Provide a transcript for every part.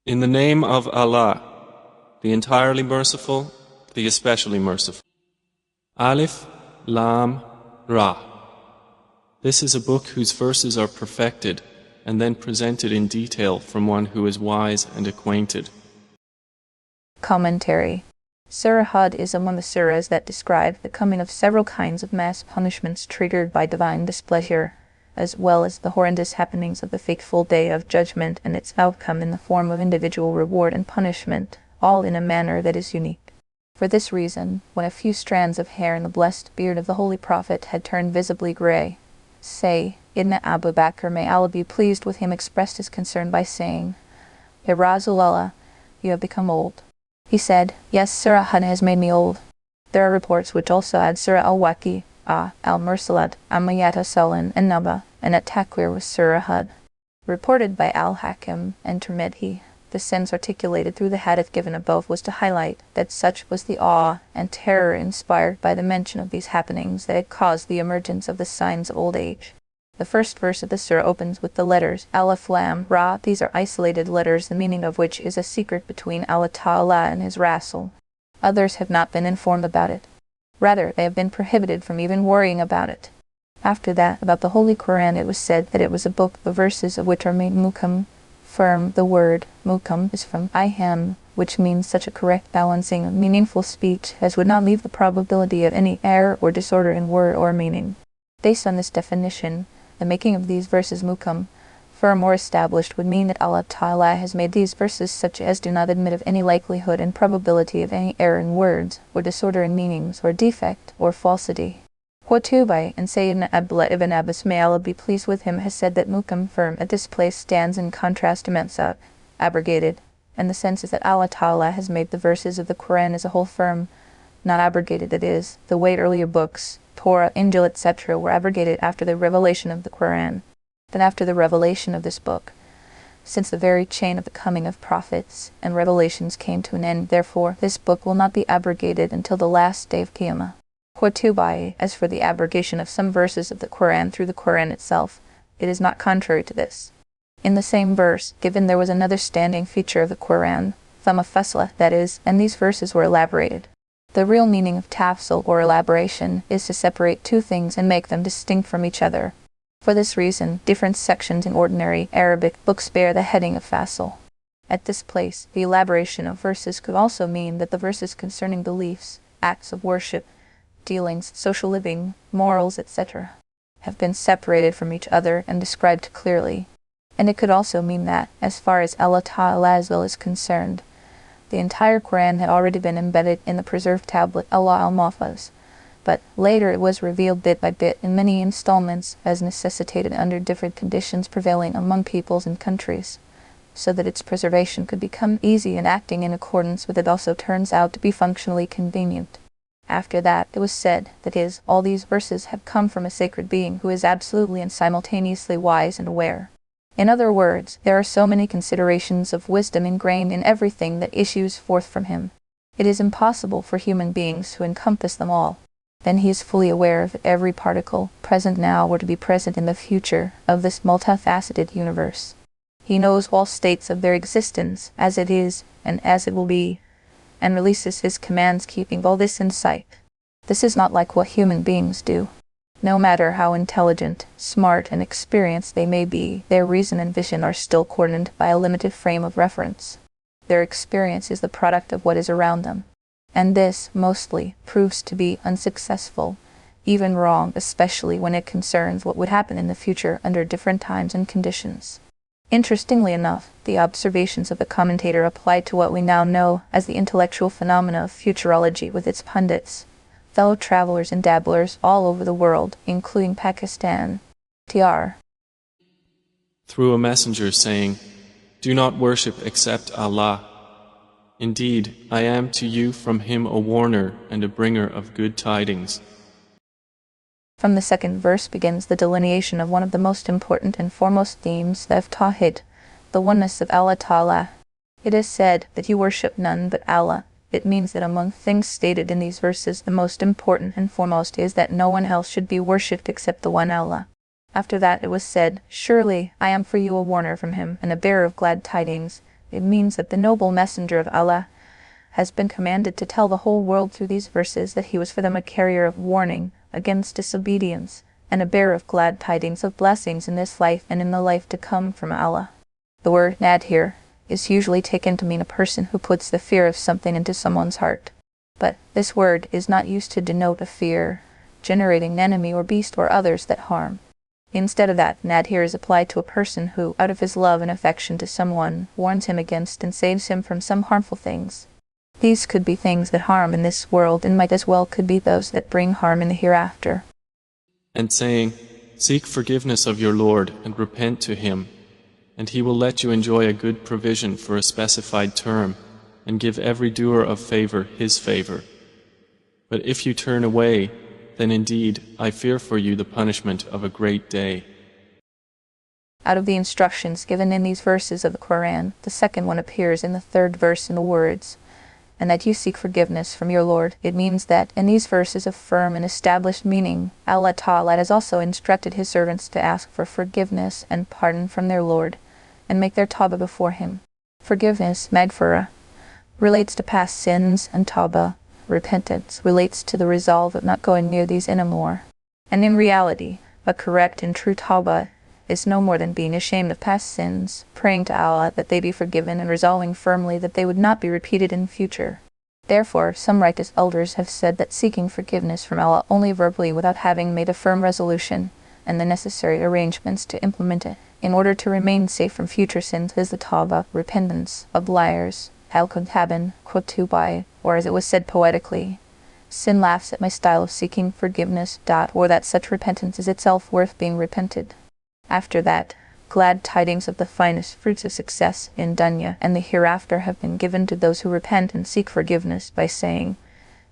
In the name of Allah, the entirely merciful, the especially merciful. Alif, Lam, Ra. This is a book whose verses are perfected and then presented in detail from one who is wise and acquainted. Commentary. Surah Hud is among the surahs that describe the coming of several kinds of mass punishments triggered by divine displeasure, as well as the horrendous happenings of the fateful day of judgment and its outcome in the form of individual reward and punishment, all in a manner that is unique. For this reason, when a few strands of hair in the blessed beard of the Holy Prophet had turned visibly gray, say, Ibn Abu Bakr, may Allah be pleased with him, expressed his concern by saying, Ya Rasulallah, you have become old. He said, Yes, Surah Hud has made me old. There are reports which also add Surah al-Waqi, al-Mursalat, Amayata Salan, and Naba, and at Takwir was Surah Hud. Reported by Al-Hakim and Tirmidhi, the sense articulated through the hadith given above was to highlight that such was the awe and terror inspired by the mention of these happenings that it caused the emergence of the signs of old age. The first verse of the surah opens with the letters Alif, Lam, Ra. These are isolated letters, the meaning of which is a secret between Allah Ta'ala and His Rasul. Others have not been informed about it. Rather, they have been prohibited from even worrying about it. After that, about the Holy Qur'an, it was said that it was a book, the verses of which are made mukam, firm. The word mukam is from iham, which means such a correct balancing of meaningful speech as would not leave the probability of any error or disorder in word or meaning. Based on this definition, the making of these verses mukam, firm or established, would mean that Allah Ta'ala has made these verses such as do not admit of any likelihood and probability of any error in words, or disorder in meanings, or defect, or falsity. Qurtubi and Sayyidina Abdullah ibn Abbas, may Allah be pleased with him, has said that mukam, firm, at this place stands in contrast to mansab, abrogated, and the sense is that Allah Ta'ala has made the verses of the Quran as a whole firm, not abrogated, that is, the way earlier books, Torah, Injil, etc., were abrogated after the revelation of the Quran, then after the revelation of this book. Since the very chain of the coming of prophets and revelations came to an end, therefore, this book will not be abrogated until the last day of Qiyamah. Qurtubi, as for the abrogation of some verses of the Quran through the Quran itself, it is not contrary to this. In the same verse, given there was another standing feature of the Quran, thumma fasla, that is, and these verses were elaborated. The real meaning of tafsil, or elaboration, is to separate two things and make them distinct from each other. For this reason, different sections in ordinary Arabic books bear the heading of fasl. At this place, the elaboration of verses could also mean that the verses concerning beliefs, acts of worship, dealings, social living, morals, etc., have been separated from each other and described clearly. And it could also mean that, as far as Allah Ta'ala's will is concerned, the entire Quran had already been embedded in the preserved tablet Allah al-Mahfuz, but later it was revealed bit by bit in many installments as necessitated under different conditions prevailing among peoples and countries, so that its preservation could become easy and acting in accordance with it also turns out to be functionally convenient. After that, it was said, that is, all these verses have come from a sacred being who is absolutely and simultaneously wise and aware. In other words, there are so many considerations of wisdom ingrained in everything that issues forth from him. It is impossible for human beings to encompass them all. Then he is fully aware of every particle, present now or to be present in the future, of this multifaceted universe. He knows all states of their existence, as it is, and as it will be, and releases his commands keeping all this in sight. This is not like what human beings do. No matter how intelligent, smart, and experienced they may be, their reason and vision are still coordinated by a limited frame of reference. Their experience is the product of what is around them. And this, mostly, proves to be unsuccessful, even wrong, especially when it concerns what would happen in the future under different times and conditions. Interestingly enough, the observations of the commentator apply to what we now know as the intellectual phenomena of futurology with its pundits, fellow travelers and dabblers all over the world, including Pakistan, Tr. Through a messenger saying, Do not worship except Allah. Indeed, I am to you from Him a warner and a bringer of good tidings. From the second verse begins the delineation of one of the most important and foremost themes of Tawhid, the oneness of Allah Ta'ala. It is said that you worship none but Allah. It means that among things stated in these verses, the most important and foremost is that no one else should be worshipped except the one Allah. After that it was said, Surely I am for you a warner from Him and a bearer of glad tidings, It means that the noble messenger of Allah has been commanded to tell the whole world through these verses that he was for them a carrier of warning against disobedience and a bearer of glad tidings of blessings in this life and in the life to come from Allah. The word nadhir is usually taken to mean a person who puts the fear of something into someone's heart. But this word is not used to denote a fear generating an enemy or beast or others that harm. Instead of that, nadhir is applied to a person who, out of his love and affection to someone, warns him against and saves him from some harmful things. These could be things that harm in this world and might as well could be those that bring harm in the hereafter. And saying, "Seek forgiveness of your Lord and repent to Him, and He will let you enjoy a good provision for a specified term, and give every doer of favor his favor. But if you turn away, then indeed I fear for you the punishment of a great day." Out of the instructions given in these verses of the Quran, the second one appears in the third verse in the words, "and that you seek forgiveness from your Lord." It means that in these verses of firm and established meaning, Allah Ta'ala has also instructed His servants to ask for forgiveness and pardon from their Lord, and make their tawbah before Him. Forgiveness, maghfirah, relates to past sins, and tawbah, repentance, relates to the resolve of not going near these anymore. And in reality, a correct and true tawbah is no more than being ashamed of past sins, praying to Allah that they be forgiven, and resolving firmly that they would not be repeated in future. Therefore, some righteous elders have said that seeking forgiveness from Allah only verbally without having made a firm resolution and the necessary arrangements to implement it in order to remain safe from future sins is the tawbah, repentance, of liars, al-kuntaban, kutubai, or as it was said poetically, "Sin laughs at my style of seeking forgiveness," or that such repentance is itself worth being repented. After that, glad tidings of the finest fruits of success in dunya and the hereafter have been given to those who repent and seek forgiveness by saying,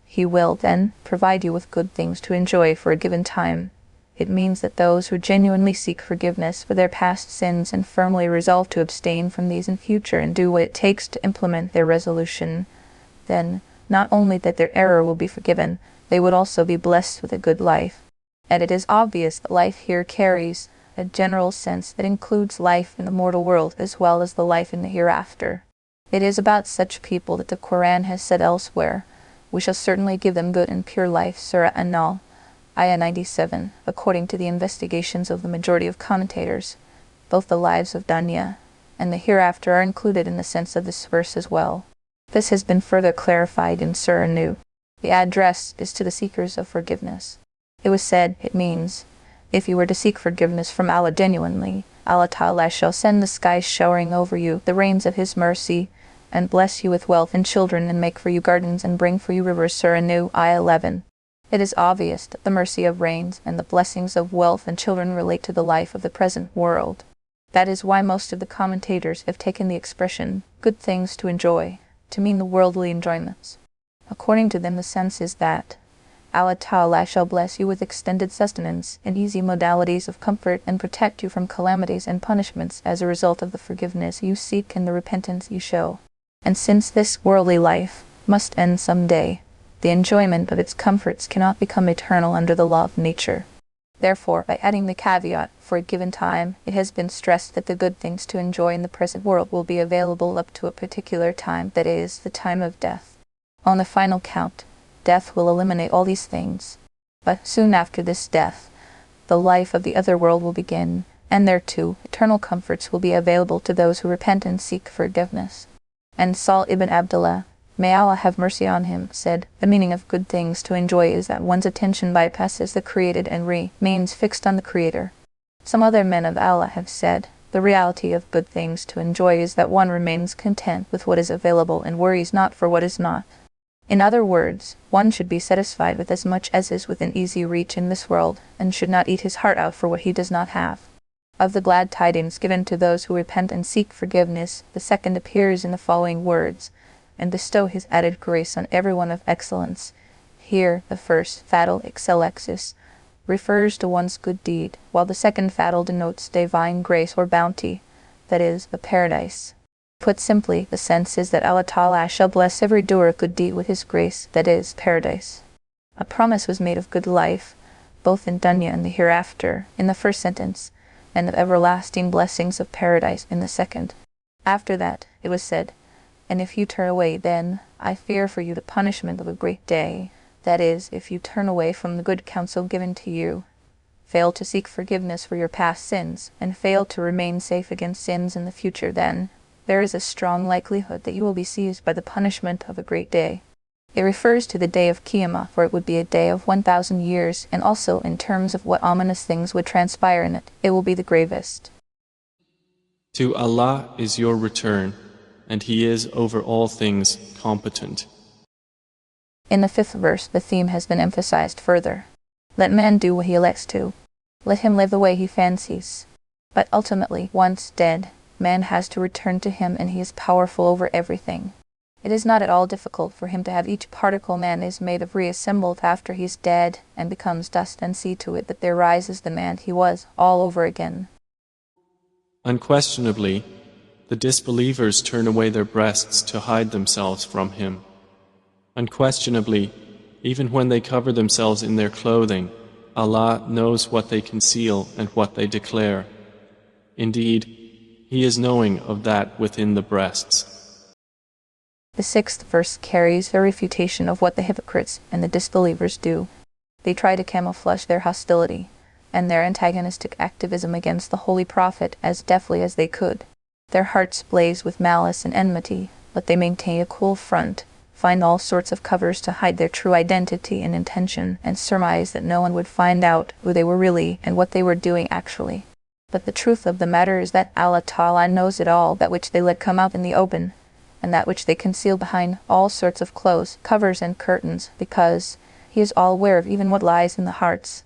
"He will then provide you with good things to enjoy for a given time." It means that those who genuinely seek forgiveness for their past sins and firmly resolve to abstain from these in future and do what it takes to implement their resolution, then not only that their error will be forgiven, they would also be blessed with a good life. And it is obvious that life here carries a general sense that includes life in the mortal world as well as the life in the hereafter. It is about such people that the Quran has said elsewhere, "We shall certainly give them good and pure life." Surah An-Nahl, Ayah 97. According to the investigations of the majority of commentators, both the lives of dunya and the hereafter are included in the sense of this verse as well. This has been further clarified in Surah Hud. The address is to the seekers of forgiveness. It was said, it means, if you were to seek forgiveness from Allah genuinely, Allah Ta'ala shall send the skies showering over you the rains of His mercy, and bless you with wealth and children, and make for you gardens and bring for you rivers. Surah Hud, Ayah 11. It is obvious that the mercy of rains and the blessings of wealth and children relate to the life of the present world. That is why most of the commentators have taken the expression, "good things to enjoy," to mean the worldly enjoyments. According to them, the sense is that Allah Ta'ala shall bless you with extended sustenance and easy modalities of comfort and protect you from calamities and punishments as a result of the forgiveness you seek and the repentance you show. And since this worldly life must end some day, the enjoyment of its comforts cannot become eternal under the law of nature. Therefore, by adding the caveat, "for a given time," it has been stressed that the good things to enjoy in the present world will be available up to a particular time, that is, the time of death. On the final count, death will eliminate all these things. But soon after this death, the life of the other world will begin, and there too, eternal comforts will be available to those who repent and seek forgiveness. And Sahl ibn Abdullah, may Allah have mercy on him, said, "The meaning of good things to enjoy is that one's attention bypasses the created and remains fixed on the Creator." Some other men of Allah have said, "The reality of good things to enjoy is that one remains content with what is available and worries not for what is not." In other words, one should be satisfied with as much as is within easy reach in this world, and should not eat his heart out for what he does not have. Of the glad tidings given to those who repent and seek forgiveness, the second appears in the following words, "and bestow His added grace on everyone of excellence." Here, the first, fatal excellexis, refers to one's good deed, while the second fatal denotes divine grace or bounty, that is, the paradise. Put simply, the sense is that Allah Ta'ala shall bless every doer of good deed with His grace, that is, paradise. A promise was made of good life, both in dunya and the hereafter, in the first sentence, and of everlasting blessings of paradise in the second. After that, it was said, "And if you turn away, then I fear for you the punishment of a great day. That is, if you turn away from the good counsel given to you, fail to seek forgiveness for your past sins, and fail to remain safe against sins in the future, then there is a strong likelihood that you will be seized by the punishment of a great day." It refers to the day of Qiyamah, for it would be a day of 1,000 years, and also in terms of what ominous things would transpire in it, it will be the gravest. To Allah is your return, and He is over all things competent. In the 5th verse, the theme has been emphasized further. Let man do what he elects to. Let him live the way he fancies. But ultimately, once dead, man has to return to him, and he is powerful over everything. It is not at all difficult for him to have each particle man is made of reassembled after he is dead and becomes dust, and see to it that there rises the man he was all over again. Unquestionably, the disbelievers turn away their breasts to hide themselves from Him. Unquestionably, even when they cover themselves in their clothing, Allah knows what they conceal and what they declare. Indeed, He is knowing of that within the breasts. The 6th verse carries a refutation of what the hypocrites and the disbelievers do. They try to camouflage their hostility and their antagonistic activism against the Holy Prophet as deftly as they could. Their hearts blaze with malice and enmity, but they maintain a cool front, find all sorts of covers to hide their true identity and intention, and surmise that no one would find out who they were really and what they were doing actually. But the truth of the matter is that Allah Ta'ala knows it all, that which they let come out in the open, and that which they conceal behind all sorts of clothes, covers and curtains, because He is all aware of even what lies in the hearts.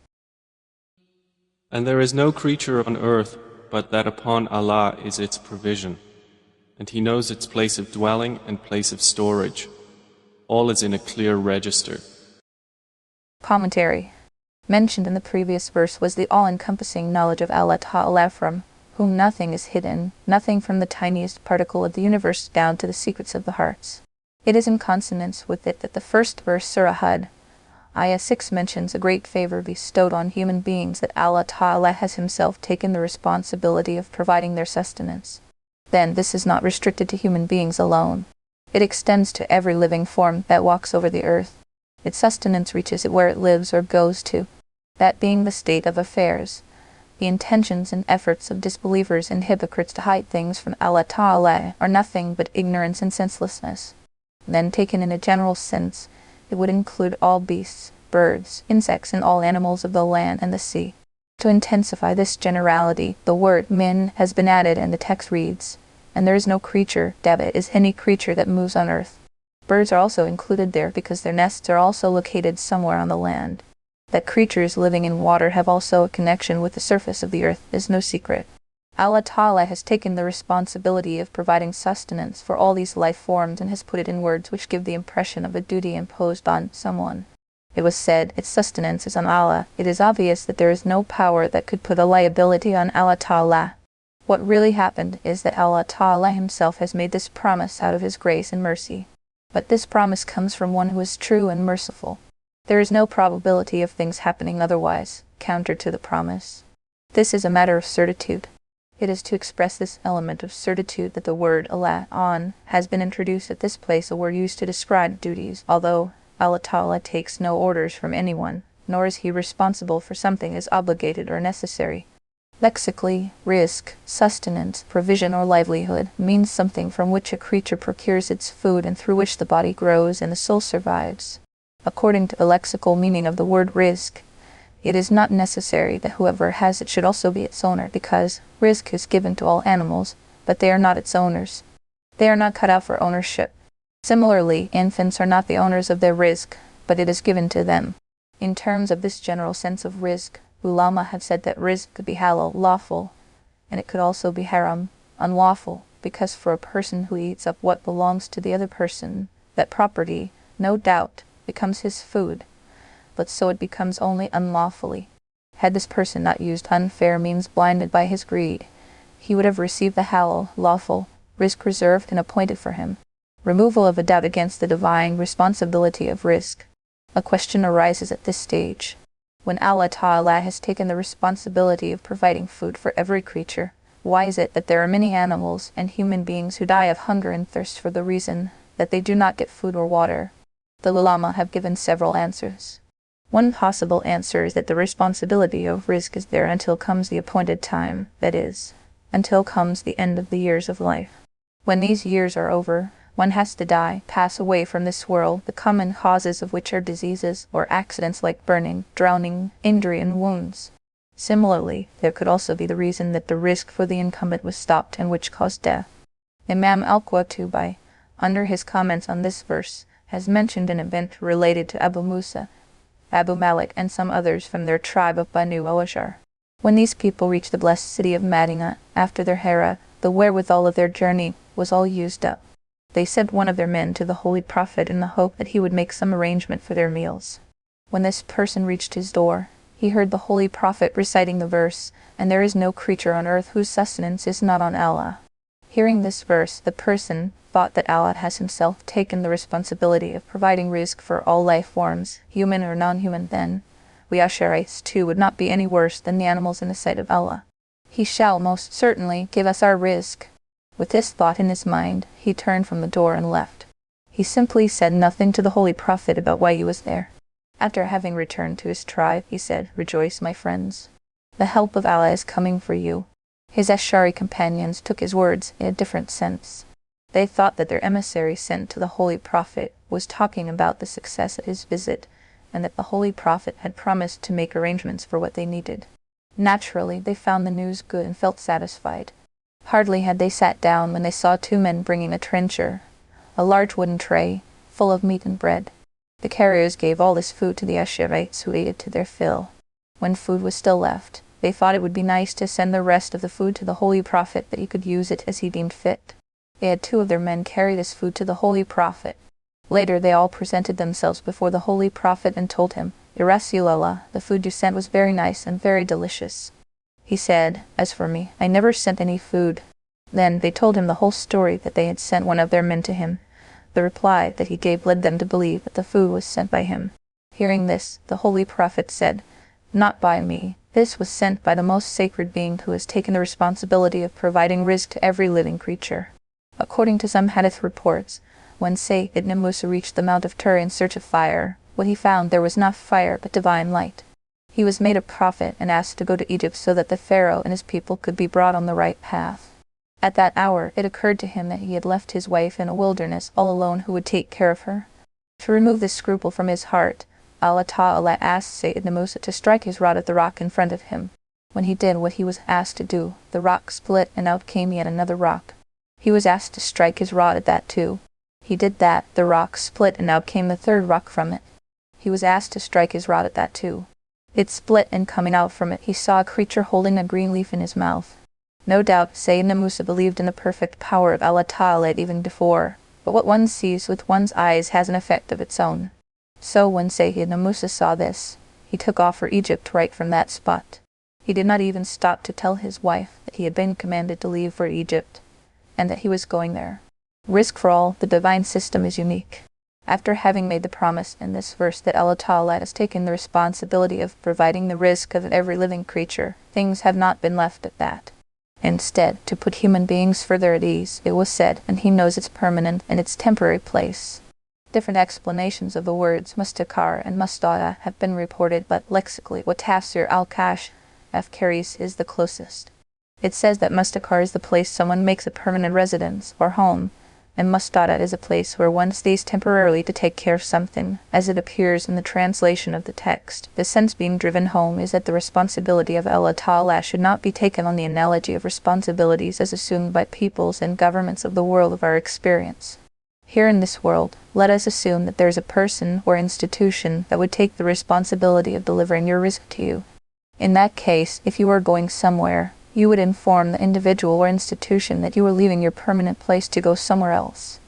And there is no creature on earth but that upon Allah is its provision, and He knows its place of dwelling and place of storage. All is in a clear register. Commentary. Mentioned in the previous verse was the all-encompassing knowledge of Allah Ta'ala, from whom nothing is hidden, nothing from the tiniest particle of the universe down to the secrets of the hearts. It is in consonance with it that the 1st verse, Surah Hud, Ayah 6 mentions a great favor bestowed on human beings, that Allah Ta'ala has Himself taken the responsibility of providing their sustenance. Then this is not restricted to human beings alone. It extends to every living form that walks over the earth. Its sustenance reaches it where it lives or goes to. That being the state of affairs, the intentions and efforts of disbelievers and hypocrites to hide things from Allah Ta'ala are nothing but ignorance and senselessness. Then, taken in a general sense, it would include all beasts, birds, insects, and all animals of the land and the sea. To intensify this generality, the word min has been added, and the text reads, "And there is no creature, Dabbit is any creature that moves on earth." Birds are also included there because their nests are also located somewhere on the land. That creatures living in water have also a connection with the surface of the earth is no secret. Allah Ta'ala has taken the responsibility of providing sustenance for all these life forms, and has put it in words which give the impression of a duty imposed on someone. It was said, its sustenance is on Allah. It is obvious that there is no power that could put a liability on Allah Ta'ala. What really happened is that Allah Ta'ala Himself has made this promise out of His grace and mercy. But this promise comes from one who is true and merciful. There is no probability of things happening otherwise, counter to the promise. This is a matter of certitude. It is to express this element of certitude that the word Allah on has been introduced at this place, a word used to describe duties, although Allah Ta'ala takes no orders from anyone, nor is He responsible for something as obligated or necessary. Lexically, rizq, sustenance, provision or livelihood, means something from which a creature procures its food and through which the body grows and the soul survives. According to the lexical meaning of the word rizq, it is not necessary that whoever has it should also be its owner, because rizq is given to all animals, but they are not its owners. They are not cut out for ownership. Similarly, infants are not the owners of their rizq, but it is given to them. In terms of this general sense of rizq, ulama have said that rizq could be halal, lawful, and it could also be haram, unlawful, because for a person who eats up what belongs to the other person, that property, no doubt, becomes his food, but so it becomes only unlawfully. Had this person not used unfair means, blinded by his greed, he would have received the halal, lawful, rizq reserved and appointed for him. Removal of a doubt against the divine responsibility of rizq. A question arises at this stage. When Allah Ta'ala has taken the responsibility of providing food for every creature, Why is it that there are many animals and human beings who die of hunger and thirst for the reason that they do not get food or water? The ulama have given several answers. One possible answer is that the responsibility of rizq is there until comes the appointed time, that is, until comes the end of the years of life. When these years are over, one has to die, pass away from this world, the common causes of which are diseases or accidents like burning, drowning, injury, and wounds. Similarly, there could also be the reason that the rizq for the incumbent was stopped and which caused death. Imam al-Qurtubi, under his comments on this verse, has mentioned an event related to Abu Musa, Abu Malik, and some others from their tribe of Banu al-Ashar. When these people reached the blessed city of Madinah, after their hera, the wherewithal of their journey was all used up. They sent one of their men to the Holy Prophet in the hope that he would make some arrangement for their meals. When this person reached his door, he heard the Holy Prophet reciting the verse, "And there is no creature on earth whose sustenance is not on Allah." Hearing this verse, the person thought that Allah has himself taken the responsibility of providing rizq for all life forms, human or non-human. Then, we Asharites too would not be any worse than the animals in the sight of Allah. He shall most certainly give us our rizq. With this thought in his mind, he turned from the door and left. He simply said nothing to the Holy Prophet about why he was there. After having returned to his tribe, he said, "Rejoice, my friends. The help of Allah is coming for you." His Ash'ari companions took his words in a different sense. They thought that their emissary sent to the Holy Prophet was talking about the success of his visit, and that the Holy Prophet had promised to make arrangements for what they needed. Naturally, they found the news good and felt satisfied. Hardly had they sat down when they saw two men bringing a trencher, a large wooden tray, full of meat and bread. The carriers gave all this food to the Ash'arites, who ate it to their fill. When food was still left, they thought it would be nice to send the rest of the food to the Holy Prophet that he could use it as he deemed fit. They had two of their men carry this food to the Holy Prophet. Later they all presented themselves before the Holy Prophet and told him, "Ya Rasulallah, the food you sent was very nice and very delicious." He said, "As for me, I never sent any food." Then they told him the whole story, that they had sent one of their men to him. The reply that he gave led them to believe that the food was sent by him. Hearing this, the Holy Prophet said, "Not by me. This was sent by the most sacred being who has taken the responsibility of providing rizq to every living creature." According to some hadith reports, when Sayyid ibn Musa reached the Mount of Tur in search of fire, what he found there was not fire but divine light. He was made a prophet and asked to go to Egypt so that the Pharaoh and his people could be brought on the right path. At that hour, it occurred to him that he had left his wife in a wilderness all alone. Who would take care of her? To remove this scruple from his heart, Allah Ta'ala asked Sayyid ibn Musa to strike his rod at the rock in front of him. When he did what he was asked to do, the rock split and out came yet another rock. He was asked to strike his rod at that too. He did that, the rock split and out came the third rock from it. He was asked to strike his rod at that too. It split, and coming out from it he saw a creature holding a green leaf in his mouth. No doubt Sayyidina Musa believed in the perfect power of Allah Ta'ala even before, but what one sees with one's eyes has an effect of its own. So when Sayyidina Musa saw this, he took off for Egypt right from that spot. He did not even stop to tell his wife that he had been commanded to leave for Egypt, and that he was going there. Rizq for all, the divine system is unique. After having made the promise in this verse that Allah Ta'ala has taken the responsibility of providing the rizq of every living creature, things have not been left at that. Instead, to put human beings further at ease, it was said, "And he knows its permanent and its temporary place." Different explanations of the words mustakar and mustada have been reported, but lexically what Tafsir al-Kash carries is the closest. It says that mustakar is the place someone makes a permanent residence or home, and mustada is a place where one stays temporarily to take care of something, as it appears in the translation of the text. The sense being driven home is that the responsibility of Allah Ta'ala should not be taken on the analogy of responsibilities as assumed by peoples and governments of the world of our experience. Here in this world, let us assume that there is a person or institution that would take the responsibility of delivering your rizq to you. In that case, if you were going somewhere, you would inform the individual or institution that you are leaving your permanent place to go somewhere else.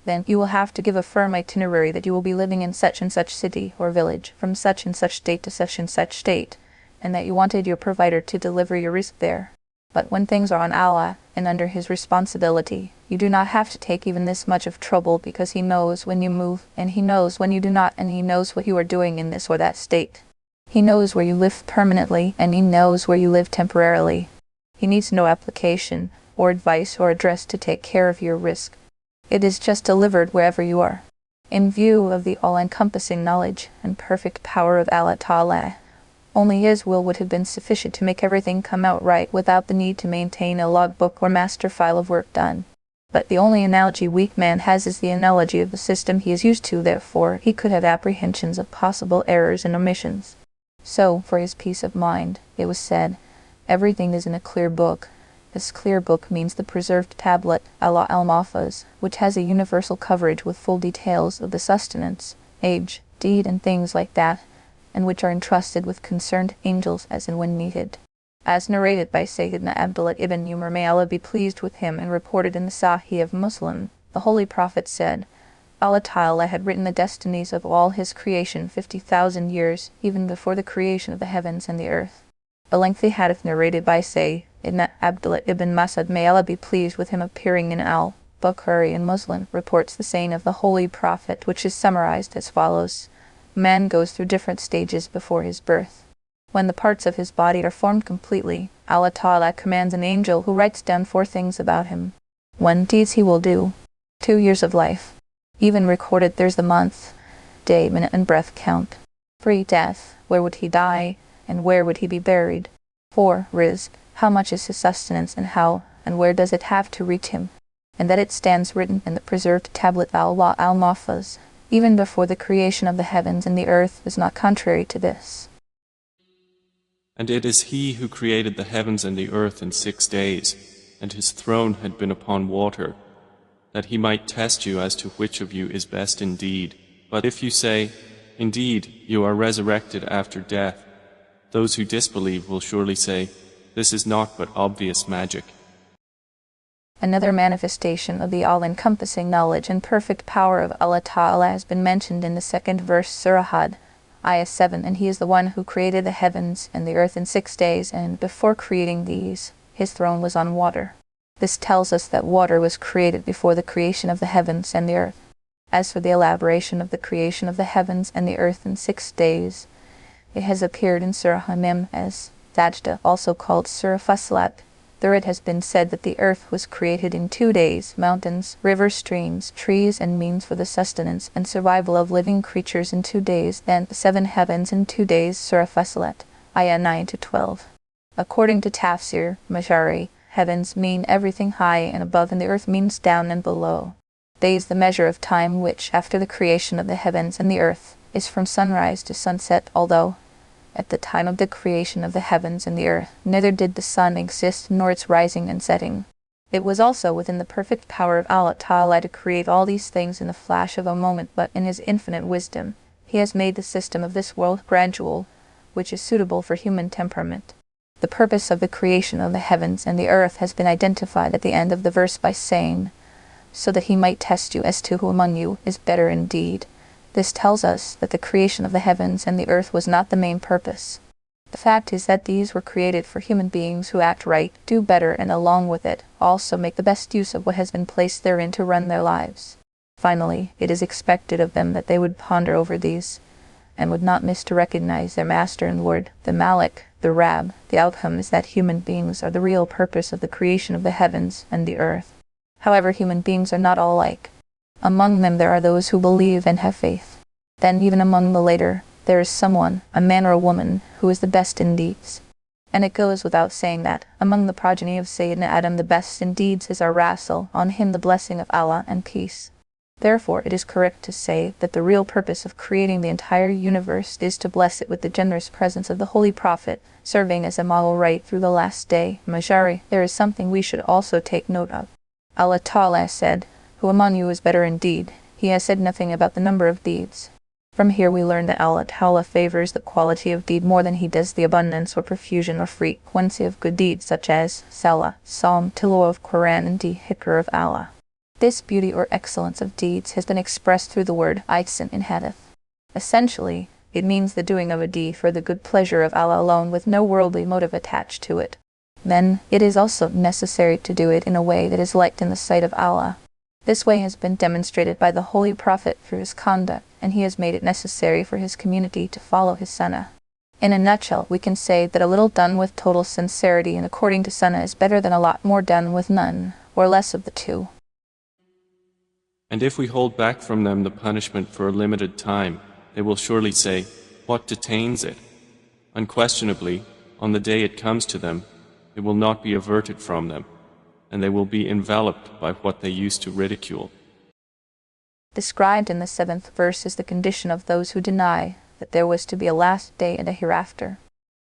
Then you will have to give a firm itinerary that you will be living in such and such city or village, from such and such state to such and such state, and that you wanted your provider to deliver your rizq there. But when things are on Allah and under His responsibility, you do not have to take even this much of trouble, because He knows when you move, and He knows when you do not, and He knows what you are doing in this or that state. He knows where you live permanently, and He knows where you live temporarily. He needs no application, or advice or address to take care of your risk. It is just delivered wherever you are. In view of the all-encompassing knowledge and perfect power of Allah Ta'ala, only His will would have been sufficient to make everything come out right without the need to maintain a logbook or master file of work done. But the only analogy weak man has is the analogy of the system he is used to, therefore he could have apprehensions of possible errors and omissions. So, for his peace of mind, it was said, everything is in a clear book. This clear book means the preserved tablet, Allah al-Mahfuz, which has a universal coverage with full details of the sustenance, age, deed and things like that, and which are entrusted with concerned angels as and when needed. As narrated by Sayyidina Abdullah ibn Umar, may Allah be pleased with him, and reported in the Sahih of Muslim, the Holy Prophet said, Allah Ta'ala had written the destinies of all His creation 50,000 years, even before the creation of the heavens and the earth. A lengthy hadith narrated by Sayyidina Abdullah ibn Mas'ud, may Allah be pleased with him, appearing in Al-Bukhari and Muslim, reports the saying of the Holy Prophet, which is summarized as follows: Man goes through different stages before his birth. When the parts of his body are formed completely, Allah Ta'ala commands an angel who writes down 4 things about him. 1. Deeds he will do. 2 years of life. Even recorded there's the month, day, minute and breath count. 3. Death. Where would he die, and where would he be buried? 4. Rizq. How much is his sustenance, and how and where does it have to reach him? And that it stands written in the preserved tablet Allah al-Mahfuz, even before the creation of the heavens and the earth, is not contrary to this. And it is He who created the heavens and the earth in 6 days, and His throne had been upon water, that He might test you as to which of you is best indeed. But if you say, indeed, you are resurrected after death, those who disbelieve will surely say, this is naught but obvious magic. Another manifestation of the all-encompassing knowledge and perfect power of Allah Ta'ala has been mentioned in the 2nd verse, Surah Hud, Ayah 7, and He is the one who created the heavens and the earth in 6 days, and before creating these, His throne was on water. This tells us that water was created before the creation of the heavens and the earth. As for the elaboration of the creation of the heavens and the earth in 6 days, it has appeared in Surah Hamim as Sajda, also called Surah Fussilat. There it has been said that the earth was created in 2 days, mountains, rivers, streams, trees, and means for the sustenance and survival of living creatures in 2 days, then 7 heavens in 2 days, Surah Fussilat, Ayah 9-12. According to Tafsir Maarif-ul-Qur'an, heavens mean everything high and above, and the earth means down and below. Days the measure of time which, after the creation of the heavens and the earth, is from sunrise to sunset, although at the time of the creation of the heavens and the earth, neither did the sun exist nor its rising and setting. It was also within the perfect power of Allah Ta'ala to create all these things in the flash of a moment, but in His infinite wisdom, He has made the system of this world gradual, which is suitable for human temperament. The purpose of the creation of the heavens and the earth has been identified at the end of the verse by saying, so that He might test you as to who among you is better indeed. This tells us that the creation of the heavens and the earth was not the main purpose. The fact is that these were created for human beings who act right, do better, and along with it, also make the best use of what has been placed therein to run their lives. Finally, it is expected of them that they would ponder over these, and would not miss to recognize their Master and Lord, the Malik, the Rab. The outcome is that human beings are the real purpose of the creation of the heavens and the earth. However, human beings are not all alike. Among them there are those who believe and have faith. Then even among the later, there is someone, a man or a woman, who is the best in deeds. And it goes without saying that, among the progeny of Sayyidina Adam, the best in deeds is our Rasul, on him the blessing of Allah and peace. Therefore it is correct to say that the real purpose of creating the entire universe is to bless it with the generous presence of the Holy Prophet, serving as a model right through the last day. Majari, there is something we should also take note of. Allah Ta'ala said, who among you is better in deed? He has said nothing about the number of deeds. From here we learn that Allah Ta'ala favors the quality of deed more than He does the abundance or profusion or frequency of good deeds, such as Salah, Psalm, Tilawah of Quran, and Dhikr of Allah. This beauty or excellence of deeds has been expressed through the word ihsan in hadith. Essentially, it means the doing of a deed for the good pleasure of Allah alone, with no worldly motive attached to it. Then, it is also necessary to do it in a way that is liked in the sight of Allah. This way has been demonstrated by the Holy Prophet through his conduct, and he has made it necessary for his community to follow his sunnah. In a nutshell, we can say that a little done with total sincerity and according to Sunnah is better than a lot more done with none, or less of the two. And if we hold back from them the punishment for a limited time, they will surely say, "What detains it?" Unquestionably, on the day it comes to them, it will not be averted from them, and they will be enveloped by what they used to ridicule. Described in the 7th verse is the condition of those who deny that there was to be a last day and a hereafter.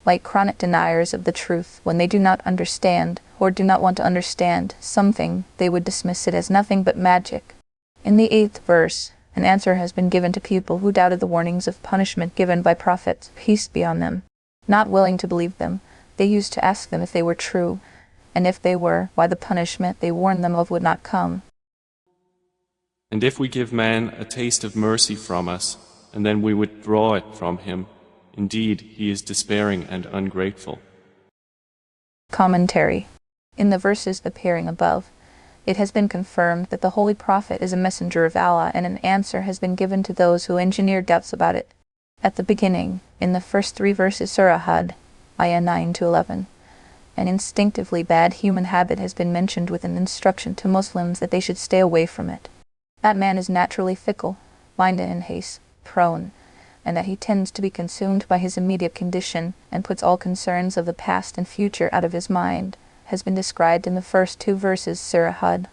Like chronic deniers of the truth, when they do not understand, or do not want to understand, something, they would dismiss it as nothing but magic. In the 8th verse, an answer has been given to people who doubted the warnings of punishment given by prophets, peace be on them. Not willing to believe them, they used to ask them if they were true, and if they were, why the punishment they warned them of would not come. And if we give man a taste of mercy from us, and then we withdraw it from him, indeed he is despairing and ungrateful. Commentary. In the verses appearing above, it has been confirmed that the Holy Prophet is a messenger of Allah, and an answer has been given to those who engineer doubts about it. At the beginning, in the first 3 verses Surah Hud, ayah 9 to 11, an instinctively bad human habit has been mentioned with an instruction to Muslims that they should stay away from it. That man is naturally fickle, minded and haste, prone, and that he tends to be consumed by his immediate condition and puts all concerns of the past and future out of his mind, has been described in the first 2 verses Surah Hud,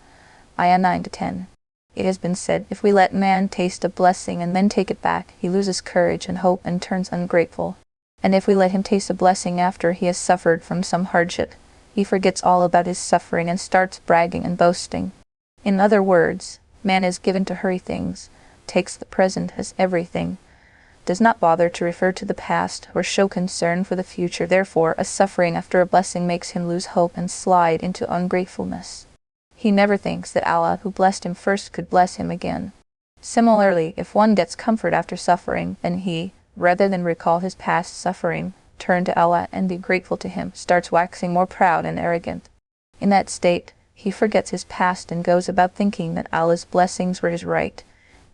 ayah 9 to 10. It has been said, if we let man taste a blessing and then take it back, he loses courage and hope and turns ungrateful. And if we let him taste a blessing after he has suffered from some hardship, he forgets all about his suffering and starts bragging and boasting. In other words, man is given to hurry things, takes the present as everything, does not bother to refer to the past or show concern for the future. Therefore, a suffering after a blessing makes him lose hope and slide into ungratefulness. He never thinks that Allah, who blessed him first, could bless him again. Similarly, if one gets comfort after suffering, then he, rather than recall his past suffering, turn to Allah and be grateful to him, starts waxing more proud and arrogant. In that state, he forgets his past and goes about thinking that Allah's blessings were his right.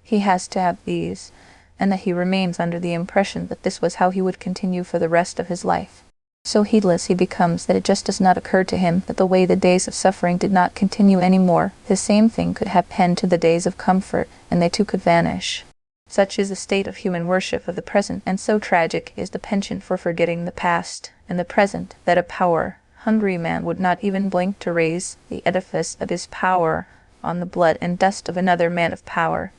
He has to have these, and that he remains under the impression that this was how he would continue for the rest of his life. So heedless he becomes that it just does not occur to him that the way the days of suffering did not continue any more, the same thing could happen to the days of comfort, and they too could vanish. Such is the state of human worship of the present, and so tragic is the penchant for forgetting the past and the present that a power-hungry man would not even blink to raise the edifice of his power on the blood and dust of another man of power.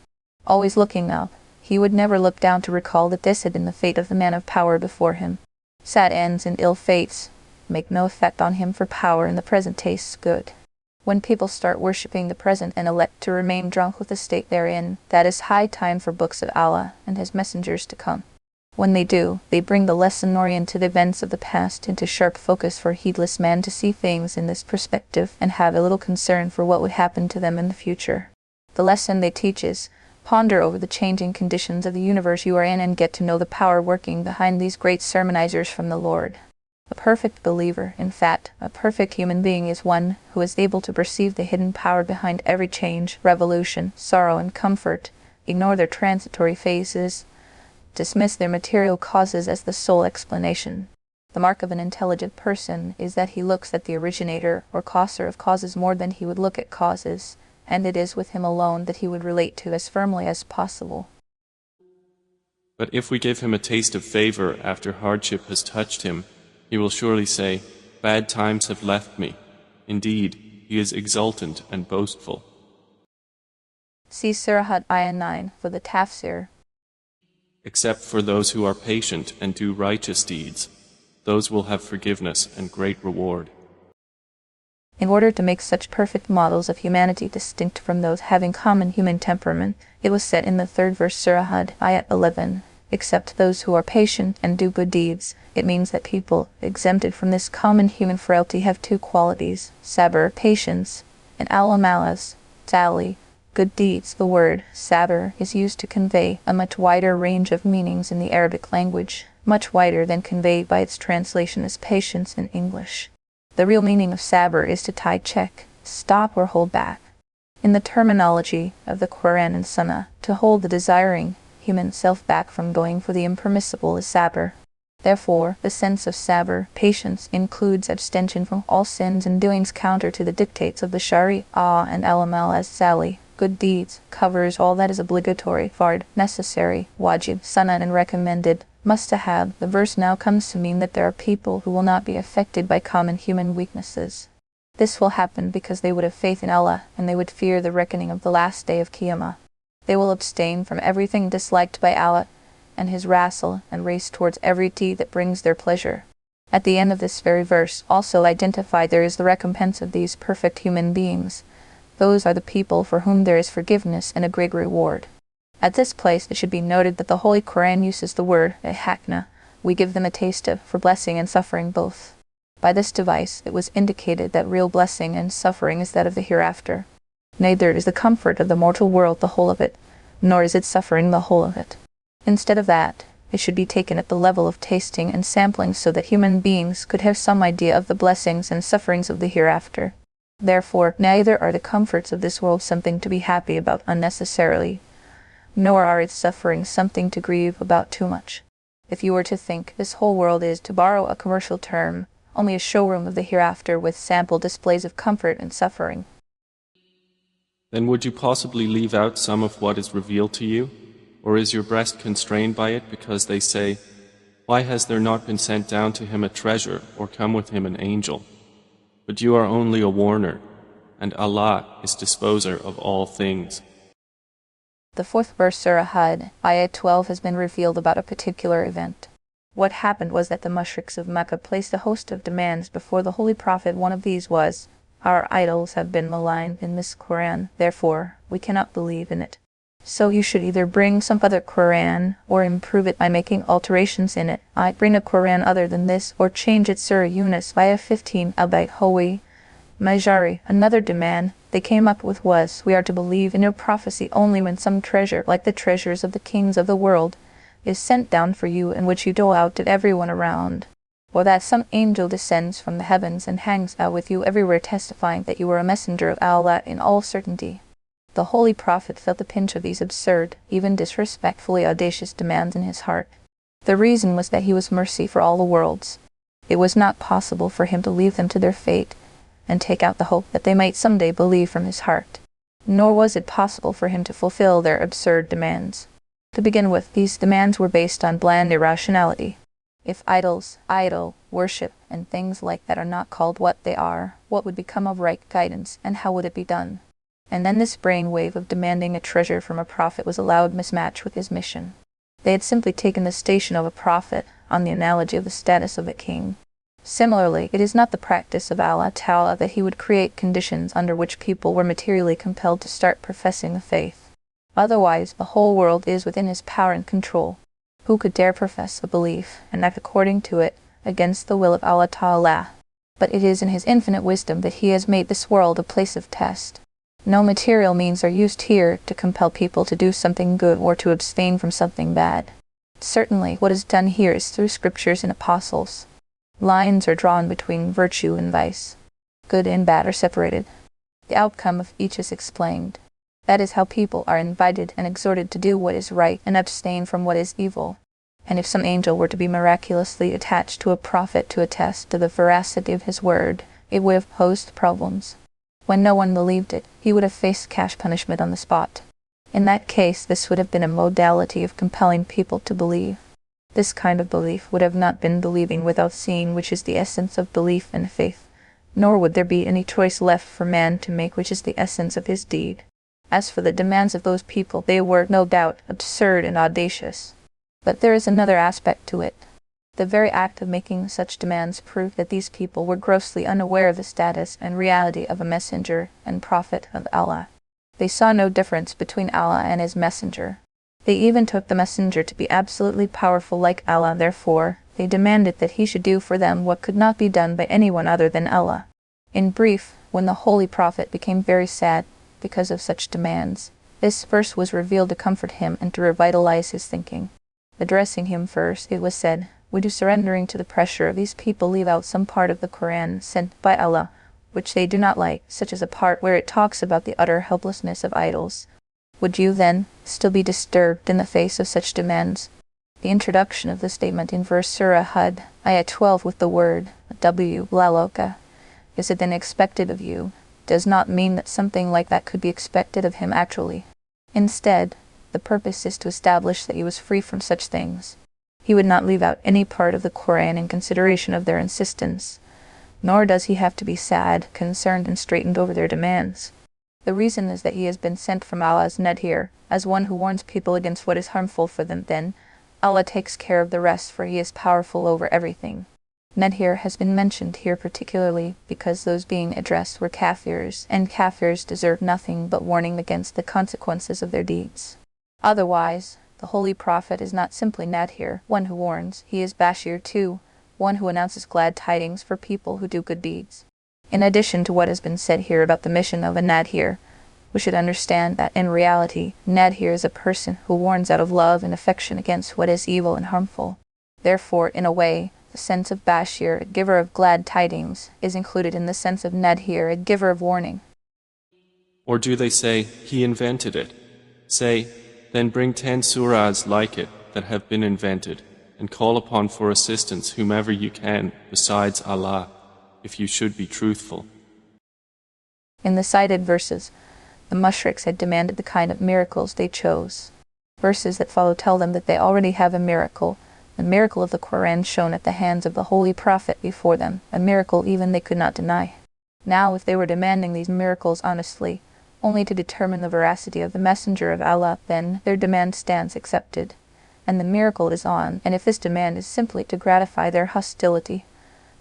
Always looking up, he would never look down to recall that this had been the fate of the man of power before him. Sad ends and ill fates make no effect on him, for power in the present tastes good. When people start worshipping the present and elect to remain drunk with the state therein, that is high time for books of Allah and his messengers to come. When they do, they bring the lesson-oriented events of the past into sharp focus for a heedless man to see things in this perspective and have a little concern for what would happen to them in the future. The lesson they teach is, ponder over the changing conditions of the universe you are in and get to know the power working behind these great sermonizers from the Lord. A perfect believer, in fact, a perfect human being, is one who is able to perceive the hidden power behind every change, revolution, sorrow, and comfort, ignore their transitory phases, dismiss their material causes as the sole explanation. The mark of an intelligent person is that he looks at the originator or causer of causes more than he would look at causes, and it is with him alone that he would relate to as firmly as possible. But if we give him a taste of favor after hardship has touched him, he will surely say, "Bad times have left me." Indeed, he is exultant and boastful. See Surah Hud ayah 9 for the Tafsir. Except for those who are patient and do righteous deeds, those will have forgiveness and great reward. In order to make such perfect models of humanity distinct from those having common human temperament, it was said in the 3rd verse Surah Hud, ayat 11, except those who are patient and do good deeds. It means that people exempted from this common human frailty have 2 qualities, sabr, patience, and al-amalas, tali, good deeds. The word sabr is used to convey a much wider range of meanings in the Arabic language, much wider than conveyed by its translation as patience in English. The real meaning of sabr is to tie check, stop or hold back. In the terminology of the Quran and Sunnah, to hold the desiring human self back from going for the impermissible is sabr. Therefore, the sense of sabr, patience, includes abstention from all sins and doings counter to the dictates of the Shari'ah, and al-amal as sali, good deeds, covers all that is obligatory, fard, necessary, wajib, sunnah, and recommended, mustahab. The verse now comes to mean that there are people who will not be affected by common human weaknesses. This will happen because they would have faith in Allah, and they would fear the reckoning of the last day of Qiyamah. They will abstain from everything disliked by Allah and His Rasul, and race towards every deed that brings their pleasure. At the end of this very verse also identified there is the recompense of these perfect human beings. Those are the people for whom there is forgiveness and a great reward. At this place it should be noted that the Holy Quran uses the word hakna. We give them a taste of, for blessing and suffering both. By this device it was indicated that real blessing and suffering is that of the hereafter. Neither is the comfort of the mortal world the whole of it, nor is its suffering the whole of it. Instead of that, it should be taken at the level of tasting and sampling so that human beings could have some idea of the blessings and sufferings of the hereafter. Therefore, neither are the comforts of this world something to be happy about unnecessarily, nor are its sufferings something to grieve about too much. If you were to think this whole world is, to borrow a commercial term, only a showroom of the hereafter with sample displays of comfort and suffering, then would you possibly leave out some of what is revealed to you? Or is your breast constrained by it because they say, "Why has there not been sent down to him a treasure or come with him an angel?" But you are only a warner, and Allah is disposer of all things. The fourth verse, Surah Hud, Ayah 12, has been revealed about a particular event. What happened was that the mushriks of Mecca placed a host of demands before the Holy Prophet. One of these was, "Our idols have been maligned in this Quran, therefore we cannot believe in it. So you should either bring some other Quran, or improve it by making alterations in it. Bring a Quran other than this, or change it." Surah Yunus, Ayah 15, Al-Bayt Howi, Majari. Another demand they came up with was, "We are to believe in your prophecy only when some treasure, like the treasures of the kings of the world, is sent down for you, in which you dole out to everyone around. Or that some angel descends from the heavens and hangs out with you everywhere, testifying that you are a messenger of Allah in all certainty." The Holy Prophet felt the pinch of these absurd, even disrespectfully audacious demands in his heart. The reason was that he was mercy for all the worlds. It was not possible for him to leave them to their fate, and take out the hope that they might someday believe from his heart. Nor was it possible for him to fulfill their absurd demands. To begin with, these demands were based on bland irrationality. If idols, idol worship, and things like that are not called what they are, what would become of right guidance, and how would it be done? And then this brainwave of demanding a treasure from a prophet was a loud mismatch with his mission. They had simply taken the station of a prophet on the analogy of the status of a king. Similarly, it is not the practice of Allah Ta'ala that He would create conditions under which people were materially compelled to start professing the faith. Otherwise, the whole world is within His power and control. Who could dare profess a belief, and act according to it, against the will of Allah Ta'ala? But it is in His infinite wisdom that He has made this world a place of test. No material means are used here to compel people to do something good or to abstain from something bad. Certainly, what is done here is through scriptures and apostles. Lines are drawn between virtue and vice. Good and bad are separated. The outcome of each is explained. That is how people are invited and exhorted to do what is right and abstain from what is evil. And if some angel were to be miraculously attached to a prophet to attest to the veracity of his word, it would have posed problems. When no one believed it, he would have faced cash punishment on the spot. In that case, this would have been a modality of compelling people to believe. This kind of belief would have not been believing without seeing, which is the essence of belief and faith. Nor would there be any choice left for man to make, which is the essence of his deed. As for the demands of those people, they were, no doubt, absurd and audacious. But there is another aspect to it. The very act of making such demands proved that these people were grossly unaware of the status and reality of a messenger and prophet of Allah. They saw no difference between Allah and His messenger. They even took the messenger to be absolutely powerful like Allah. Therefore, they demanded that he should do for them what could not be done by anyone other than Allah. In brief, when the Holy Prophet became very sad because of such demands, this verse was revealed to comfort him and to revitalize his thinking. Addressing him first, it was said, "Would you, surrendering to the pressure of these people, leave out some part of the Quran sent by Allah, which they do not like, such as a part where it talks about the utter helplessness of idols? Would you, then, still be disturbed in the face of such demands?" The introduction of the statement in verse Surah Hud, ayah 12 with the word W laloka, is it then expected of you, does not mean that something like that could be expected of him actually. Instead, the purpose is to establish that he was free from such things. He would not leave out any part of the Quran in consideration of their insistence, nor does he have to be sad, concerned, and straitened over their demands. The reason is that he has been sent from Allah's Nadhir, as one who warns people against what is harmful for them. Then Allah takes care of the rest, for He is powerful over everything. Nadhir has been mentioned here particularly because those being addressed were kafirs, and kafirs deserve nothing but warning against the consequences of their deeds. Otherwise, the Holy Prophet is not simply Nadhir, one who warns, he is Bashir too, one who announces glad tidings for people who do good deeds. In addition to what has been said here about the mission of a Nadhir, we should understand that in reality, Nadhir is a person who warns out of love and affection against what is evil and harmful. Therefore, in a way, the sense of Bashir, a giver of glad tidings, is included in the sense of Nadhir, a giver of warning. Or do they say, he invented it? Say, then bring 10 surahs like it that have been invented, and call upon for assistance whomever you can besides Allah, if you should be truthful. In the cited verses, the mushriks had demanded the kind of miracles they chose. Verses that follow tell them that they already have a miracle, the miracle of the Quran shown at the hands of the Holy Prophet before them, a miracle even they could not deny. Now, if they were demanding these miracles honestly, only to determine the veracity of the Messenger of Allah, then their demand stands accepted, and the miracle is on. And if this demand is simply to gratify their hostility,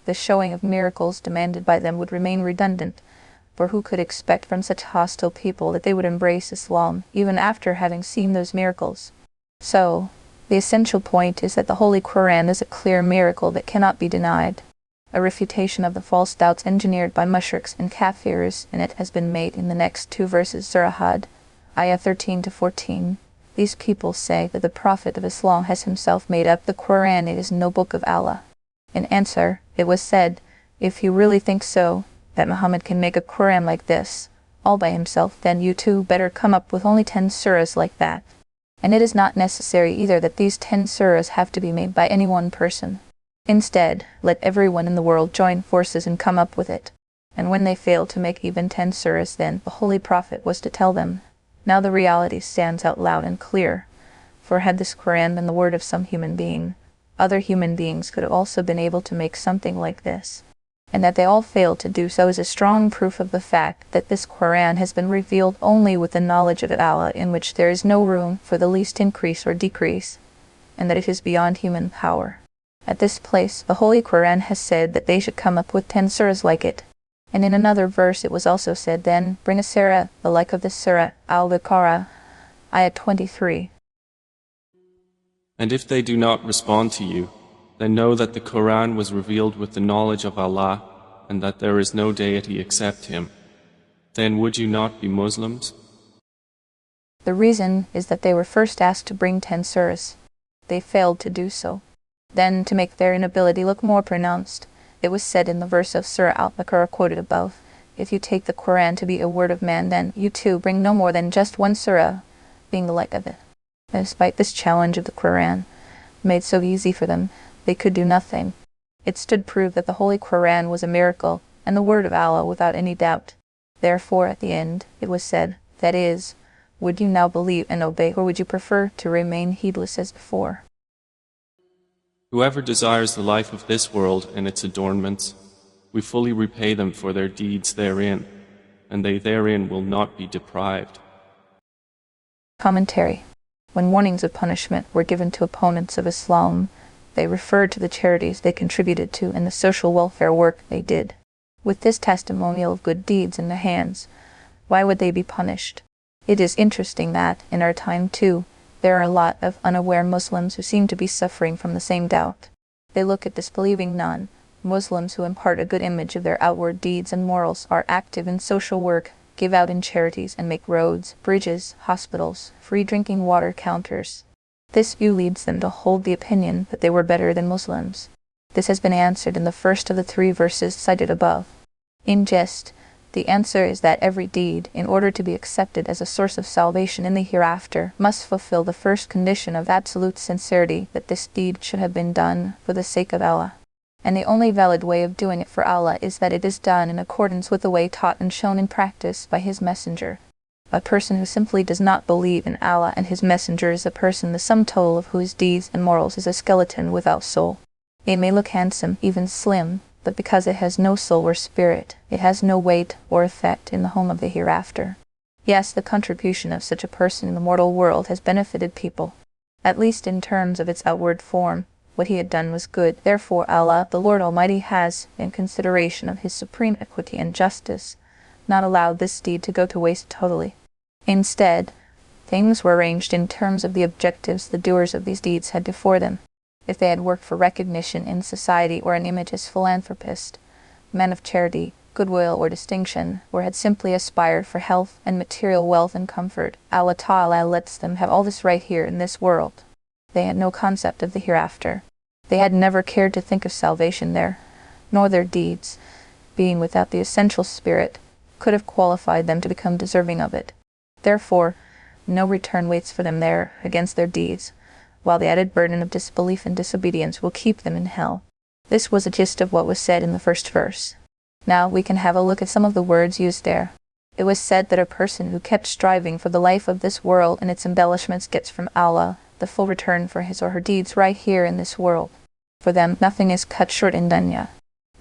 the showing of miracles demanded by them would remain redundant, for who could expect from such hostile people that they would embrace Islam, even after having seen those miracles? So, the essential point is that the Holy Quran is a clear miracle that cannot be denied. A refutation of the false doubts engineered by mushriks and kafirs in it has been made in the next 2 verses, Surah Hud, ayah 13 to 14. These people say that the Prophet of Islam has himself made up the Quran, it is no book of Allah. In answer, it was said, if you really think so, that Muhammad can make a Quran like this, all by himself, then you too better come up with only 10 surahs like that. And it is not necessary either that these 10 surahs have to be made by any one person. Instead, let everyone in the world join forces and come up with it. And when they failed to make even 10 surahs, then the Holy Prophet was to tell them. Now the reality stands out loud and clear, for had this Quran been the word of some human being, other human beings could have also been able to make something like this. And that they all failed to do so is a strong proof of the fact that this Quran has been revealed only with the knowledge of Allah, in which there is no room for the least increase or decrease, and that it is beyond human power. At this place, the Holy Quran has said that they should come up with 10 surahs like it. And in another verse it was also said, then bring a surah, the like of this surah, Al-Baqarah, ayah 23. And if they do not respond to you, then know that the Quran was revealed with the knowledge of Allah, and that there is no deity except Him. Then would you not be Muslims? The reason is that they were first asked to bring 10 surahs. They failed to do so. Then, to make their inability look more pronounced, it was said in the verse of Surah Al-Baqarah quoted above, if you take the Quran to be a word of man, then you too bring no more than just 1 surah, being the like of it. And despite this challenge of the Quran, made so easy for them, they could do nothing. It stood proof that the Holy Quran was a miracle, and the word of Allah without any doubt. Therefore, at the end, it was said, that is, would you now believe and obey, or would you prefer to remain heedless as before? Whoever desires the life of this world and its adornments, we fully repay them for their deeds therein, and they therein will not be deprived. Commentary. When warnings of punishment were given to opponents of Islam, they referred to the charities they contributed to and the social welfare work they did. With this testimonial of good deeds in their hands, why would they be punished? It is interesting that, in our time too, there are a lot of unaware Muslims who seem to be suffering from the same doubt. They look at disbelieving non-Muslims who impart a good image of their outward deeds and morals, are active in social work, give out in charities, and make roads, bridges, hospitals, free drinking water counters. This view leads them to hold the opinion that they were better than Muslims. This has been answered in the first of the 3 verses cited above. In jest, The answer is that every deed, in order to be accepted as a source of salvation in the hereafter, must fulfill the first condition of absolute sincerity, that this deed should have been done for the sake of Allah. And the only valid way of doing it for Allah is that it is done in accordance with the way taught and shown in practice by His Messenger. A person who simply does not believe in Allah and His Messenger is a person the sum total of whose deeds and morals is a skeleton without soul. It may look handsome, even slim, but because it has no soul or spirit, it has no weight or effect in the home of the hereafter. Yes, the contribution of such a person in the mortal world has benefited people, at least in terms of its outward form. What he had done was good. Therefore Allah, the Lord Almighty, has, in consideration of His supreme equity and justice, not allowed this deed to go to waste totally. Instead, things were arranged in terms of the objectives the doers of these deeds had before them. If they had worked for recognition in society or an image as philanthropist, man of charity, goodwill, or distinction, or had simply aspired for health and material wealth and comfort, Allah Ta'ala lets them have all this right here in this world. They had no concept of the hereafter. They had never cared to think of salvation there, nor their deeds, being without the essential spirit, could have qualified them to become deserving of it. Therefore, no return waits for them there against their deeds, while the added burden of disbelief and disobedience will keep them in hell. This was the gist of what was said in the first verse. Now we can have a look at some of the words used there. It was said that a person who kept striving for the life of this world and its embellishments gets from Allah the full return for his or her deeds right here in this world. For them, nothing is cut short in dunya.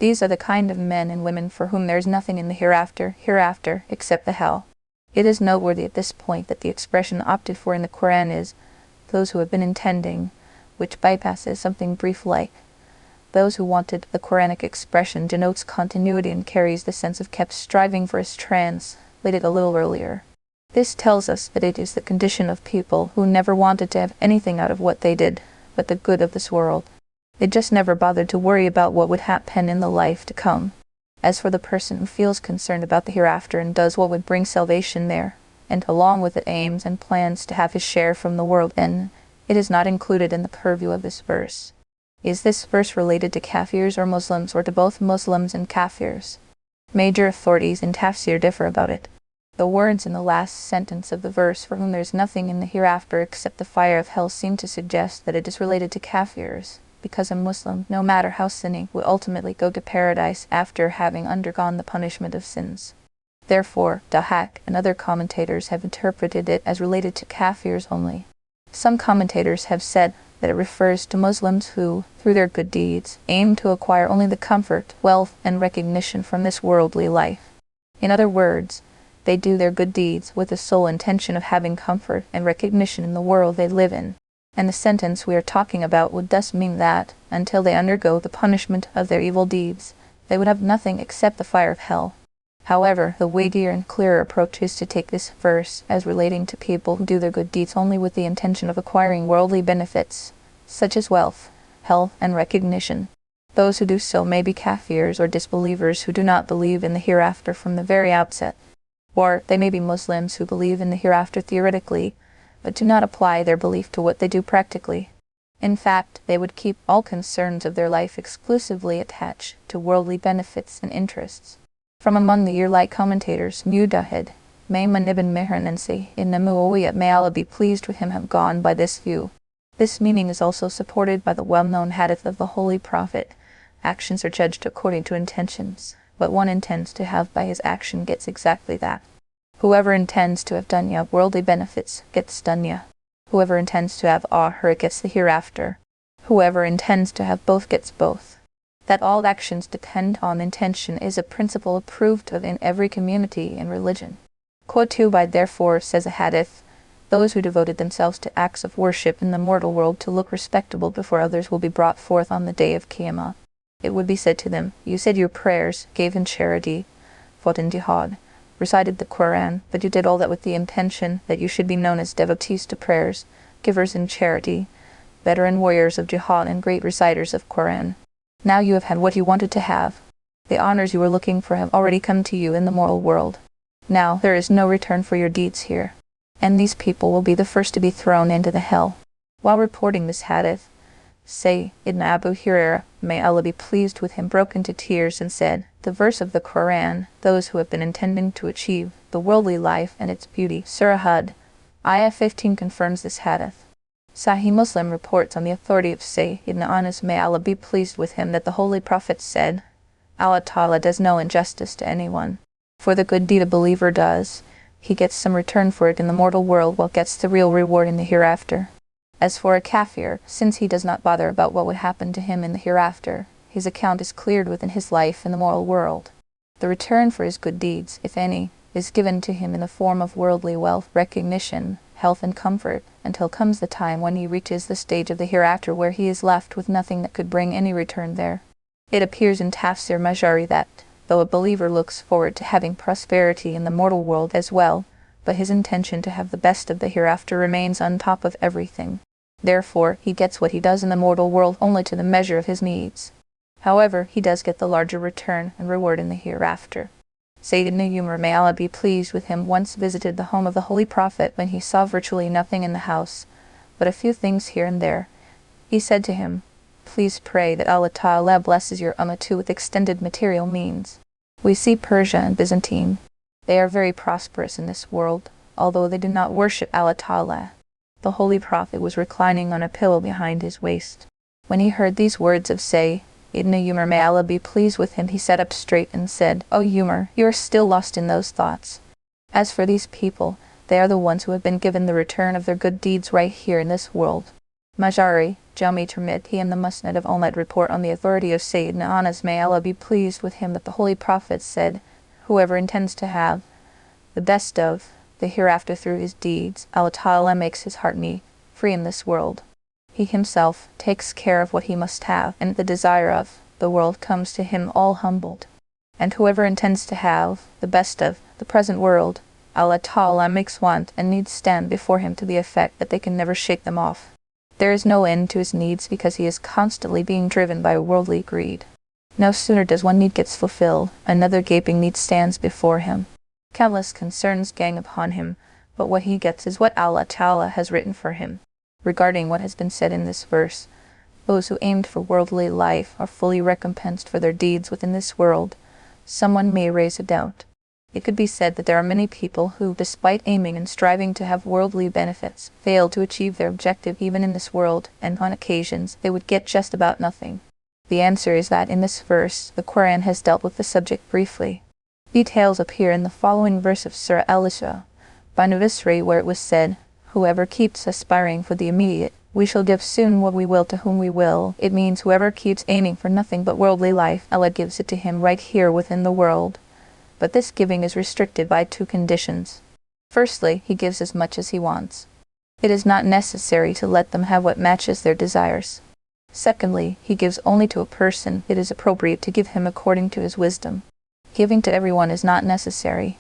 These are the kind of men and women for whom there is nothing in the hereafter, except the hell. It is noteworthy at this point that the expression opted for in the Quran is those who have been intending, which bypasses something brief like those who wanted. The Quranic expression denotes continuity and carries the sense of kept striving for, as translated a little earlier. This tells us that it is the condition of people who never wanted to have anything out of what they did but the good of this world. They just never bothered to worry about what would happen in the life to come. As for the person who feels concerned about the hereafter and does what would bring salvation there, and along with it aims and plans to have his share from the world, then it is not included in the purview of this verse. Is this verse related to Kafirs or Muslims, or to both Muslims and Kafirs? Major authorities in Tafsir differ about it. The words in the last sentence of the verse, for whom there is nothing in the hereafter except the fire of hell, seem to suggest that it is related to Kafirs, because a Muslim, no matter how sinning, will ultimately go to paradise after having undergone the punishment of sins. Therefore, Dahak and other commentators have interpreted it as related to Kafirs only. Some commentators have said that it refers to Muslims who, through their good deeds, aim to acquire only the comfort, wealth, and recognition from this worldly life. In other words, they do their good deeds with the sole intention of having comfort and recognition in the world they live in. And the sentence we are talking about would thus mean that, until they undergo the punishment of their evil deeds, they would have nothing except the fire of hell. However, the weightier and clearer approach is to take this verse as relating to people who do their good deeds only with the intention of acquiring worldly benefits, such as wealth, health, and recognition. Those who do so may be Kafirs or disbelievers who do not believe in the hereafter from the very outset. Or they may be Muslims who believe in the hereafter theoretically, but do not apply their belief to what they do practically. In fact, they would keep all concerns of their life exclusively attached to worldly benefits and interests. From among the year-like commentators, Mujahid, Maymun ibn Mihran in Muawiyah, may Allah be pleased with him, have gone by this view. This meaning is also supported by the well-known hadith of the Holy Prophet. Actions are judged according to intentions. What one intends to have by his action gets exactly that. Whoever intends to have dunya, worldly benefits, gets dunya. Whoever intends to have akhirah gets the hereafter. Whoever intends to have both gets both. That all actions depend on intention is a principle approved of in every community and religion. Quote 2 by therefore, says a hadith, those who devoted themselves to acts of worship in the mortal world to look respectable before others will be brought forth on the day of Qiyamah. It would be said to them, you said your prayers, gave in charity, fought in jihad, recited the Quran, but you did all that with the intention that you should be known as devotees to prayers, givers in charity, veteran warriors of jihad, and great reciters of Quran. Now you have had what you wanted to have. The honors you were looking for have already come to you in the moral world. Now there is no return for your deeds here. And these people will be the first to be thrown into the hell. While reporting this hadith, Ibn Abu Hurairah, may Allah be pleased with him, broke into tears and said, The verse of the Quran, those who have been intending to achieve the worldly life and its beauty. Surah Hud, Ayah 15 confirms this hadith. Sahih Muslim reports on the authority of Sayyid ibn Anas, may Allah be pleased with him, that the Holy Prophet said, Allah Ta'ala does no injustice to anyone. For the good deed a believer does, he gets some return for it in the mortal world, while gets the real reward in the hereafter. As for a kafir, since he does not bother about what would happen to him in the hereafter, his account is cleared within his life in the moral world. The return for his good deeds, if any, is given to him in the form of worldly wealth, recognition, health and comfort, until comes the time when he reaches the stage of the hereafter where he is left with nothing that could bring any return there. It appears in Tafsir Majari that, though a believer looks forward to having prosperity in the mortal world as well, but his intention to have the best of the hereafter remains on top of everything. Therefore, he gets what he does in the mortal world only to the measure of his needs. However, he does get the larger return and reward in the hereafter. Sayyid ibn Umar, may Allah be pleased with him, once visited the home of the Holy Prophet when he saw virtually nothing in the house, but a few things here and there. He said to him, please pray that Allah Ta'ala blesses your Ummah too with extended material means. We see Persia and Byzantine. They are very prosperous in this world, although they do not worship Allah Ta'ala. The Holy Prophet was reclining on a pillow behind his waist. When he heard these words of Sayyid ibn Umar, may Allah be pleased with him, he sat up straight and said, O Umar, you are still lost in those thoughts. As for these people, they are the ones who have been given the return of their good deeds right here in this world. Majari, Jami Tirmidhi and the Musnad of Ahmad report on the authority of Sayyid ibn Anas, may Allah be pleased with him, that the Holy Prophet said, whoever intends to have the best of the hereafter through his deeds, Allah Ta'ala makes his heart free in this world. He himself takes care of what he must have, and the desire of the world comes to him all humbled. And whoever intends to have the best of the present world, Allah Ta'ala makes want and needs stand before him to the effect that they can never shake them off. There is no end to his needs, because he is constantly being driven by worldly greed. No sooner does one need gets fulfilled, another gaping need stands before him. Countless concerns gang upon him, but what he gets is what Allah Ta'ala has written for him. Regarding what has been said in this verse, those who aimed for worldly life are fully recompensed for their deeds within this world. Someone may raise a doubt. It could be said that there are many people who, despite aiming and striving to have worldly benefits, fail to achieve their objective even in this world, and on occasions they would get just about nothing. The answer is that in this verse, the Quran has dealt with the subject briefly. Details appear in the following verse of Surah Al-Isra, by Nusayri, where it was said, whoever keeps aspiring for the immediate, we shall give soon what we will to whom we will. It means whoever keeps aiming for nothing but worldly life, Allah gives it to him right here within the world. But this giving is restricted by two conditions. Firstly, he gives as much as he wants. It is not necessary to let them have what matches their desires. Secondly, he gives only to a person it is appropriate to give him according to his wisdom. Giving to everyone is not necessary.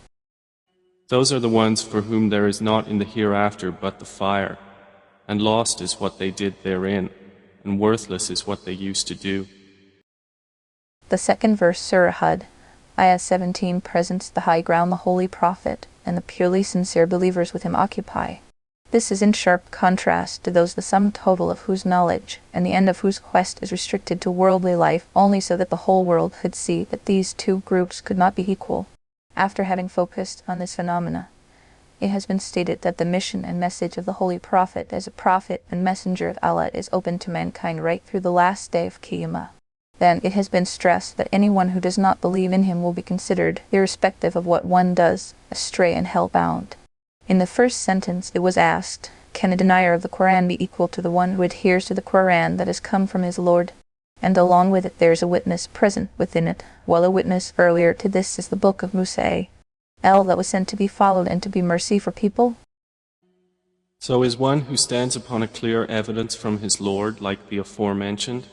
Those are the ones for whom there is not in the hereafter but the fire, and lost is what they did therein, and worthless is what they used to do. The second verse, Surah Hud, Ayah 17, presents the high ground the Holy Prophet and the purely sincere believers with him occupy. This is in sharp contrast to those the sum total of whose knowledge and the end of whose quest is restricted to worldly life only so that the whole world could see that these two groups could not be equal. After having focused on this phenomena, it has been stated that the mission and message of the Holy Prophet as a prophet and messenger of Allah is open to mankind right through the last day of Qiyamah. Then it has been stressed that anyone who does not believe in him will be considered, irrespective of what one does, astray and hell-bound. In the first sentence it was asked, can a denier of the Quran be equal to the one who adheres to the Quran that has come from his Lord? And along with it there is a witness present within it, while a witness earlier to this is the book of Musa, that was sent to be followed and to be mercy for people. So is one who stands upon a clear evidence from his Lord like the aforementioned,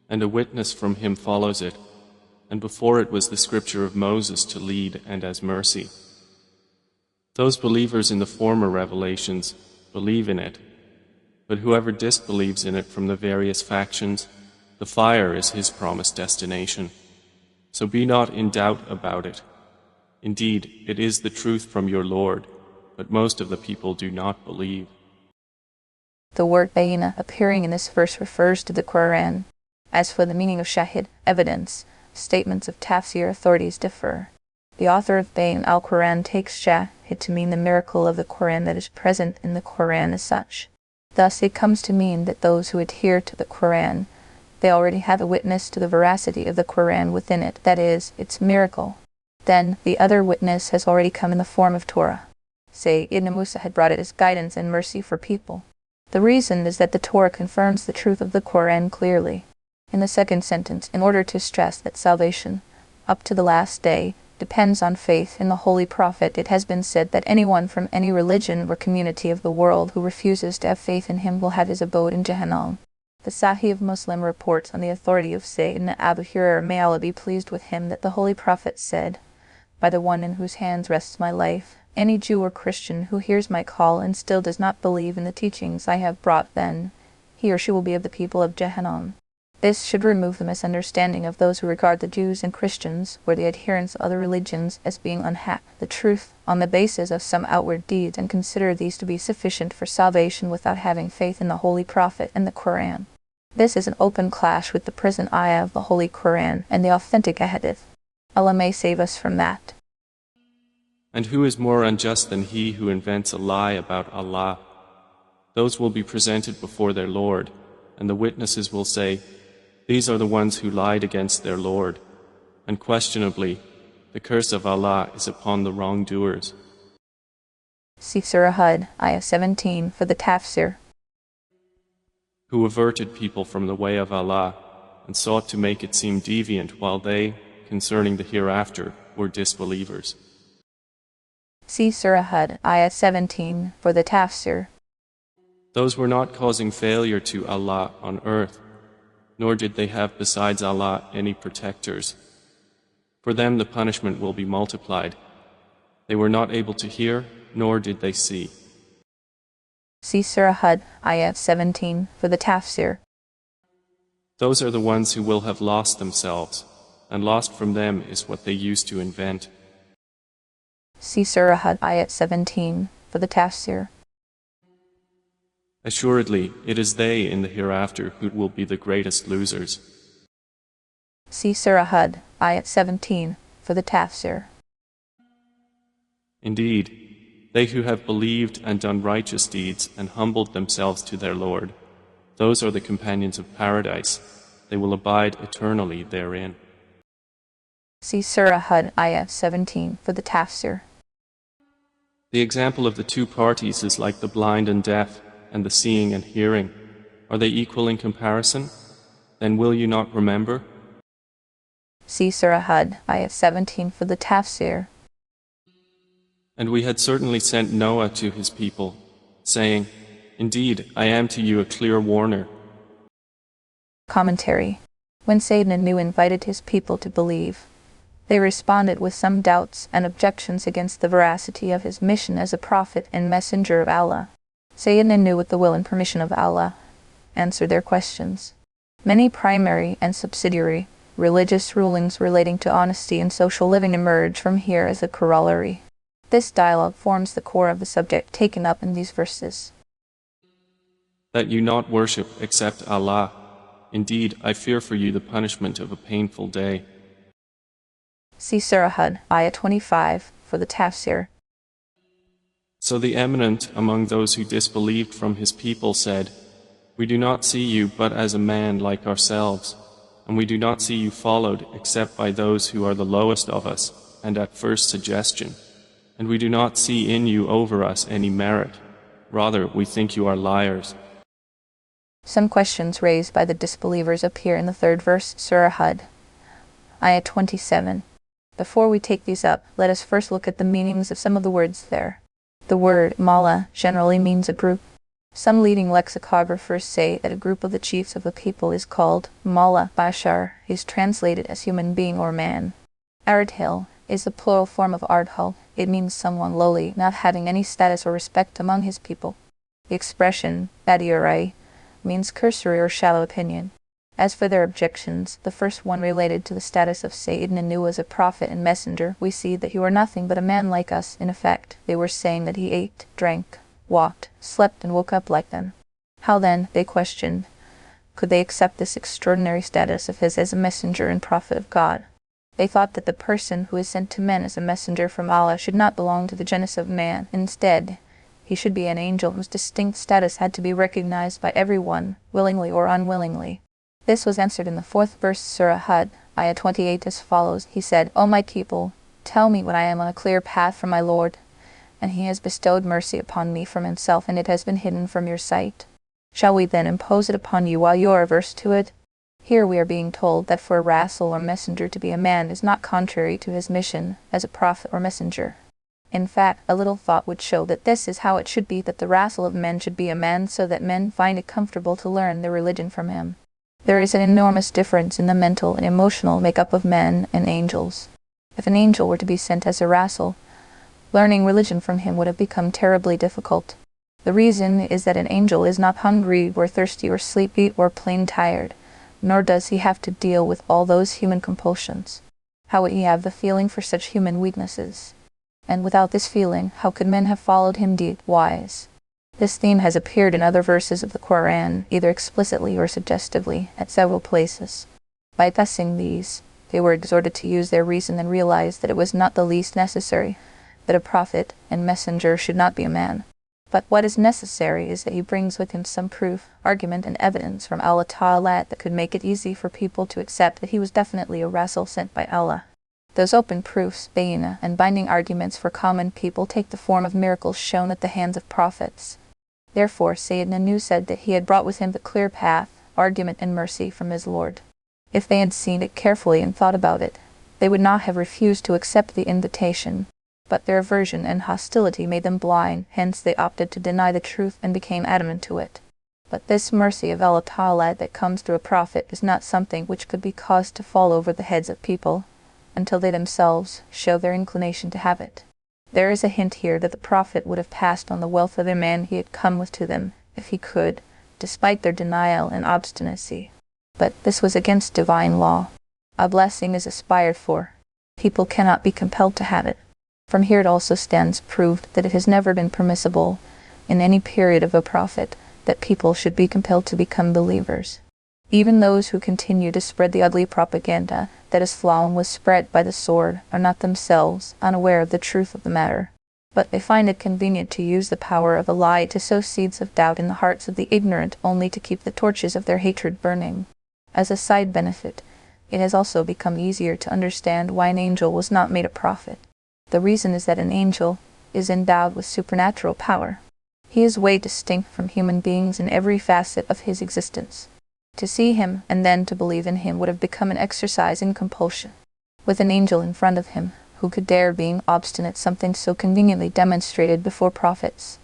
and a witness from him follows it, and before it was the scripture of Moses to lead and as mercy. Those believers in the former revelations believe in it, but whoever disbelieves in it from the various factions, the fire is his promised destination. So be not in doubt about it. Indeed, it is the truth from your Lord, but most of the people do not believe. The word bayina appearing in this verse refers to the Quran. As for the meaning of shahid, evidence, statements of Tafsir authorities differ. The author of Bayn al-Quran takes Shahid to mean the miracle of the Quran that is present in the Quran as such. Thus it comes to mean that those who adhere to the Quran, they already have a witness to the veracity of the Quran within it, that is, its miracle. Then, the other witness has already come in the form of Torah. Say, Ibn Musa had brought it as guidance and mercy for people. The reason is that the Torah confirms the truth of the Quran clearly. In the second sentence, in order to stress that salvation, up to the last day, depends on faith in the Holy Prophet, it has been said that anyone from any religion or community of the world who refuses to have faith in him will have his abode in Jahannam. The Sahih of Muslim reports on the authority of Sayyidina Abu Hurairah, may Allah be pleased with him, that the Holy Prophet said, "By the one in whose hands rests my life, any Jew or Christian who hears my call and still does not believe in the teachings I have brought, then he or she will be of the people of Jahannam." This should remove the misunderstanding of those who regard the Jews and Christians, or the adherents of other religions, as being unhappy the truth on the basis of some outward deeds, and consider these to be sufficient for salvation without having faith in the Holy Prophet and the Quran. This is an open clash with the present ayah of the Holy Quran and the authentic hadith. Allah may save us from that. And who is more unjust than he who invents a lie about Allah? Those will be presented before their Lord, and the witnesses will say, "These are the ones who lied against their Lord." Unquestionably, the curse of Allah is upon the wrongdoers. See Surah Hud, Ayah 17 for the Tafsir. Who averted people from the way of Allah and sought to make it seem deviant while they, concerning the hereafter, were disbelievers. See Surah Hud, Ayah 17 for the Tafsir. Those were not causing failure to Allah on earth, nor did they have besides Allah any protectors. For them the punishment will be multiplied. They were not able to hear, nor did they see. See Surah Hud, Ayah 17 for the Tafsir. Those are the ones who will have lost themselves, and lost from them is what they used to invent. See Surah Hud, Ayah 17 for the Tafsir. Assuredly, it is they in the hereafter who will be the greatest losers. See Surah Hud, Ayah 17 for the Tafsir. Indeed, they who have believed and done righteous deeds and humbled themselves to their Lord, those are the companions of paradise. They will abide eternally therein. See Surah Hud, Ayah 17 for the Tafsir. The example of the two parties is like the blind and deaf, and the seeing and hearing. Are they equal in comparison? Then will you not remember? See Surah Hud, Ayah 17 for the Tafsir. And we had certainly sent Noah to his people, saying, "Indeed, I am to you a clear warner." Commentary. When Sayyidina Nuh invited his people to believe, they responded with some doubts and objections against the veracity of his mission as a prophet and messenger of Allah. Sayyidina Nuh, with the will and permission of Allah, answered their questions. Many primary and subsidiary religious rulings relating to honesty and social living emerge from here as a corollary. This dialogue forms the core of the subject taken up in these verses. That you not worship except Allah. Indeed, I fear for you the punishment of a painful day. See Surah Hud, Ayah 25 for the Tafsir. So the eminent among those who disbelieved from his people said, "We do not see you but as a man like ourselves, and we do not see you followed except by those who are the lowest of us, and at first suggestion. And we do not see in you over us any merit. Rather, we think you are liars." Some questions raised by the disbelievers appear in the third verse, Surah Hud, Ayah 27. Before we take these up, let us first look at the meanings of some of the words there. The word Mala generally means a group. Some leading lexicographers say that a group of the chiefs of the people is called Mala. Bashar is translated as human being or man. Ardhil is the plural form of Ardhal. It means someone lowly, not having any status or respect among his people. The expression Badiurai means cursory or shallow opinion. As for their objections, the first one related to the status of Sayyidina Nuh as a prophet and messenger, we see that he were nothing but a man like us. In effect, they were saying that he ate, drank, walked, slept, and woke up like them. How then, they questioned, could they accept this extraordinary status of his as a messenger and prophet of God. They thought that the person who is sent to men as a messenger from Allah should not belong to the genus of man. Instead, he should be an angel whose distinct status had to be recognized by everyone, willingly or unwillingly. This was answered in the 4th verse Surah Hud, ayah 28 as follows. He said, O my people, tell me when I am on a clear path from my Lord, and he has bestowed mercy upon me from himself, and it has been hidden from your sight. Shall we then impose it upon you while you are averse to it? Here we are being told that for a rasul or messenger to be a man is not contrary to his mission as a prophet or messenger. In fact, a little thought would show that this is how it should be, that the rasul of men should be a man so that men find it comfortable to learn their religion from him. There is an enormous difference in the mental and emotional makeup of men and angels. If an angel were to be sent as a rasul, learning religion from him would have become terribly difficult. The reason is that an angel is not hungry or thirsty or sleepy or plain tired, nor does he have to deal with all those human compulsions. How would he have the feeling for such human weaknesses? And without this feeling, how could men have followed him deed-wise? This theme has appeared in other verses of the Qur'an, either explicitly or suggestively, at several places. By passing these, they were exhorted to use their reason and realize that it was not the least necessary that a prophet and messenger should not be a man. But what is necessary is that he brings with him some proof, argument, and evidence from Allah Ta'ala that could make it easy for people to accept that he was definitely a rasul sent by Allah. Those open proofs, bayina, and binding arguments for common people take the form of miracles shown at the hands of prophets. Therefore, Sayyidina Nuh said that he had brought with him the clear path, argument, and mercy from his Lord. If they had seen it carefully and thought about it, they would not have refused to accept the invitation. But their aversion and hostility made them blind, hence they opted to deny the truth and became adamant to it. But this mercy of Allah Ta'ala that comes through a prophet is not something which could be caused to fall over the heads of people, until they themselves show their inclination to have it. There is a hint here that the prophet would have passed on the wealth of the man he had come with to them, if he could, despite their denial and obstinacy. But this was against divine law. A blessing is aspired for. People cannot be compelled to have it. From here it also stands proved that it has never been permissible, in any period of a prophet, that people should be compelled to become believers. Even those who continue to spread the ugly propaganda that Islam was spread by the sword are not themselves unaware of the truth of the matter, but they find it convenient to use the power of a lie to sow seeds of doubt in the hearts of the ignorant, only to keep the torches of their hatred burning. As a side benefit, it has also become easier to understand why an angel was not made a prophet. The reason is that an angel is endowed with supernatural power. He is way distinct from human beings in every facet of his existence. To see him and then to believe in him would have become an exercise in compulsion. With an angel in front of him, who could dare being obstinate something so conveniently demonstrated before prophets?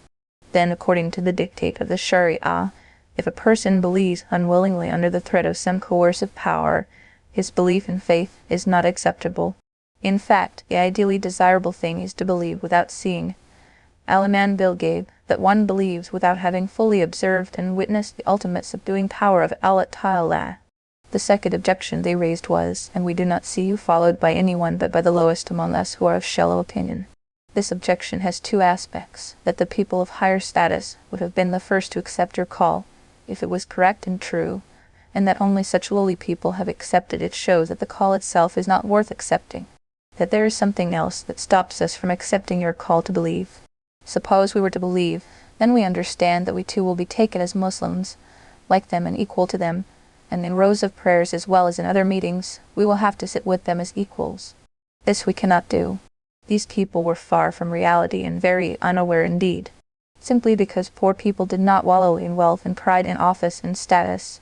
Then, according to the dictate of the Sharia, if a person believes unwillingly under the threat of some coercive power, his belief in faith is not acceptable. In fact, the ideally desirable thing is to believe without seeing. Al-Iman Bil-Ghaib, that one believes without having fully observed and witnessed the ultimate subduing power of Allah Ta'ala. The second objection they raised was, and we do not see you followed by anyone but by the lowest among us who are of shallow opinion. This objection has two aspects: that the people of higher status would have been the first to accept your call, if it was correct and true, and that only such lowly people have accepted it shows that the call itself is not worth accepting, that there is something else that stops us from accepting your call to believe. Suppose we were to believe, then we understand that we too will be taken as Muslims, like them and equal to them, and in rows of prayers as well as in other meetings, we will have to sit with them as equals. This we cannot do. These people were far from reality and very unaware indeed. Simply because poor people did not wallow in wealth and pride in office and status,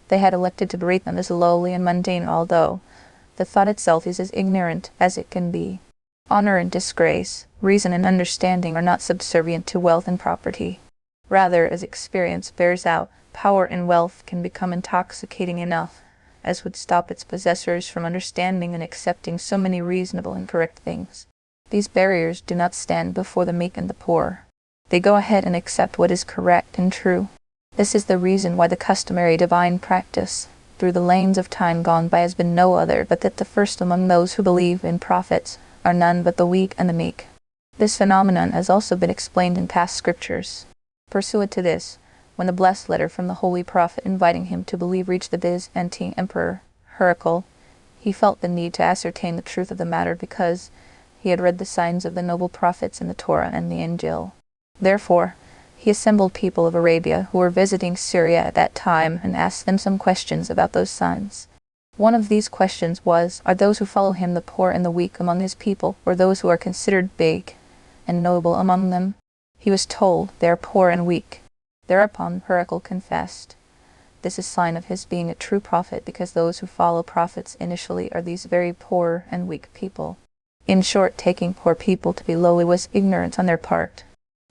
they had elected to berate them as lowly and mundane, although the thought itself is as ignorant as it can be. Honor and disgrace, reason and understanding are not subservient to wealth and property. Rather, as experience bears out, power and wealth can become intoxicating enough, as would stop its possessors from understanding and accepting so many reasonable and correct things. These barriers do not stand before the meek and the poor. They go ahead and accept what is correct and true. This is the reason why the customary divine practice, through the lanes of time gone by, has been no other but that the first among those who believe in prophets are none but the weak and the meek. This phenomenon has also been explained in past scriptures. Pursuant to this, When the blessed letter from the Holy Prophet inviting him to believe reached the Byzantine Emperor Heraclius, he felt the need to ascertain the truth of the matter because he had read the signs of the noble prophets in the Torah and the Injil. Therefore, he assembled people of Arabia who were visiting Syria at that time and asked them some questions about those signs. One of these questions was, are those who follow him the poor and the weak among his people, or those who are considered big and noble among them? He was told, they are poor and weak. Thereupon Heraclius confessed, this is a sign of his being a true prophet, because those who follow prophets initially are these very poor and weak people. In short, taking poor people to be lowly was ignorance on their part.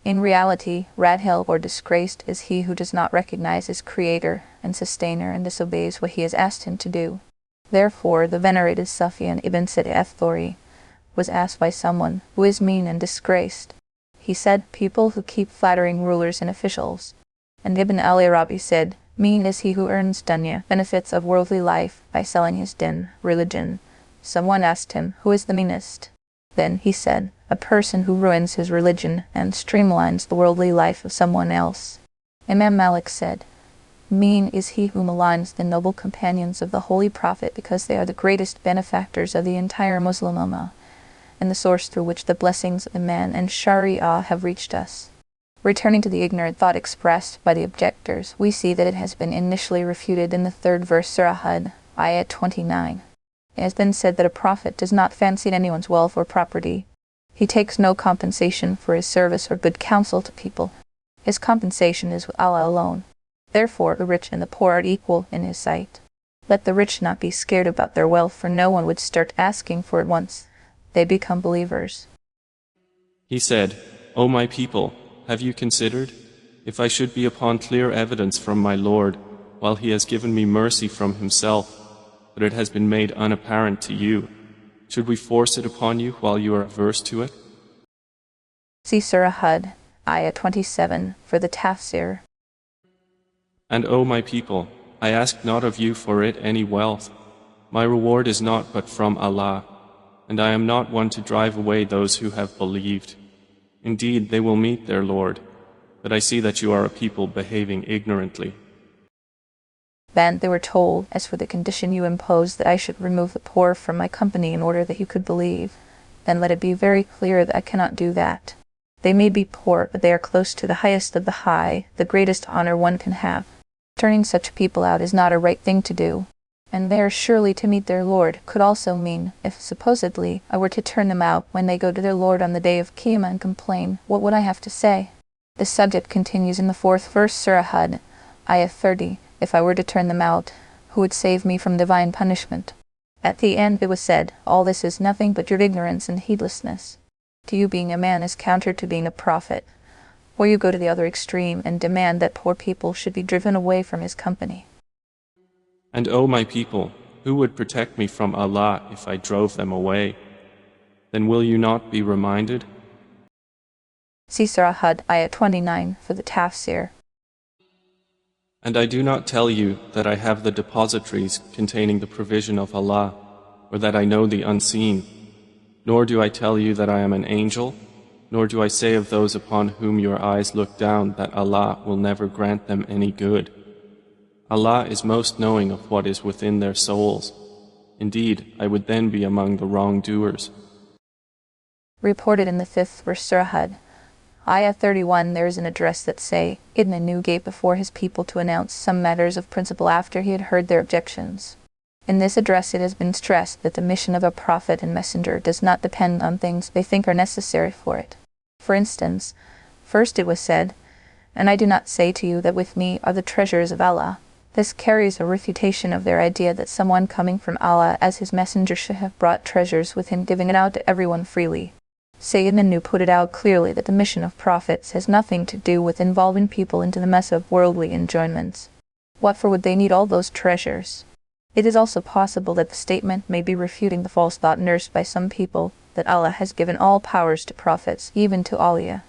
In reality, Radhel or disgraced is he who does not recognize his creator and sustainer and disobeys what he has asked him to do. Therefore, the venerated Sufyan ibn Sa'd al-Thawri was asked by someone, who is mean and disgraced? He said, people who keep flattering rulers and officials. And Ibn al-Arabi said, mean is he who earns dunya, benefits of worldly life, by selling his din, religion. Someone asked him, who is the meanest? Then he said, a person who ruins his religion and streamlines the worldly life of someone else. Imam Malik said, mean is he who maligns the noble companions of the Holy Prophet, because they are the greatest benefactors of the entire Muslim Ummah, and the source through which the blessings of Iman and Sharia have reached us. Returning to the ignorant thought expressed by the objectors, we see that it has been initially refuted in the 3rd verse Surah Hud, ayah 29. It has been said that a prophet does not fancy anyone's wealth or property. He takes no compensation for his service or good counsel to people. His compensation is with Allah alone. Therefore, the rich and the poor are equal in his sight. Let the rich not be scared about their wealth, for no one would start asking for it once they become believers. He said, O my people, have you considered, if I should be upon clear evidence from my Lord, while He has given me mercy from Himself, but it has been made unapparent to you, should we force it upon you while you are averse to it? See Surah Hud, ayah 27, for the Tafsir. And O my people, I ask not of you for it any wealth. My reward is not but from Allah, and I am not one to drive away those who have believed. Indeed, they will meet their Lord, but I see that you are a people behaving ignorantly. Then they were told, as for the condition you imposed that I should remove the poor from my company in order that you could believe, then let it be very clear that I cannot do that. They may be poor, but they are close to the highest of the high, the greatest honor one can have. Turning such people out is not a right thing to do, and they are surely to meet their Lord could also mean, if supposedly I were to turn them out when they go to their Lord on the day of Qiyamah and complain, what would I have to say? The subject continues in the 4th verse Surah Hud, ayah 30, if I were to turn them out, who would save me from divine punishment? At the end it was said, all this is nothing but your ignorance and heedlessness. To you being a man is counter to being a prophet, or you go to the other extreme and demand that poor people should be driven away from his company. And O my people, who would protect me from Allah if I drove them away? Then will you not be reminded? See Surah Hud, ayah 29, for the Tafsir. And I do not tell you that I have the depositories containing the provision of Allah, or that I know the unseen. Nor do I tell you that I am an angel, nor do I say of those upon whom your eyes look down that Allah will never grant them any good. Allah is most knowing of what is within their souls. Indeed, I would then be among the wrongdoers. Reported in the 5th verse Surah Hud, ayah 31, there is an address that say, Ibn Anu gave before his people to announce some matters of principle after he had heard their objections. In this address it has been stressed that the mission of a prophet and messenger does not depend on things they think are necessary for it. For instance, first it was said, and I do not say to you that with me are the treasures of Allah. This carries a refutation of their idea that someone coming from Allah as his messenger should have brought treasures with him, giving it out to everyone freely. Sayyid Anu put it out clearly that the mission of prophets has nothing to do with involving people into the mess of worldly enjoyments. What for would they need all those treasures? It is also possible that the statement may be refuting the false thought nursed by some people that Allah has given all powers to prophets, even to awliya.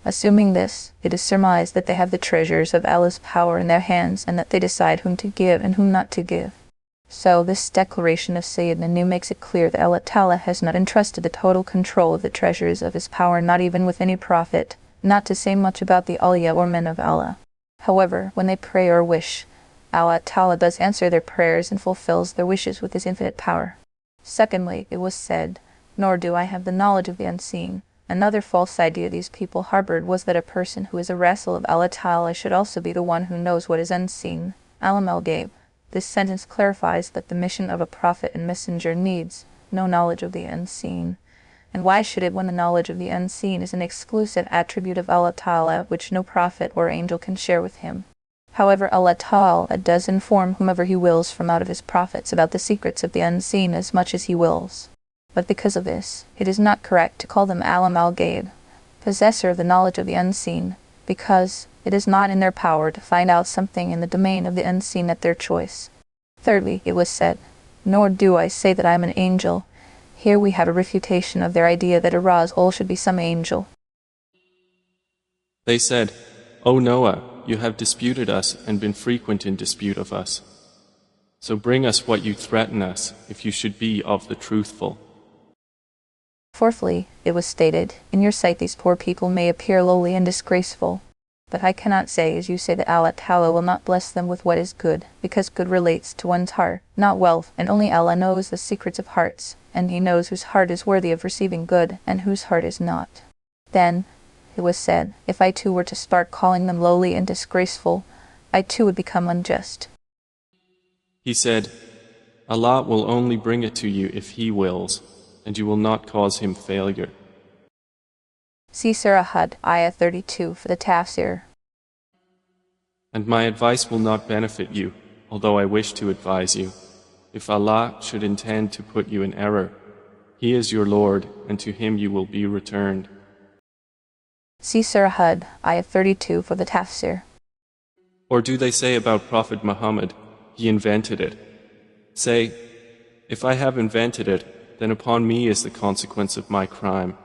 Assuming this, it is surmised that they have the treasures of Allah's power in their hands and that they decide whom to give and whom not to give. So this declaration of Sayyid Anu makes it clear that Allah Ta'ala has not entrusted the total control of the treasures of his power, not even with any prophet, not to say much about the awliya or men of Allah. However, when they pray or wish, Allah Ta'ala does answer their prayers and fulfills their wishes with His infinite power. Secondly, it was said, "Nor do I have the knowledge of the unseen." Another false idea these people harbored was that a person who is a Rasul of Allah Ta'ala should also be the one who knows what is unseen. Alam al-Ghaib. This sentence clarifies that the mission of a prophet and messenger needs no knowledge of the unseen. And why should it, when the knowledge of the unseen is an exclusive attribute of Allah Ta'ala which no prophet or angel can share with him? However, Allah Ta'ala does inform whomever He wills from out of His prophets about the secrets of the unseen as much as He wills. But because of this, it is not correct to call them Alam al-Ghaib, possessor of the knowledge of the unseen, because it is not in their power to find out something in the domain of the unseen at their choice. Thirdly, it was said, "Nor do I say that I am an angel." Here we have a refutation of their idea that a Rasul should be some angel. They said, "O Noah, you have disputed us and been frequent in dispute of us. So bring us what you threaten us, if you should be of the truthful." Fourthly, it was stated, "In your sight these poor people may appear lowly and disgraceful. But I cannot say as you say that Allah Ta'ala will not bless them with what is good, because good relates to one's heart, not wealth, and only Allah knows the secrets of hearts, and He knows whose heart is worthy of receiving good, and whose heart is not." Then, it was said, if I too were to start calling them lowly and disgraceful, I too would become unjust. He said, "Allah will only bring it to you if He wills, and you will not cause Him failure." See Surah Hud, Ayah 32 for the Tafsir. And my advice will not benefit you, although I wish to advise you. If Allah should intend to put you in error, He is your Lord, and to Him you will be returned. See Surah Hud, Ayah 32 for the Tafsir. Or do they say about Prophet Muhammad, he invented it? Say, if I have invented it, then upon me is the consequence of my crime,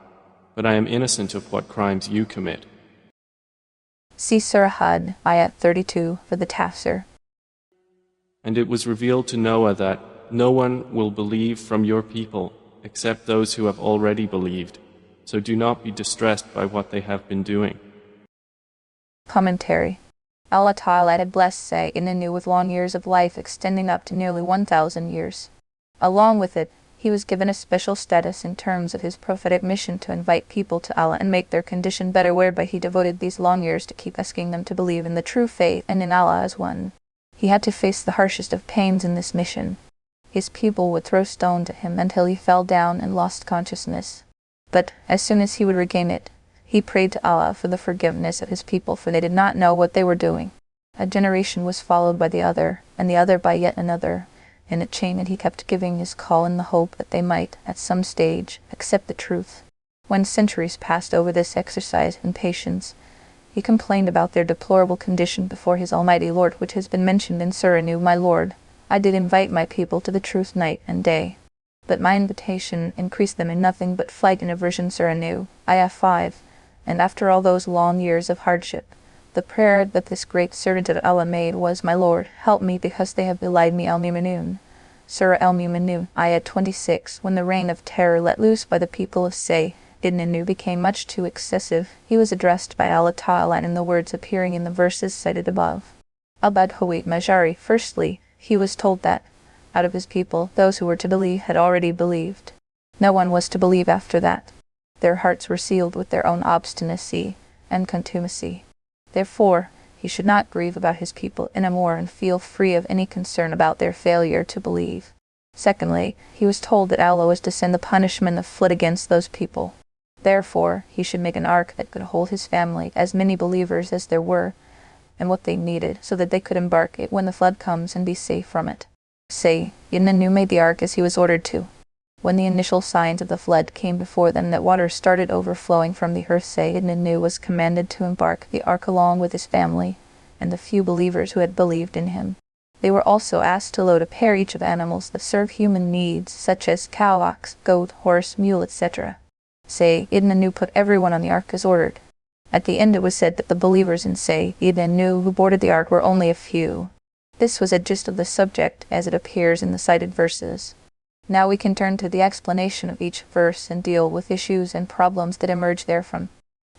but I am innocent of what crimes you commit. See Surah Hud, Ayah 32 for the Tafsir. And it was revealed to Noah that no one will believe from your people except those who have already believed, so do not be distressed by what they have been doing. Commentary. Allah Ta'ala had blessed Sayyidina Nuh with long years of life extending up to nearly 1,000 years. Along with it, he was given a special status in terms of his prophetic mission to invite people to Allah and make their condition better, whereby he devoted these long years to keep asking them to believe in the true faith and in Allah as one. He had to face the harshest of pains in this mission. His people would throw stone to him until he fell down and lost consciousness. But as soon as he would regain it, he prayed to Allah for the forgiveness of his people, for they did not know what they were doing. A generation was followed by the other, and the other by yet another, in a chain, and he kept giving his call in the hope that they might, at some stage, accept the truth. When centuries passed over this exercise in patience, he complained about their deplorable condition before his Almighty Lord, which has been mentioned in Surah Nuh, "My Lord, I did invite my people to the truth night and day, but my invitation increased them in nothing but flight and aversion." Surah Nuh, Ayah 5. And after all those long years of hardship, the prayer that this great servant of Allah made was, "My Lord, help me because they have belied me." Al-Mu'minun, Surah Al-Mu'minun, Ayah 26. When the reign of terror let loose by the people of Sayyidina Nuh became much too excessive, he was addressed by Allah Ta'ala in the words appearing in the verses cited above. Al-Badhawit Majari. Firstly, he was told that, out of his people, those who were to believe had already believed. No one was to believe after that. Their hearts were sealed with their own obstinacy and contumacy. Therefore, he should not grieve about his people anymore and feel free of any concern about their failure to believe. Secondly, he was told that Allah was to send the punishment of flood against those people. Therefore, he should make an ark that could hold his family, as many believers as there were, and what they needed, so that they could embark it when the flood comes and be safe from it. Sayyidina Nuh made the ark as he was ordered to. When the initial signs of the flood came before them, that water started overflowing from the earth, Sayyidina Nuh was commanded to embark the ark along with his family and the few believers who had believed in him. They were also asked to load a pair each of animals that serve human needs, such as cow, ox, goat, horse, mule, etc. Sayyidina Nuh put everyone on the ark as ordered. At the end it was said that the believers in Sayyidina Nuh who boarded the ark were only a few. This was a gist of the subject as it appears in the cited verses. Now we can turn to the explanation of each verse and deal with issues and problems that emerge therefrom.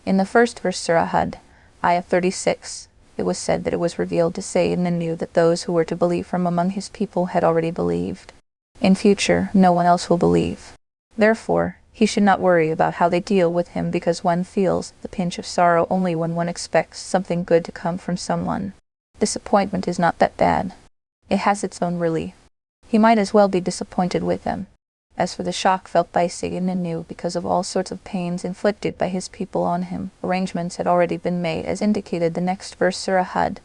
In the first verse, Surah Hud, Ayah 36, It was said that it was revealed to Sayyidina Nuh that those who were to believe from among his people had already believed. In future, no one else will believe. Therefore, he should not worry about how they deal with him, because one feels the pinch of sorrow only when one expects something good to come from someone. Disappointment is not that bad. It has its own relief. He might as well be disappointed with them. As for the shock felt by Sayyidina Nuh because of all sorts of pains inflicted by his people on him, arrangements had already been made, as indicated the next verse, Surah Hud,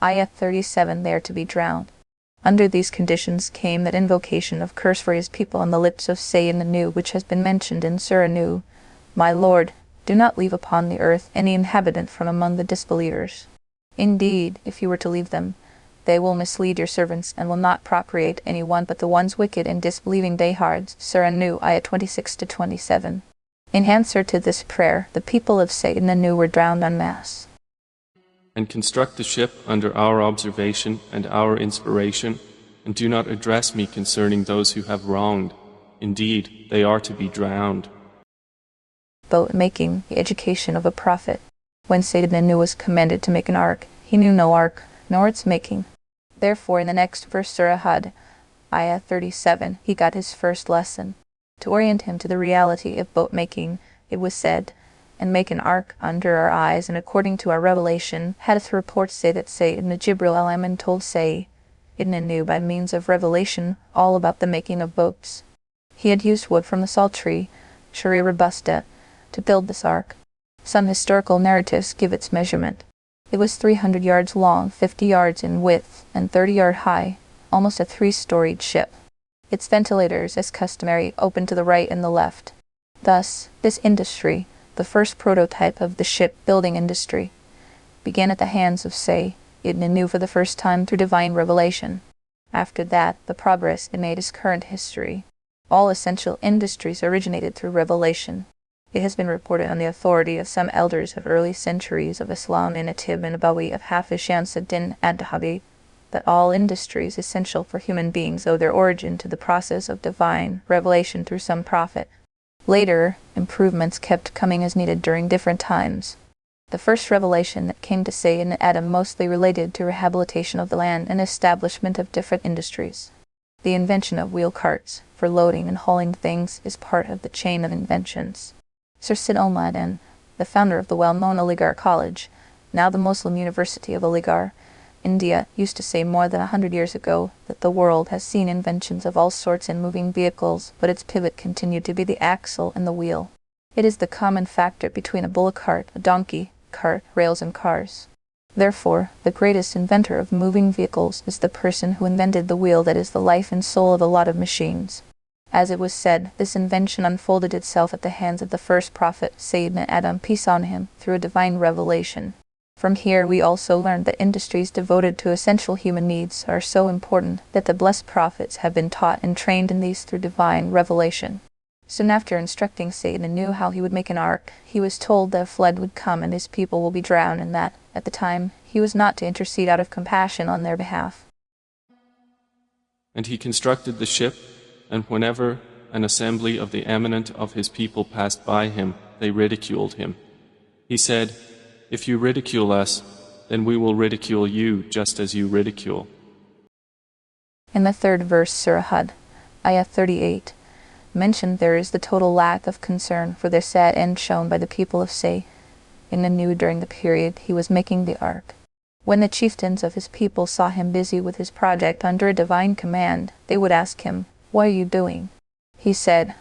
Ayah 37, they are to be drowned. Under these conditions came that invocation of curse for his people on the lips of Sayyidina Nuh, which has been mentioned in Surah Nuh, My Lord, do not leave upon the earth any inhabitant from among the disbelievers. Indeed, if you were to leave them, they will mislead your servants and will not procreate any one but the ones wicked and disbelieving dayhards. Surah Nuh, Ayah 26-27. In answer to this prayer, the people of Sayyidina Nuh were drowned en masse. And construct the ship under our observation and our inspiration, and do not address me concerning those who have wronged. Indeed, they are to be drowned. Boat making, the education of a prophet. When Sayyidina Nuh was commanded to make an ark, he knew no ark, nor its making. Therefore, in the next verse, Surah Hud, Ayah 37, he got his first lesson. To orient him to the reality of boat making, it was said, and make an ark under our eyes, and according to our revelation, hadith reports say that Sayyidina Jibril al-Amin told Sayyidina Nuh by means of revelation all about the making of boats. He had used wood from the salt tree, Shuri robusta, to build this ark. Some historical narratives give its measurement. It was 300 yards long, 50 yards in width, and 30 yards high, almost a 3-storied ship. Its ventilators, as customary, opened to the right and the left. Thus, this industry, the first prototype of the shipbuilding industry, began at the hands of Sayyidina Nuh for the first time through divine revelation. After that, the progress it made is current history. All essential industries originated through revelation. It has been reported on the authority of some elders of early centuries of Islam in Atib and Nabawi of Hafiz Shamsuddin ad-Dahabi that all industries essential for human beings owe their origin to the process of divine revelation through some prophet. Later, improvements kept coming as needed during different times. The first revelation that came to Sayyidina Adam mostly related to rehabilitation of the land and establishment of different industries. The invention of wheel carts for loading and hauling things is part of the chain of inventions. Sir Sid Al-Mu'adhan, the founder of the well-known Aligarh College, now the Muslim University of Aligarh, India, used to say more than 100 years ago that the world has seen inventions of all sorts in moving vehicles, but its pivot continued to be the axle and the wheel. It is the common factor between a bullock cart, a donkey cart, rails, and cars. Therefore, the greatest inventor of moving vehicles is the person who invented the wheel that is the life and soul of a lot of machines. As it was said, this invention unfolded itself at the hands of the first prophet, Sayyidina Adam, peace on him, through a divine revelation. From here we also learned that industries devoted to essential human needs are so important that the blessed prophets have been taught and trained in these through divine revelation. Soon after instructing Sayyidina Nuh how he would make an ark, he was told that a flood would come and his people will be drowned, and that, at the time, he was not to intercede out of compassion on their behalf. And he constructed the ship, and whenever an assembly of the eminent of his people passed by him, they ridiculed him. He said, If you ridicule us, then we will ridicule you just as you ridicule. In the third verse, Surah Hud, Ayah 38, mentioned there is the total lack of concern for their sad end shown by the people of Sayyidina Nuh during the period he was making the ark. When the chieftains of his people saw him busy with his project under a divine command, they would ask him, What are you doing? He said,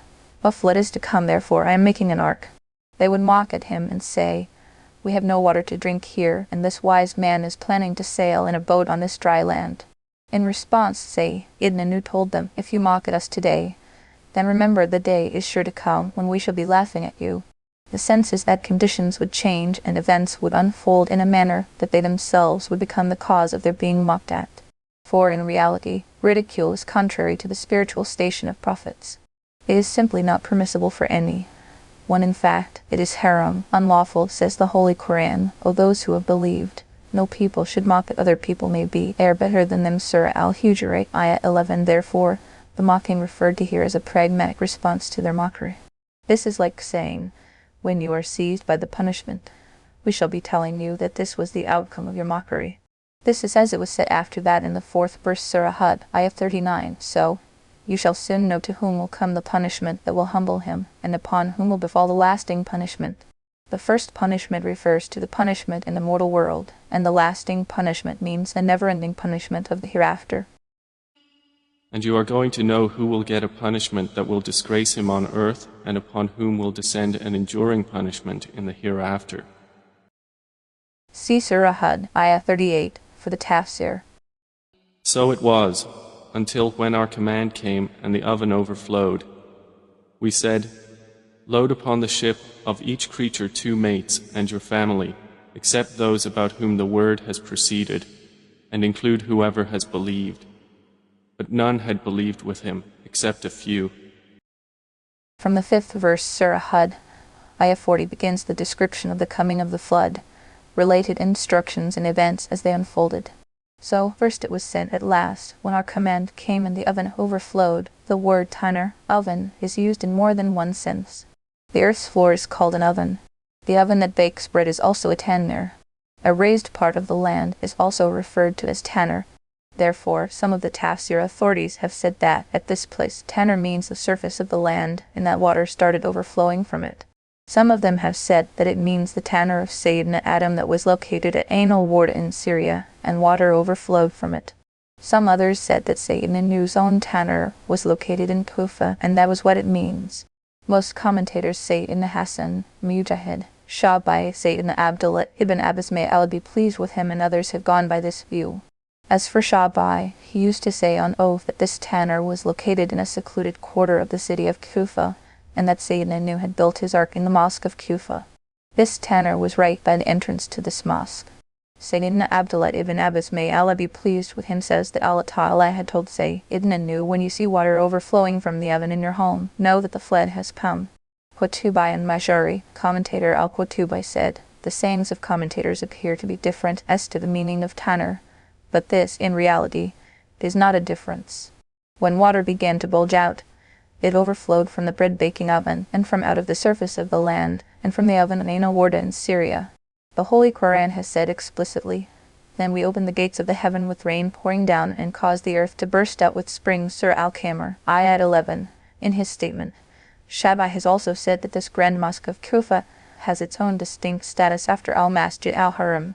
A flood is to come, therefore I am making an ark. They would mock at him and say, We have no water to drink here, and this wise man is planning to sail in a boat on this dry land. In response, Sayyidina Nuh told them, If you mock at us today, then remember the day is sure to come when we shall be laughing at you. The sense is that conditions would change and events would unfold in a manner that they themselves would become the cause of their being mocked at. For in reality, ridicule is contrary to the spiritual station of prophets. It is simply not permissible for any one. In fact, it is haram, unlawful, says the Holy Qur'an, O those who have believed. No people should mock that other people may be better than them. Surah Al-Hujurat, Ayah 11. Therefore, the mocking referred to here is a pragmatic response to their mockery. This is like saying, when you are seized by the punishment, we shall be telling you that this was the outcome of your mockery. This is as it was said after that in the 4th verse Surah Hud, ayah 39. So, you shall soon know to whom will come the punishment that will humble him, and upon whom will befall the lasting punishment. The first punishment refers to the punishment in the mortal world, and the lasting punishment means the never-ending punishment of the hereafter. And you are going to know who will get a punishment that will disgrace him on earth, and upon whom will descend an enduring punishment in the hereafter. See Surah Hud, ayah 38, for the tafsir. So it was, until when our command came and the oven overflowed. We said, load upon the ship of each creature 2 mates and your family, except those about whom the word has proceeded, and include whoever has believed. But none had believed with him, except a few. From the 5th verse Surah Hud, ayah 40 begins the description of the coming of the flood, related instructions and events as they unfolded. So, first it was said at last, when our command came and the oven overflowed. The word tanner, oven, is used in more than one sense. The earth's floor is called an oven. The oven that bakes bread is also a tanner. A raised part of the land is also referred to as tanner. Therefore, some of the tafsir authorities have said that, at this place, tanner means the surface of the land, and that water started overflowing from it. Some of them have said that it means the tanner of Sayyidina Adam that was located at Ain al-Warda in Syria, and water overflowed from it. Some others said that Sayyidina Nuh's own tanner was located in Kufa, and that was what it means. Most commentators say Sayyidina Hassan, Mujahid, Shabai, Sayyidina Abdullah ibn Abbas, may Allah be pleased with him, and others have gone by this view. As for Shabai, he used to say on oath that this tanner was located in a secluded quarter of the city of Kufa, and that Sayyidina Nuh had built his ark in the mosque of Kufa. This tanner was right by the entrance to this mosque. Sayyidina Abdullah ibn Abbas, may Allah be pleased with him, says that Allah Ta'ala had told Sayyidina Nuh, when you see water overflowing from the oven in your home, know that the flood has come. Qutubai and Majuri, commentator Al-Qutubai, said, the sayings of commentators appear to be different as to the meaning of tanner, but this, in reality, is not a difference. When water began to bulge out, it overflowed from the bread-baking oven, and from out of the surface of the land, and from the oven in Ain al-Warda in Syria. The Holy Qur'an has said explicitly, then we opened the gates of the heaven with rain pouring down, and caused the earth to burst out with springs. Surah Al-Qamar, ayat 11, in his statement. Shabai has also said that this grand mosque of Kufa has its own distinct status after Al-Masjid al-Haram,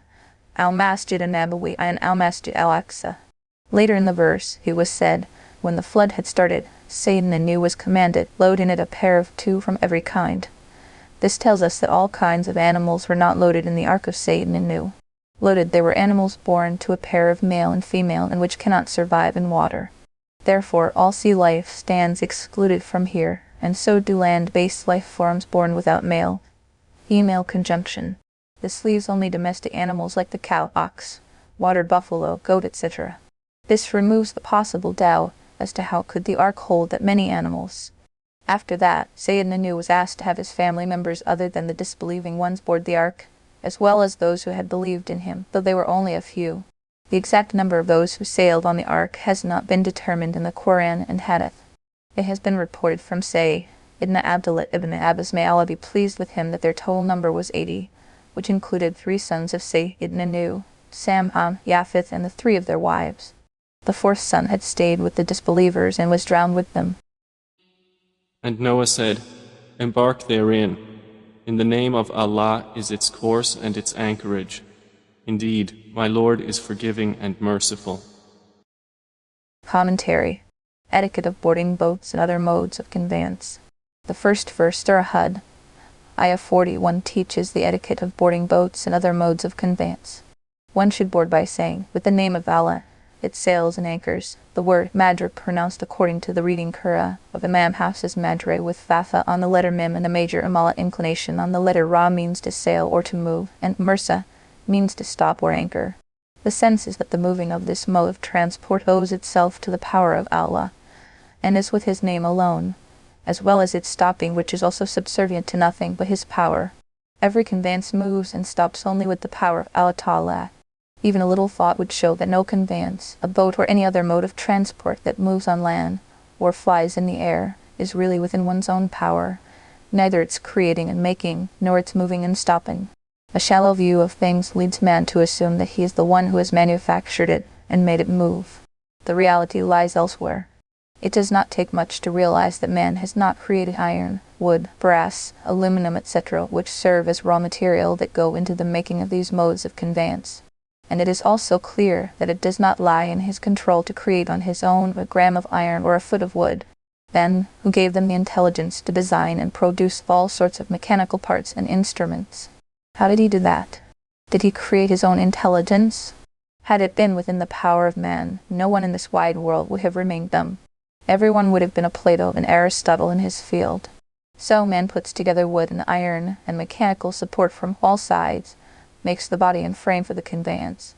Al-Masjid al-Nabawi, and Al-Masjid al-Aqsa. Later in the verse, it was said, when the flood had started, Sayyidina Nuh was commanded, load in it a pair of 2 from every kind. This tells us that all kinds of animals were not loaded in the ark of Sayyidina Nuh. Loaded there were animals born to a pair of male and female, and which cannot survive in water. Therefore, all sea life stands excluded from here, and so do land-based life forms born without male-female conjunction. This leaves only domestic animals like the cow, ox, water buffalo, goat, etc. This removes the possible doubt as to how could the ark hold that many animals. After that, Sayyidina Nuh was asked to have his family members other than the disbelieving ones board the ark, as well as those who had believed in him, though they were only a few. The exact number of those who sailed on the ark has not been determined in the Quran and Hadith. It has been reported from Sayyidina Abdullah ibn Abbas, may Allah be pleased with him, that their total number was 80, which included 3 sons of Sayyidina Nuh, Sam, Ham, Japheth, and the 3 of their wives. The 4th son had stayed with the disbelievers and was drowned with them. And Noah said, embark therein. In the name of Allah is its course and its anchorage. Indeed, my Lord is forgiving and merciful. Commentary. Etiquette of boarding boats and other modes of conveyance. The first verse, Surah Hud, ayah 41, teaches the etiquette of boarding boats and other modes of conveyance. One should board by saying, with the name of Allah, its sails and anchors. The word madr, pronounced according to the reading Qur'an of Imam Hafs's madre with fatha on the letter mim and a major amala inclination on the letter ra, means to sail or to move, and mursa means to stop or anchor. The sense is that the moving of this mode of transport owes itself to the power of Allah, and is with his name alone, as well as its stopping, which is also subservient to nothing but his power. Every conveyance moves and stops only with the power of Allah Ta'ala. Even a little thought would show that no conveyance, a boat or any other mode of transport that moves on land, or flies in the air, is really within one's own power, neither its creating and making, nor its moving and stopping. A shallow view of things leads man to assume that he is the one who has manufactured it and made it move. The reality lies elsewhere. It does not take much to realize that man has not created iron, wood, brass, aluminum, etc., which serve as raw material that go into the making of these modes of conveyance. And it is also clear that it does not lie in his control to create on his own a gram of iron or a foot of wood. Then, who gave them the intelligence to design and produce all sorts of mechanical parts and instruments? How did he do that? Did he create his own intelligence? Had it been within the power of man, no one in this wide world would have remained dumb. Everyone would have been a Plato and Aristotle in his field. So man puts together wood and iron and mechanical support from all sides, makes the body and frame for the conveyance.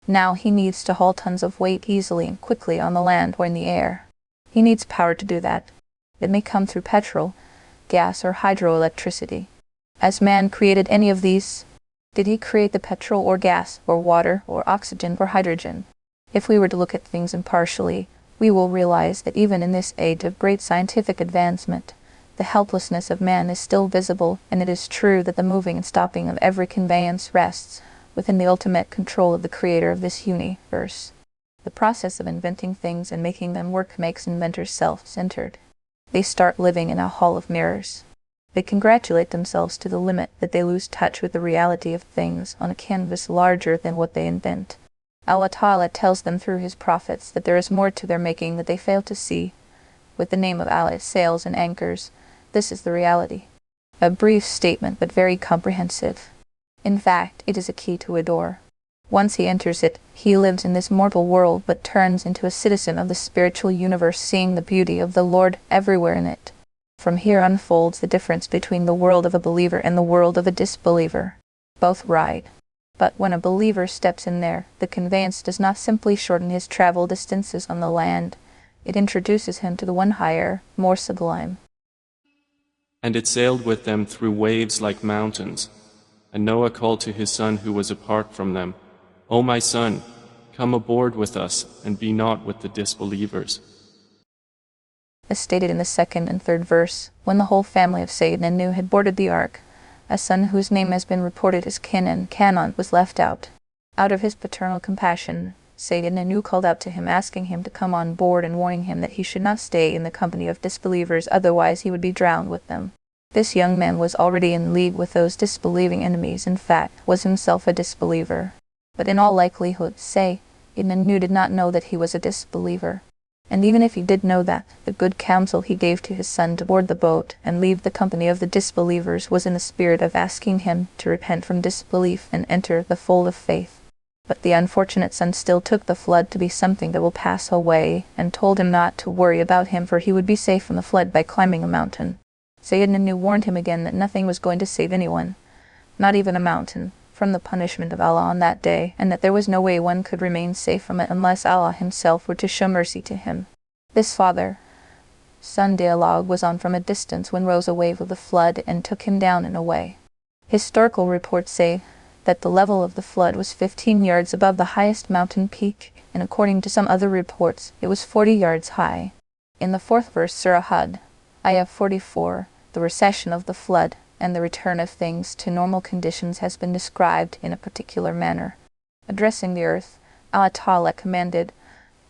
Now he needs to haul tons of weight easily and quickly on the land or in the air. He needs power to do that. It may come through petrol, gas, or hydroelectricity. Has man created any of these? Did he create the petrol or gas or water or oxygen or hydrogen? If we were to look at things impartially, we will realize that even in this age of great scientific advancement, the helplessness of man is still visible, and it is true that the moving and stopping of every conveyance rests within the ultimate control of the creator of this universe. The process of inventing things and making them work makes inventors self-centered. They start living in a hall of mirrors. They congratulate themselves to the limit that they lose touch with the reality of things on a canvas larger than what they invent. Allah Ta'ala tells them through His prophets that there is more to their making that they fail to see. With the name of Allah it sails and anchors. This is the reality. A brief statement, but very comprehensive. In fact, it is a key to a door. Once he enters it, he lives in this mortal world but turns into a citizen of the spiritual universe, seeing the beauty of the Lord everywhere in it. From here unfolds the difference between the world of a believer and the world of a disbeliever. Both right. But when a believer steps in there, the conveyance does not simply shorten his travel distances on the land. It introduces him to the one higher, more sublime. And it sailed with them through waves like mountains. And Noah called to his son who was apart from them, O my son, come aboard with us, and be not with the disbelievers. As stated in the second and third verse, when the whole family of Sayyidina Nuh had boarded the ark, a son whose name has been reported as Canaan was left out. Out of his paternal compassion, Sayyidina Nuh called out to him, asking him to come on board and warning him that he should not stay in the company of disbelievers, otherwise he would be drowned with them. This young man was already in league with those disbelieving enemies, in fact, was himself a disbeliever. But in all likelihood, Sayyidina Nuh did not know that he was a disbeliever. And even if he did know that, the good counsel he gave to his son to board the boat and leave the company of the disbelievers was in the spirit of asking him to repent from disbelief and enter the fold of faith. But the unfortunate son still took the flood to be something that will pass away, and told him not to worry about him, for he would be safe from the flood by climbing a mountain. Sayyidina Nuh warned him again that nothing was going to save anyone, not even a mountain, from the punishment of Allah on that day, and that there was no way one could remain safe from it unless Allah Himself were to show mercy to him. This father-son dialogue was on from a distance when rose a wave of the flood and took him down and away. Historical reports say that the level of the flood was 15 yards above the highest mountain peak, and according to some other reports, it was 40 yards high. In the 4th verse, Surah Hud, Ayah 44, the recession of the flood and the return of things to normal conditions has been described in a particular manner. Addressing the earth, Allah Ta'ala commanded,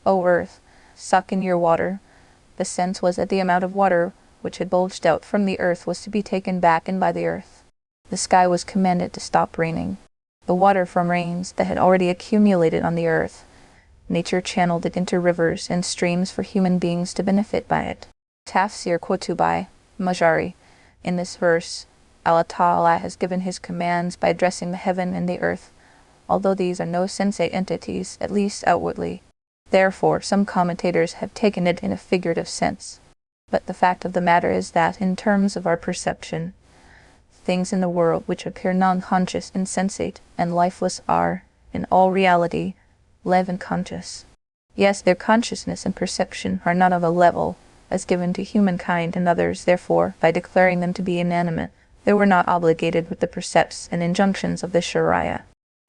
O earth, suck in your water. The sense was that the amount of water which had bulged out from the earth was to be taken back in by the earth. The sky was commanded to stop raining. The water from rains that had already accumulated on the earth, nature channeled it into rivers and streams for human beings to benefit by it. Tafsir quoted by Majari. In this verse, Allah Ta'ala has given His commands by addressing the heaven and the earth, although these are no sensate entities, at least outwardly. Therefore, some commentators have taken it in a figurative sense. But the fact of the matter is that, in terms of our perception, things in the world which appear non-conscious, insensate, and lifeless are, in all reality, live and conscious. Yes, their consciousness and perception are not of a level as given to humankind and others, therefore, by declaring them to be inanimate, they were not obligated with the precepts and injunctions of the Sharia.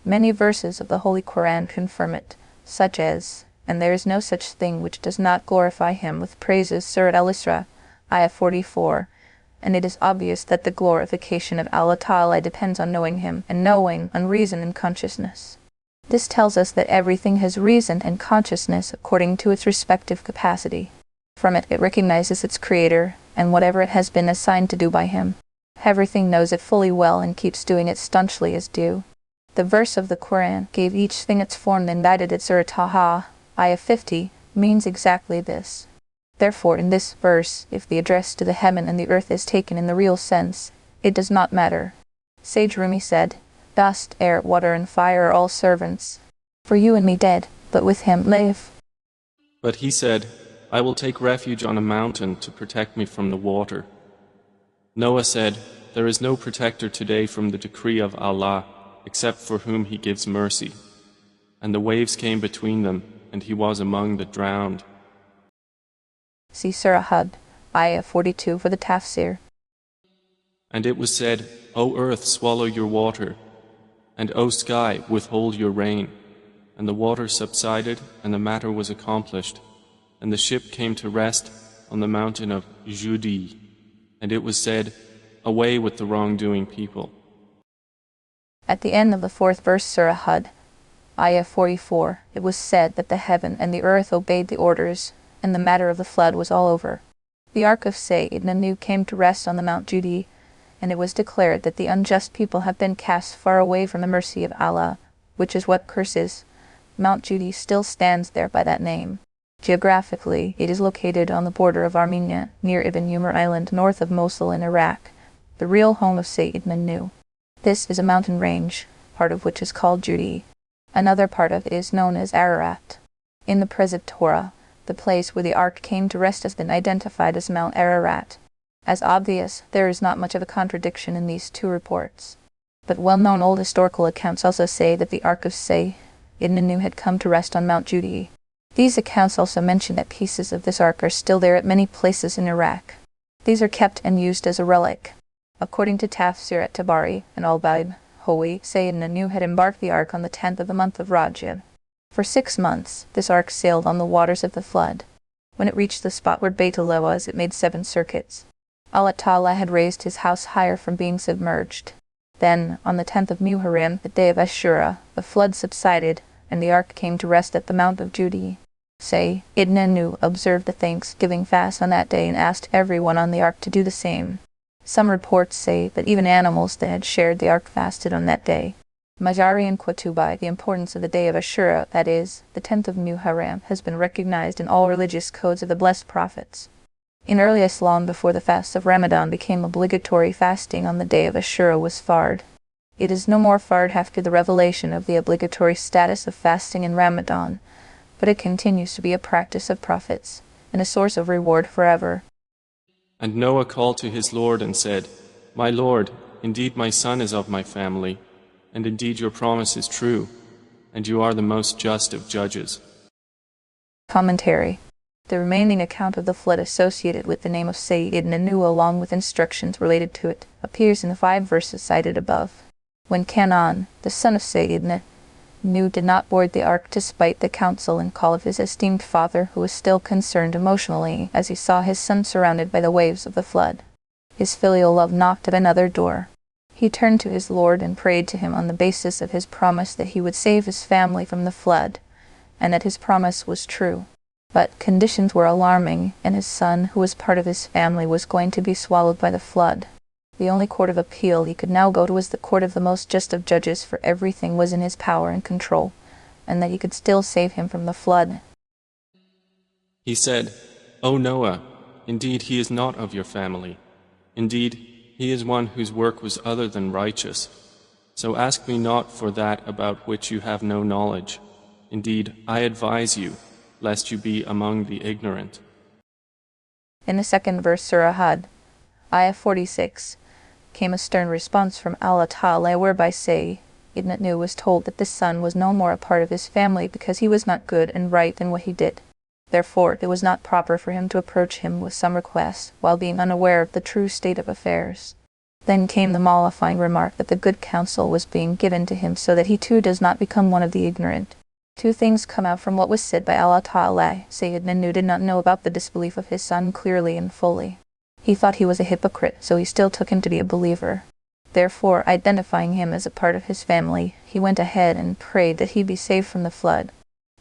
Many verses of the Holy Qur'an confirm it, such as, and there is no such thing which does not glorify Him with praises, Surah Al-Isra, Ayah 44, and it is obvious that the glorification of Allah Ta'ala depends on knowing Him, and knowing on reason and consciousness. This tells us that everything has reason and consciousness according to its respective capacity. From it, it recognizes its creator, and whatever it has been assigned to do by Him. Everything knows it fully well and keeps doing it staunchly as due. The verse of the Quran gave each thing its form and guided it. Surah Taha, ayah 50, means exactly this. Therefore, in this verse, if the address to the heaven and the earth is taken in the real sense, it does not matter. Sage Rumi said, "Dust, air, water, and fire are all servants. For you and me dead, but with Him live." But he said, I will take refuge on a mountain to protect me from the water. Noah said, there is no protector today from the decree of Allah, except for whom He gives mercy. And the waves came between them, and he was among the drowned. See Surah Hud, ayah 42 for the Tafsir. And it was said, O earth, swallow your water, and O sky, withhold your rain. And the water subsided, and the matter was accomplished. And the ship came to rest on the mountain of Judi. And it was said, away with the wrongdoing people. At the end of the 4th verse Surah Hud, ayah 44, it was said that the heaven and the earth obeyed the orders, and the matter of the flood was all over. The ark of Sayyidina Nuh came to rest on the Mount Judi, and it was declared that the unjust people have been cast far away from the mercy of Allah, which is what curse is. Mount Judi still stands there by that name. Geographically, it is located on the border of Armenia, near Ibn Umar Island, north of Mosul in Iraq, the real home of Sayyidina Nuh. This is a mountain range, part of which is called Judi. Another part of it is known as Ararat. In the present Torah, the place where the ark came to rest has been identified as Mount Ararat. As obvious, there is not much of a contradiction in these two reports. But well-known old historical accounts also say that the ark of Sayyidina Nuh had come to rest on Mount Judi. These accounts also mention that pieces of this ark are still there at many places in Iraq. These are kept and used as a relic. According to Tafsir at Tabari and Al-Baib, Howi, Sayyidina Nuh had embarked the ark on the 10th of the month of Rajab. For 6 months, this ark sailed on the waters of the flood. When it reached the spot where Baytullah was, it made 7 circuits. Allah Ta'ala had raised His house higher from being submerged. Then, on the 10th of Muharram, the day of Ashura, the flood subsided, and the ark came to rest at the Mount of Judi. Sayyidina Nuh observed the Thanksgiving fast on that day and asked everyone on the ark to do the same. Some reports say that even animals that had shared the ark fasted on that day. Majari and Qutubi, the importance of the day of Ashura, that is, the 10th of Muharram, has been recognized in all religious codes of the blessed prophets. In early Islam, before the fast of Ramadan became obligatory, fasting on the day of Ashura was fard. It is no more fard after the revelation of the obligatory status of fasting in Ramadan, but it continues to be a practice of prophets, and a source of reward forever. And Noah called to his Lord and said, My Lord, indeed my son is of my family, and indeed your promise is true, and you are the most just of judges. Commentary. The remaining account of the flood associated with the name of Sayyidina Nuh along with instructions related to it appears in the 5 verses cited above. When Canaan, the son of Sayyidina Nuh, did not board the ark despite the counsel and call of his esteemed father, who was still concerned emotionally as he saw his son surrounded by the waves of the flood. His filial love knocked at another door. He turned to his Lord and prayed to Him on the basis of His promise that He would save his family from the flood, and that His promise was true. But conditions were alarming, and his son, who was part of his family, was going to be swallowed by the flood. The only court of appeal he could now go to was the court of the most just of judges, for everything was in his power and control, and that he could still save him from the flood. He said, O Noah, indeed he is not of your family. Indeed, he is one whose work was other than righteous. So ask me not for that about which you have no knowledge. Indeed, I advise you, lest you be among the ignorant. In the 2nd verse Surah Hud, ayah 46, came a stern response from Allah Ta'ala, whereby Sayyidina Nuh was told that this son was no more a part of his family because he was not good and right in what he did. Therefore, it was not proper for him to approach him with some request, while being unaware of the true state of affairs. Then came the mollifying remark that the good counsel was being given to him so that he too does not become one of the ignorant. 2 things come out from what was said by Allah Ta'ala. Sayyidina Nuh did not know about the disbelief of his son clearly and fully. He thought he was a hypocrite, so he still took him to be a believer. Therefore, identifying him as a part of his family, he went ahead and prayed that he be saved from the flood.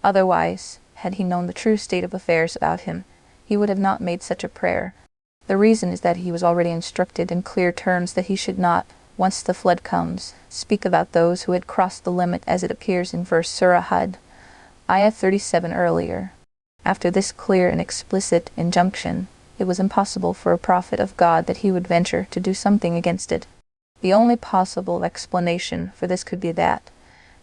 Otherwise, had he known the true state of affairs about him, he would have not made such a prayer. The reason is that he was already instructed in clear terms that he should not, once the flood comes, speak about those who had crossed the limit, as it appears in verse Surah Hud, ayah 37 earlier. After this clear and explicit injunction, it was impossible for a prophet of God that he would venture to do something against it. The only possible explanation for this could be that,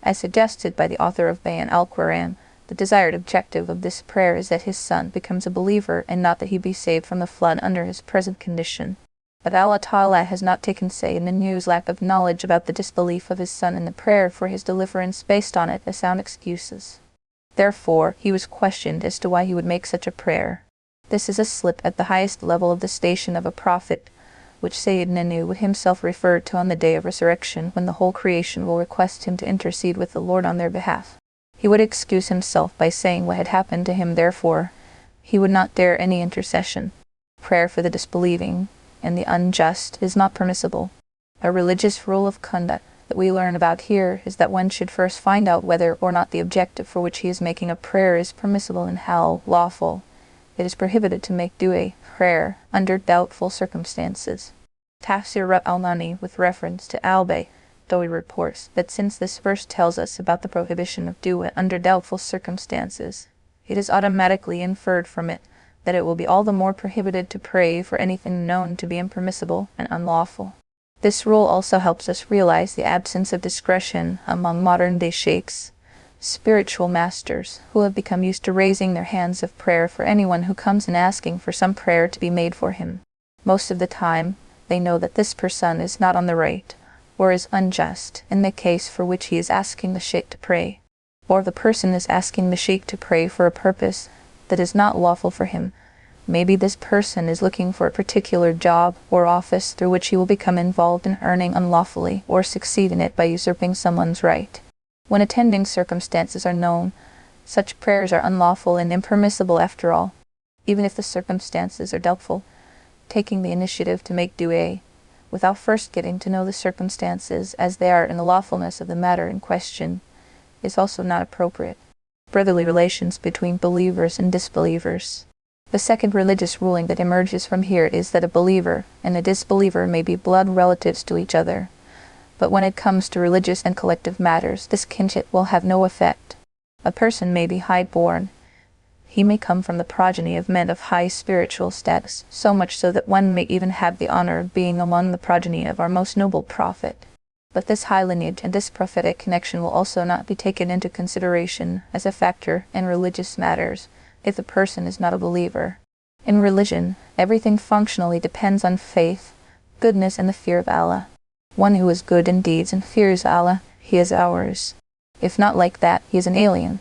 as suggested by the author of Bayan al-Quran, the desired objective of this prayer is that his son becomes a believer and not that he be saved from the flood under his present condition. But Allah Ta'ala has not taken say in the news lack of knowledge about the disbelief of his son and the prayer for his deliverance based on it as sound excuses. Therefore, he was questioned as to why he would make such a prayer. This is a slip at the highest level of the station of a prophet, which Sayyidina Nuh would himself refer to on the day of resurrection, when the whole creation will request him to intercede with the Lord on their behalf. He would excuse himself by saying what had happened to him, therefore he would not dare any intercession. Prayer for the disbelieving and the unjust is not permissible. A religious rule of conduct that we learn about here is that one should first find out whether or not the objective for which he is making a prayer is permissible and how lawful. It is prohibited to make dua, prayer, under doubtful circumstances. Tafsir al-Maarif with reference to Al-Bay, though he reports that since this verse tells us about the prohibition of dua under doubtful circumstances, it is automatically inferred from it that it will be all the more prohibited to pray for anything known to be impermissible and unlawful. This rule also helps us realize the absence of discretion among modern-day sheikhs, spiritual masters, who have become used to raising their hands of prayer for anyone who comes and asking for some prayer to be made for him. Most of the time, they know that this person is not on the right, or is unjust in the case for which he is asking the sheikh to pray, or the person is asking the sheikh to pray for a purpose that is not lawful for him. Maybe this person is looking for a particular job or office through which he will become involved in earning unlawfully or succeed in it by usurping someone's right. When attending circumstances are known, such prayers are unlawful and impermissible after all. Even if the circumstances are doubtful, taking the initiative to make dua, without first getting to know the circumstances as they are and the lawfulness of the matter in question, is also not appropriate. Brotherly relations between believers and disbelievers. The second religious ruling that emerges from here is that a believer and a disbeliever may be blood relatives to each other. But when it comes to religious and collective matters, this kinship will have no effect. A person may be high-born. He may come from the progeny of men of high spiritual status, so much so that one may even have the honor of being among the progeny of our most noble prophet. But this high lineage and this prophetic connection will also not be taken into consideration as a factor in religious matters if the person is not a believer. In religion, everything functionally depends on faith, goodness, and the fear of Allah. One who is good in deeds and fears Allah, he is ours. If not like that, he is an alien.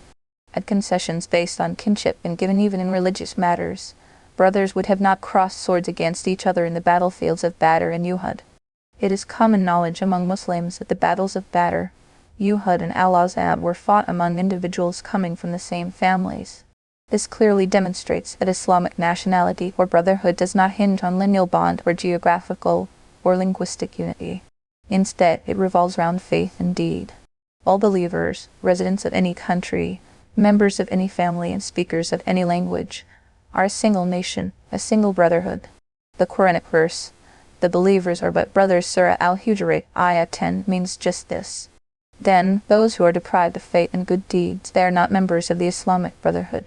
At concessions based on kinship and given even in religious matters, brothers would have not crossed swords against each other in the battlefields of Badr and Uhud. It is common knowledge among Muslims that the battles of Badr, Uhud, and Al-Ahzab were fought among individuals coming from the same families. This clearly demonstrates that Islamic nationality or brotherhood does not hinge on lineal bond or geographical or linguistic unity. Instead, it revolves around faith and deed. All believers, residents of any country, members of any family, and speakers of any language, are a single nation, a single brotherhood. The Quranic verse, "The believers are but brothers," Surah Al-Hujurat, ayah 10, means just this. Then, those who are deprived of faith and good deeds, they are not members of the Islamic brotherhood.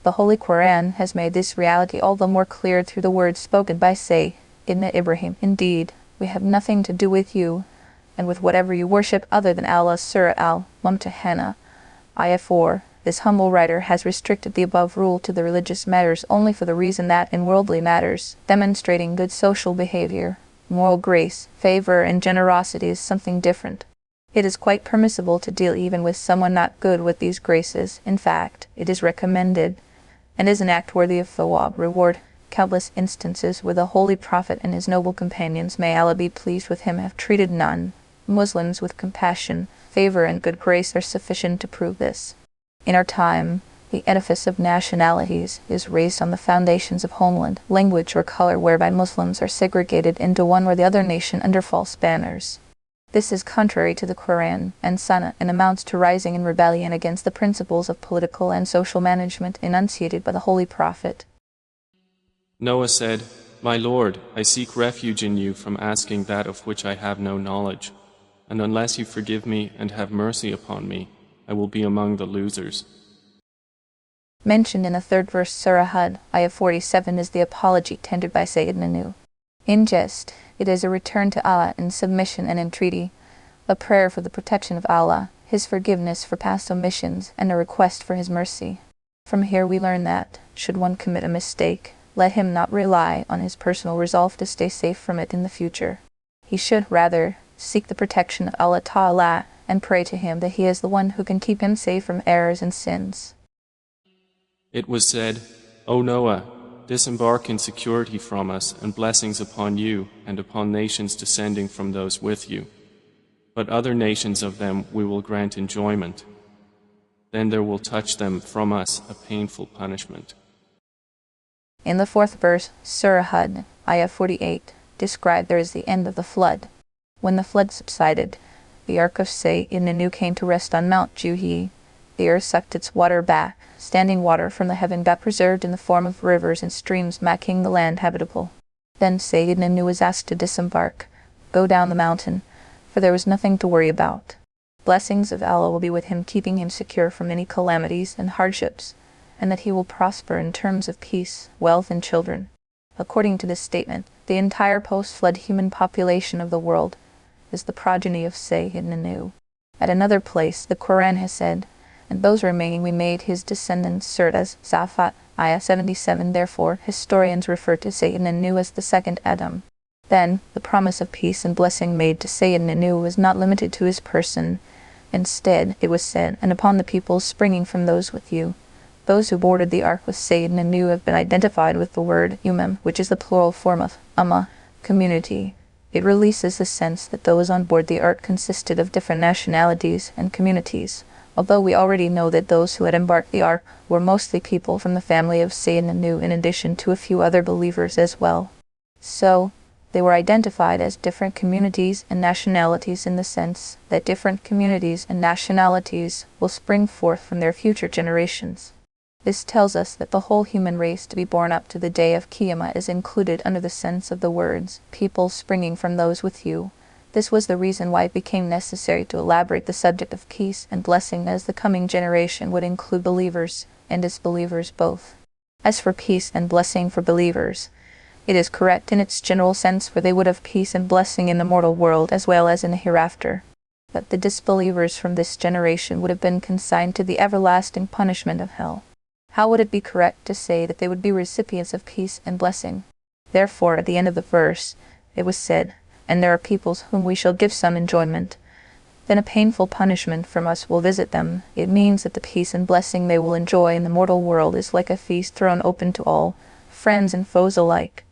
The Holy Quran has made this reality all the more clear through the words spoken by Sayyidina Ibrahim. "Indeed, we have nothing to do with you, and with whatever you worship other than Allah." Surah Al-Mumtahana, ayah 4. This humble writer has restricted the above rule to the religious matters only for the reason that in worldly matters, demonstrating good social behavior, moral grace, favor, and generosity is something different. It is quite permissible to deal even with someone not good with these graces. In fact, it is recommended, and is an act worthy of thawab, reward. Countless instances where the Holy Prophet and his noble companions, may Allah be pleased with him, have treated non-Muslims with compassion, favor, and good grace are sufficient to prove this. In our time, The edifice of nationalities is raised on the foundations of homeland, language, or color, whereby Muslims are segregated into one or the other nation under false banners. This is contrary to the Quran and Sunnah and amounts to rising in rebellion against the principles of political and social management enunciated by the Holy Prophet. Noah said, "My Lord, I seek refuge in you from asking that of which I have no knowledge, and unless you forgive me and have mercy upon me, I will be among the losers." Mentioned in the third verse Surah Hud, ayah 47, is the apology tendered by Sayyidina Nuh. In jest, it is a return to Allah in submission and entreaty, a prayer for the protection of Allah, His forgiveness for past omissions, and a request for His mercy. From here we learn that, should one commit a mistake, let him not rely on his personal resolve to stay safe from it in the future. He should rather seek the protection of Allah Ta'ala and pray to Him that He is the one who can keep him safe from errors and sins. It was said, "O Noah, disembark in security from us and blessings upon you and upon nations descending from those with you. But other nations of them we will grant enjoyment. Then there will touch them from us a painful punishment." In the fourth verse, Surah Hud, ayah 48, described there is the end of the flood. When the flood subsided, the ark of Sayyidina Nuh came to rest on Mount Juhi. The earth sucked its water back. Standing water from the heaven got preserved in the form of rivers and streams, making the land habitable. Then Sayyidina Nuh was asked to disembark, go down the mountain, for there was nothing to worry about. Blessings of Allah will be with him, keeping him secure from any calamities and hardships, and that he will prosper in terms of peace, wealth, and children. According to this statement, the entire post-flood human population of the world is the progeny of Sayyidina Nuh. At another place, the Quran has said, "And those remaining we made his descendants." Surahs, Safat, ayah 77. Therefore, historians refer to Sayyidina Nuh as the second Adam. Then, the promise of peace and blessing made to Sayyidina Nuh was not limited to his person. Instead, it was said, "And upon the peoples springing from those with you." Those who boarded the ark with Sayyidina Nuh have been identified with the word umam, which is the plural form of ummah, community. It releases the sense that those on board the ark consisted of different nationalities and communities, although we already know that those who had embarked the ark were mostly people from the family of Sayyidina Nuh, in addition to a few other believers as well. So, they were identified as different communities and nationalities in the sense that different communities and nationalities will spring forth from their future generations. This tells us that the whole human race to be born up to the day of Qiyamah is included under the sense of the words, people springing from those with you. This was the reason why it became necessary to elaborate the subject of peace and blessing, as the coming generation would include believers and disbelievers both. As for peace and blessing for believers, it is correct in its general sense, for they would have peace and blessing in the mortal world as well as in the hereafter. But the disbelievers from this generation would have been consigned to the everlasting punishment of hell. How would it be correct to say that they would be recipients of peace and blessing? Therefore, at the end of the verse, it was said, "And there are peoples whom we shall give some enjoyment. Then a painful punishment from us will visit them." It means that the peace and blessing they will enjoy in the mortal world is like a feast thrown open to all, friends and foes alike.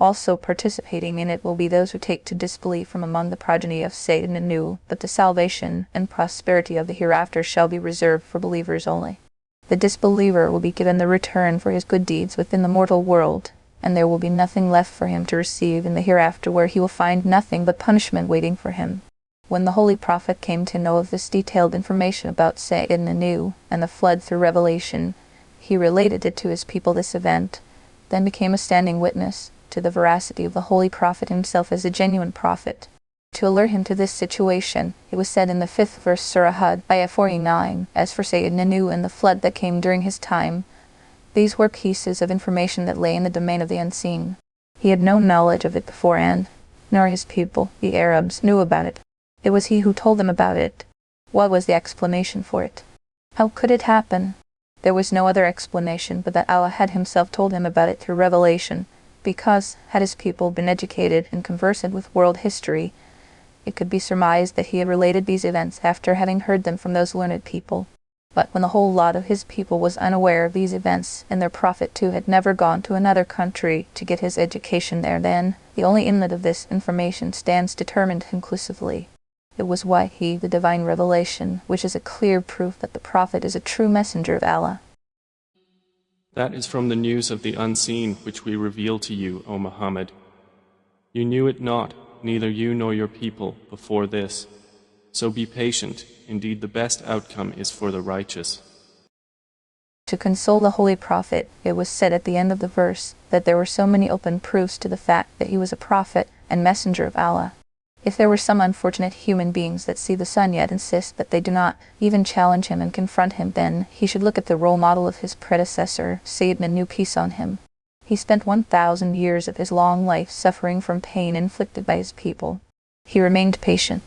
Also participating in it will be those who take to disbelief from among the progeny of Sayyidina Nuh, but the salvation and prosperity of the hereafter shall be reserved for believers only. The disbeliever will be given the return for his good deeds within the mortal world, and there will be nothing left for him to receive in the hereafter, where he will find nothing but punishment waiting for him. When the Holy Prophet came to know of this detailed information about Sayyidina Nuh and the flood through revelation, he related it to his people. This event then became a standing witness to the veracity of the Holy Prophet himself as a genuine prophet. To alert him to this situation, it was said in the 5th verse Surah Hud, ayah 49, "As for Sayyidina Nuh and the flood that came during his time, these were pieces of information that lay in the domain of the unseen. He had no knowledge of it beforehand, nor his people, the Arabs, knew about it. It was He who told them about it. What was the explanation for it? How could it happen? There was no other explanation but that Allah had Himself told him about it through revelation, because, had his people been educated and conversant with world history, it could be surmised that he had related these events after having heard them from those learned people. But when the whole lot of his people was unaware of these events, and their prophet too had never gone to another country to get his education there, then the only inlet of this information stands determined conclusively. It was Wahi, the divine revelation, which is a clear proof that the prophet is a true messenger of Allah. That is from the news of the unseen which we reveal to you, O Muhammad. You knew it not, neither you nor your people, before this. So be patient, indeed the best outcome is for the righteous. To console the Holy Prophet, it was said at the end of the verse that there were so many open proofs to the fact that he was a prophet and messenger of Allah. If there were some unfortunate human beings that see the sun yet insist that they do not even challenge him and confront him, then he should look at the role model of his predecessor, Sayyidina Nuh, peace on him. He spent 1,000 years of his long life suffering from pain inflicted by his people. He remained patient.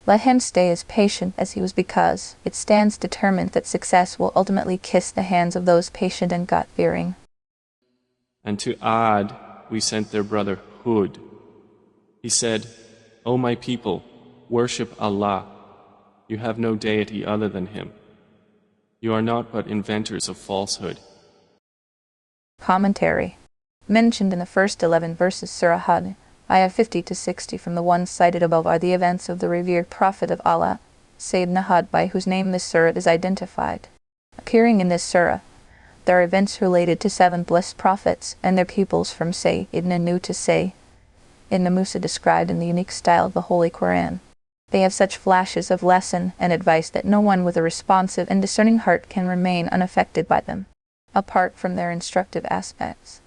Let him stay as patient as he was, because it stands determined that success will ultimately kiss the hands of those patient and God-fearing. And to Ad we sent their brother Hud. He said, O my people, worship Allah. You have no deity other than Him. You are not but inventors of falsehood. Commentary. Mentioned in the first 11 verses Surah Hud, Ayah 50 to 60 from the ones cited above are the events of the revered Prophet of Allah, Sayyidina Hud, by whose name this surah is identified. Appearing in this surah, there are events related to 7 blessed prophets and their peoples from Sayyidina Nuh to Sayyidina Musa, described in the unique style of the Holy Qur'an. They have such flashes of lesson and advice that no one with a responsive and discerning heart can remain unaffected by them. Apart from their instructive aspects,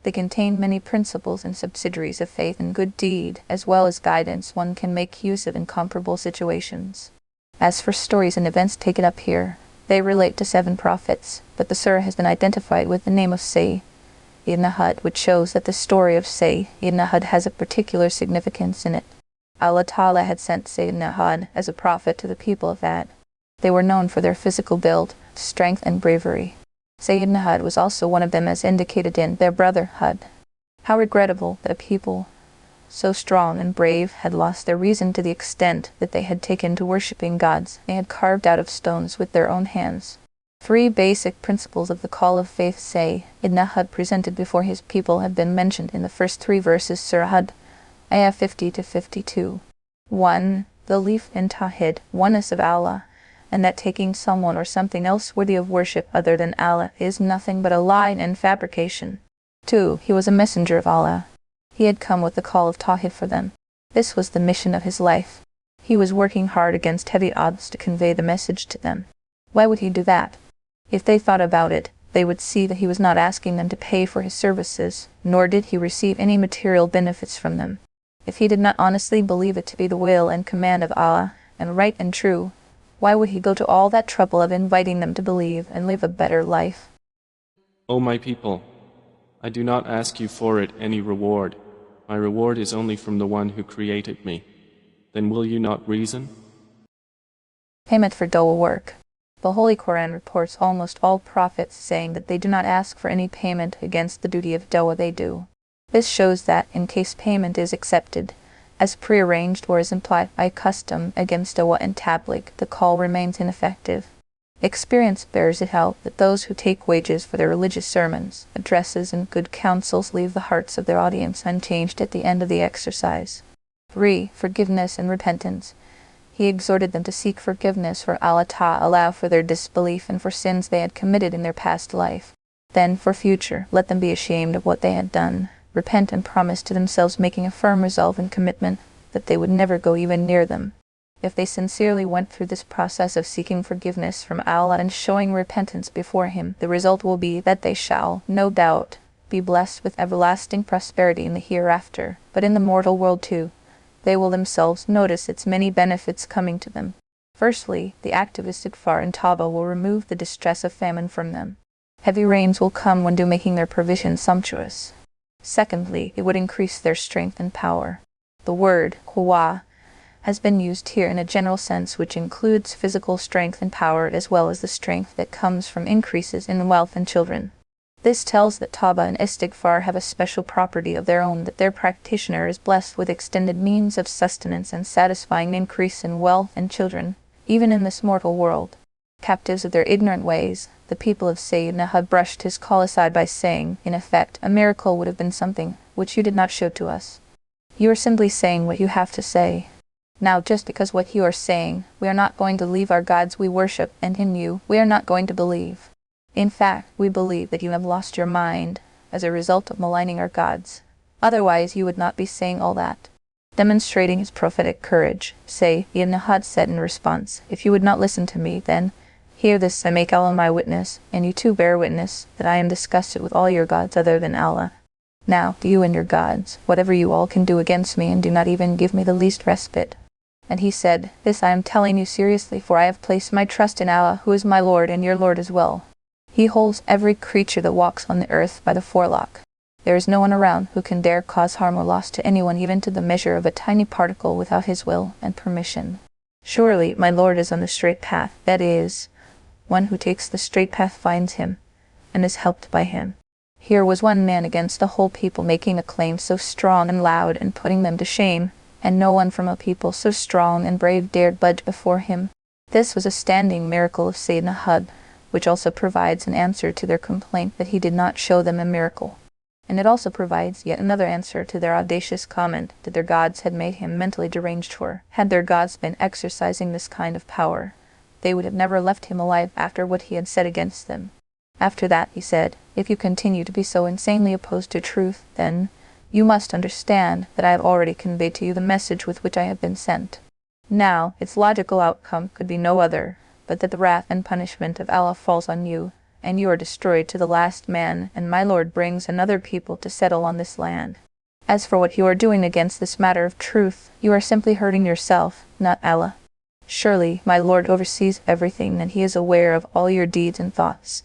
they contain many principles and subsidiaries of faith and good deed, as well as guidance one can make use of in comparable situations. As for stories and events taken up here, they relate to 7 prophets, but the surah has been identified with the name of Sayyidina Hud, which shows that the story of Sayyidina Hud has a particular significance in it. Allah Ta'ala had sent Sayyidina Hud as a prophet to the people of Ad. They were known for their physical build, strength, and bravery. Sayyidina Hud was also one of them, as indicated in their brother Hud. How regrettable that a people so strong and brave had lost their reason to the extent that they had taken to worshipping gods they had carved out of stones with their own hands. 3 basic principles of the call of faith Sayyidina Hud presented before his people have been mentioned in the first 3 verses Surah Hud, Ayah 50 to 52. 1. The belief in Tawhid, oneness of Allah, and that taking someone or something else worthy of worship other than Allah is nothing but a lie and fabrication. 2. He was a messenger of Allah. He had come with the call of Tawhid for them. This was the mission of his life. He was working hard against heavy odds to convey the message to them. Why would he do that? If they thought about it, they would see that he was not asking them to pay for his services, nor did he receive any material benefits from them. If he did not honestly believe it to be the will and command of Allah, and right and true, why would he go to all that trouble of inviting them to believe and live a better life? O my people, I do not ask you for it any reward. My reward is only from the one who created me. Then will you not reason? Payment for dawah work. The Holy Quran reports almost all prophets saying that they do not ask for any payment against the duty of dawah they do. This shows that, in case payment is accepted, as prearranged or as implied by custom against dawah and tabligh, the call remains ineffective. Experience bears it out that those who take wages for their religious sermons, addresses, and good counsels leave the hearts of their audience unchanged at the end of the exercise. 3. Forgiveness and repentance. He exhorted them to seek forgiveness for Allah Ta'ala for their disbelief and for sins they had committed in their past life. Then, for future, let them be ashamed of what they had done, repent, and promise to themselves, making a firm resolve and commitment that they would never go even near them. If they sincerely went through this process of seeking forgiveness from Allah and showing repentance before Him, the result will be that they shall, no doubt, be blessed with everlasting prosperity in the hereafter, but in the mortal world too. They will themselves notice its many benefits coming to them. Firstly, the act of istighfar and tawbah will remove the distress of famine from them. Heavy rains will come when making their provisions sumptuous. Secondly, it would increase their strength and power. The word quwwah has been used here in a general sense, which includes physical strength and power as well as the strength that comes from increases in wealth and children. This tells that tawbah and istighfar have a special property of their own, that their practitioner is blessed with extended means of sustenance and satisfying increase in wealth and children, even in this mortal world. Captives of their ignorant ways, the people of Sayyidina Hud brushed his call aside by saying, in effect, a miracle would have been something which you did not show to us. You are simply saying what you have to say. Now, just because what you are saying, we are not going to leave our gods we worship, and in you, we are not going to believe. In fact, we believe that you have lost your mind as a result of maligning our gods. Otherwise, you would not be saying all that. Demonstrating his prophetic courage, Ibn Hud said in response, if you would not listen to me, then hear this, I make Allah my witness, and you too bear witness, that I am disgusted with all your gods other than Allah. Now, do you and your gods, whatever you all can do against me, and do not even give me the least respite. And he said, this I am telling you seriously, for I have placed my trust in Allah, who is my Lord and your Lord as well. He holds every creature that walks on the earth by the forelock. There is no one around who can dare cause harm or loss to anyone, even to the measure of a tiny particle, without his will and permission. Surely my Lord is on the straight path, that is, one who takes the straight path finds him, and is helped by him. Here was one man against the whole people, making a claim so strong and loud and putting them to shame, and no one from a people so strong and brave dared budge before him. This was a standing miracle of Sayyidina Hud, which also provides an answer to their complaint that he did not show them a miracle. And it also provides yet another answer to their audacious comment that their gods had made him mentally deranged, for had their gods been exercising this kind of power, they would have never left him alive after what he had said against them. After that, he said, if you continue to be so insanely opposed to truth, then you must understand that I have already conveyed to you the message with which I have been sent. Now, its logical outcome could be no other, but that the wrath and punishment of Allah falls on you, and you are destroyed to the last man, and my Lord brings another people to settle on this land. As for what you are doing against this matter of truth, you are simply hurting yourself, not Allah. Surely my Lord oversees everything, and he is aware of all your deeds and thoughts.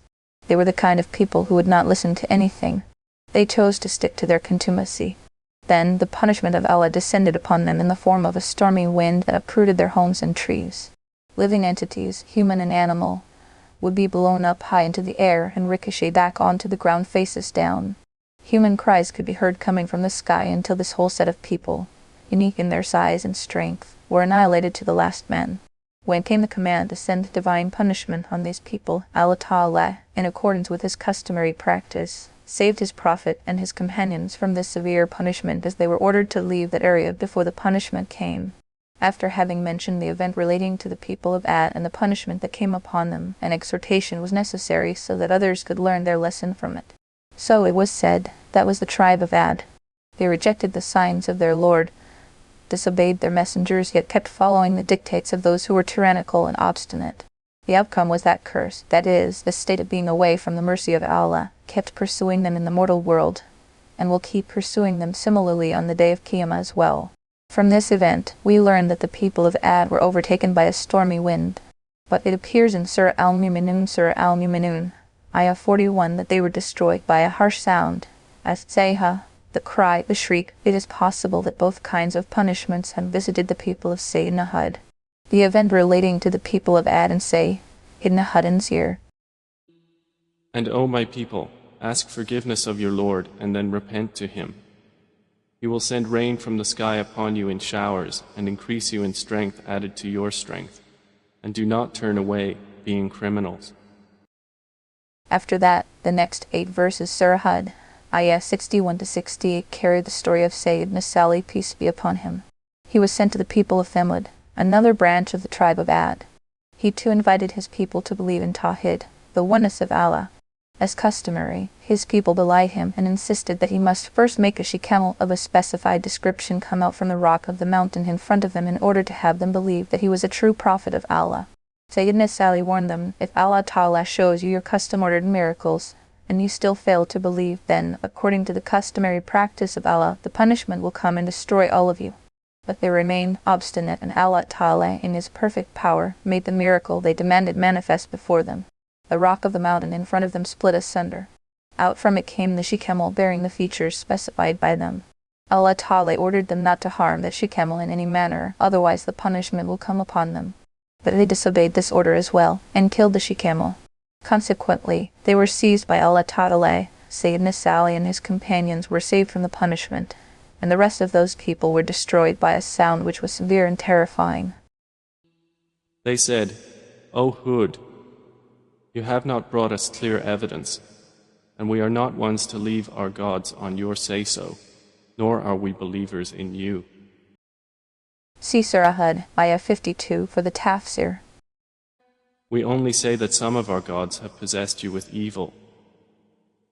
They were the kind of people who would not listen to anything. They chose to stick to their contumacy. Then the punishment of Allah descended upon them in the form of a stormy wind that uprooted their homes and trees. Living entities, human and animal, would be blown up high into the air and ricochet back onto the ground faces down. Human cries could be heard coming from the sky until this whole set of people, unique in their size and strength, were annihilated to the last man. When came the command to send divine punishment on these people, Allah Ta'ala, in accordance with his customary practice, saved his prophet and his companions from this severe punishment, as they were ordered to leave that area before the punishment came. After having mentioned the event relating to the people of Ad and the punishment that came upon them, an exhortation was necessary so that others could learn their lesson from it. So it was said, that was the tribe of Ad. They rejected the signs of their Lord, disobeyed their messengers, yet kept following the dictates of those who were tyrannical and obstinate. The outcome was that curse, that is, the state of being away from the mercy of Allah, kept pursuing them in the mortal world, and will keep pursuing them similarly on the day of Qiyamah as well. From this event, we learn that the people of Ad were overtaken by a stormy wind. But it appears in Surah Al-Mu'minun, Ayah 41, that they were destroyed by a harsh sound, as Sayha, the cry, the shriek. It is possible that both kinds of punishments had visited the people of Sayyidina Hud. The event relating to the people of Ad and Sayyidina Hud ends here. And O my people, ask forgiveness of your Lord and then repent to him. He will send rain from the sky upon you in showers and increase you in strength added to your strength. And do not turn away, being criminals. After that, the next 8 verses, Surah Hud, Ayah 61 to 68, carry the story of Sayyidina Salih, peace be upon him. He was sent to the people of Thamud, another branch of the tribe of Ad. He too invited his people to believe in Tawhid, the oneness of Allah. As customary, his people belied him and insisted that he must first make a she-camel of a specified description come out from the rock of the mountain in front of them in order to have them believe that he was a true prophet of Allah. Sayyidina Salih warned them, if Allah Ta'ala shows you your custom-ordered miracles, and you still fail to believe, then, according to the customary practice of Allah, the punishment will come and destroy all of you. But they remained obstinate, and Allah Ta'ala, in his perfect power, made the miracle they demanded manifest before them. The rock of the mountain in front of them split asunder. Out from it came the she-camel bearing the features specified by them. Allah Ta'ala ordered them not to harm the she-camel in any manner, otherwise the punishment will come upon them. But they disobeyed this order as well, and killed the she-camel. Consequently, they were seized by Allah Ta'ala. Sayyidina Salih and his companions were saved from the punishment, and the rest of those people were destroyed by a sound which was severe and terrifying. They said, O Hud, you have not brought us clear evidence, and we are not ones to leave our gods on your say-so, nor are we believers in you. See Surah Hud, Ayah 52 for the Tafsir. We only say that some of our gods have possessed you with evil.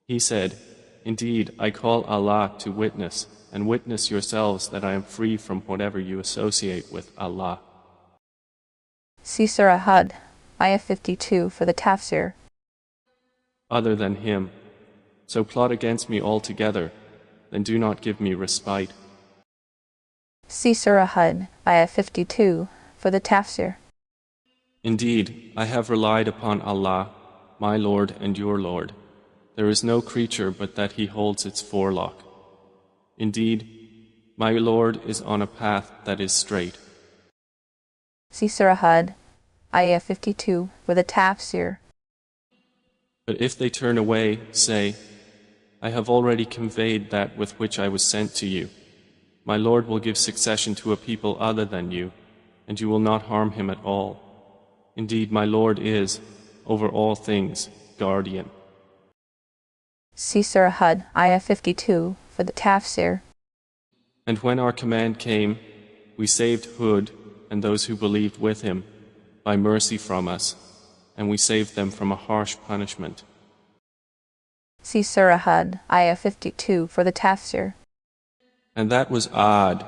He said, Indeed, I call Allah to witness, and witness yourselves that I am free from whatever you associate with Allah. See Surah Hud, Ayah 52 for the Tafsir. Other than him, so plot against me altogether, then do not give me respite. See Surah Hud, Ayah 52 for the Tafsir. Indeed, I have relied upon Allah, my Lord and your Lord. There is no creature but that He holds its forelock. Indeed, my Lord is on a path that is straight. See Surah Hud, Ayah 52 for the Tafsir. But if they turn away, say, I have already conveyed that with which I was sent to you. My Lord will give succession to a people other than you, and you will not harm him at all. Indeed, my Lord is, over all things, guardian. See Surah Hud, Ayah 52 for the Tafsir. And when our command came, we saved Hud and those who believed with him by mercy from us, and we saved them from a harsh punishment. See Surah Hud, Ayah 52 for the Tafsir. And that was Ad,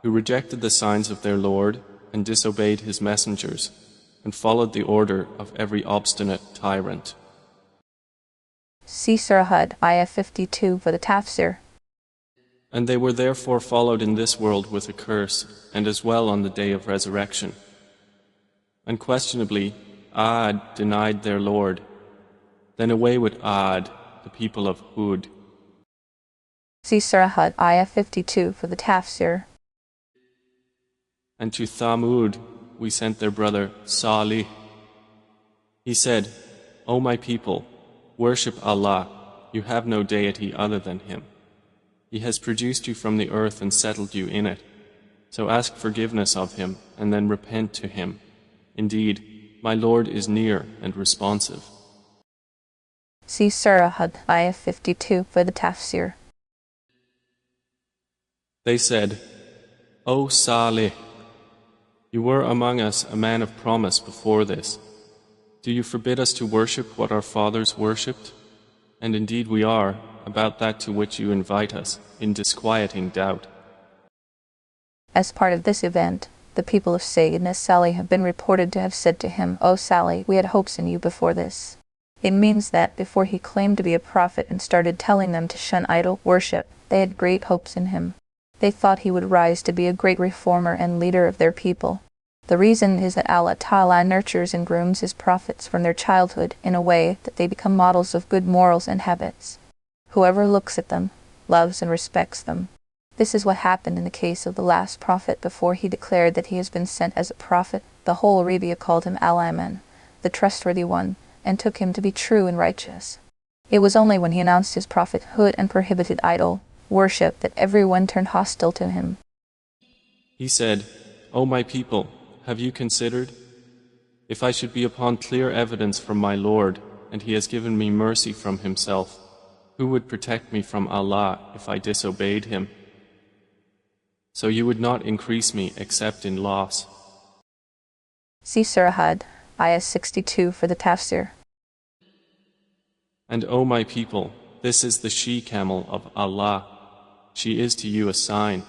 who rejected the signs of their Lord and disobeyed his messengers, and followed the order of every obstinate tyrant. See Surah Hud, Ayah 52 for the Tafsir. And they were therefore followed in this world with a curse, and as well on the day of resurrection. Unquestionably, Ad denied their Lord. Then away with Ad, the people of Hud. See Surah Hud, Ayah 52 for the Tafsir. And to Thamud we sent their brother Salih. He said, O my people, worship Allah, you have no deity other than Him. He has produced you from the earth and settled you in it. So ask forgiveness of Him and then repent to Him. Indeed, my Lord is near and responsive. See Surah Hud, Ayah 52 for the Tafsir. They said, O Salih, you were among us a man of promise before this. Do you forbid us to worship what our fathers worshipped? And indeed we are, about that to which you invite us, in disquieting doubt. As part of this event, the people of Sayyidina Salih have been reported to have said to him, O Salih, we had hopes in you before this. It means that before he claimed to be a prophet and started telling them to shun idol worship, they had great hopes in him. They thought he would rise to be a great reformer and leader of their people. The reason is that Allah Ta'ala nurtures and grooms His prophets from their childhood in a way that they become models of good morals and habits. Whoever looks at them, loves and respects them. This is what happened in the case of the last prophet before he declared that he has been sent as a prophet. The whole Arabia called him Al-Aman, the trustworthy one, and took him to be true and righteous. It was only when he announced his prophethood and prohibited idol worship that everyone turned hostile to him. He said, O my people, have you considered? If I should be upon clear evidence from my Lord, and He has given me mercy from Himself, who would protect me from Allah if I disobeyed Him? So you would not increase me except in loss. See Surah Hud, Ayah 62 for the Tafsir. And O my people, this is the she-camel of Allah. She is to you a sign.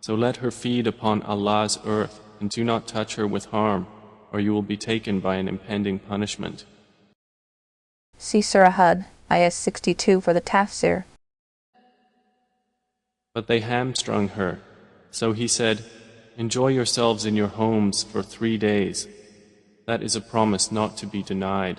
So let her feed upon Allah's earth, and do not touch her with harm, or you will be taken by an impending punishment. See Surah Hud, Ayah 62 for the Tafsir. But they hamstrung her. So he said, Enjoy yourselves in your homes for 3 days. That is a promise not to be denied.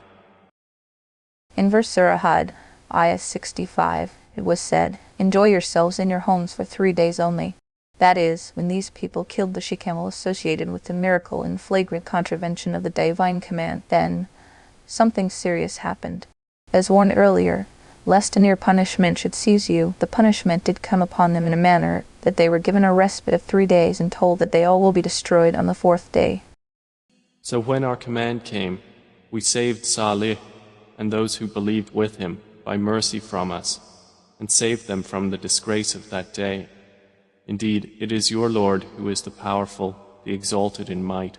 In verse Surah Hud, Ayah 65, it was said, Enjoy yourselves in your homes for 3 days only. That is, when these people killed the she-camel associated with the miracle in flagrant contravention of the divine command, then something serious happened. As warned earlier, lest a near punishment should seize you, the punishment did come upon them in a manner that they were given a respite of 3 days and told that they all will be destroyed on the 4th day. So when our command came, we saved Salih and those who believed with him by mercy from us, and saved them from the disgrace of that day. Indeed, it is your Lord who is the powerful, the exalted in might.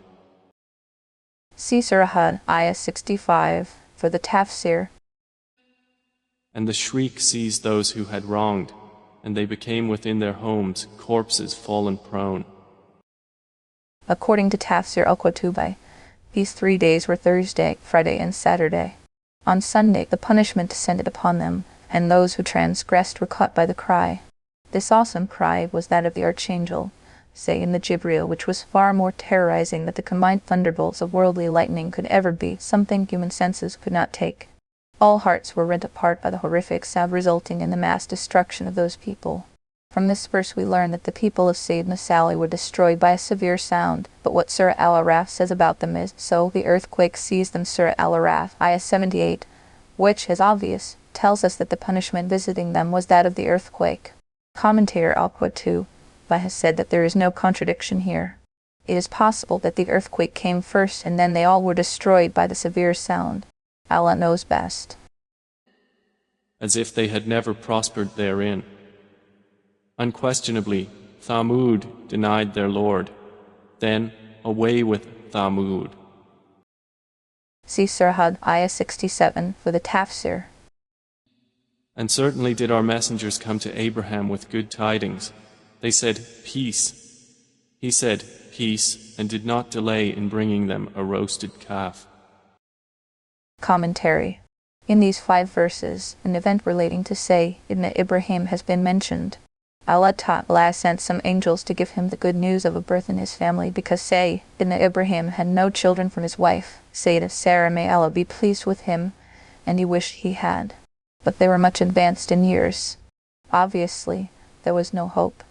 See Surah Hud, Ayah 65, for the Tafsir. And the shriek seized those who had wronged, and they became within their homes corpses fallen prone. According to Tafsir al-Qutubi, these 3 days were Thursday, Friday, and Saturday. On Sunday the punishment descended upon them, and those who transgressed were caught by the cry. This awesome cry was that of the archangel, say in the Jibreel, which was far more terrorizing than the combined thunderbolts of worldly lightning could ever be, something human senses could not take. All hearts were rent apart by the horrific sound, resulting in the mass destruction of those people. From this verse we learn that the people of Sayyidina Salih were destroyed by a severe sound, but what Surah Al-Araf says about them is, so the earthquake seized them. Surah Al-Araf, Ayah 78, which, as obvious, tells us that the punishment visiting them was that of the earthquake. Commentator Al-Qutubi has said that there is no contradiction here. It is possible that the earthquake came first and then they all were destroyed by the severe sound. Allah knows best. As if they had never prospered therein. Unquestionably, Thamud denied their Lord. Then, away with Thamud. See Surah Hud, Ayah 67, for the Tafsir. And certainly did our messengers come to Abraham with good tidings. They said, "Peace." He said, "Peace," and did not delay in bringing them a roasted calf. Commentary. In these 5 verses, an event relating to Sayyidina Ibrahim has been mentioned. Allah Ta'ala sent some angels to give him the good news of a birth in his family because Sayyidina Ibrahim had no children from his wife, Sayyidah Sarah, may Allah be pleased with him, and he wished he had. But they were much advanced in years. Obviously, there was no hope.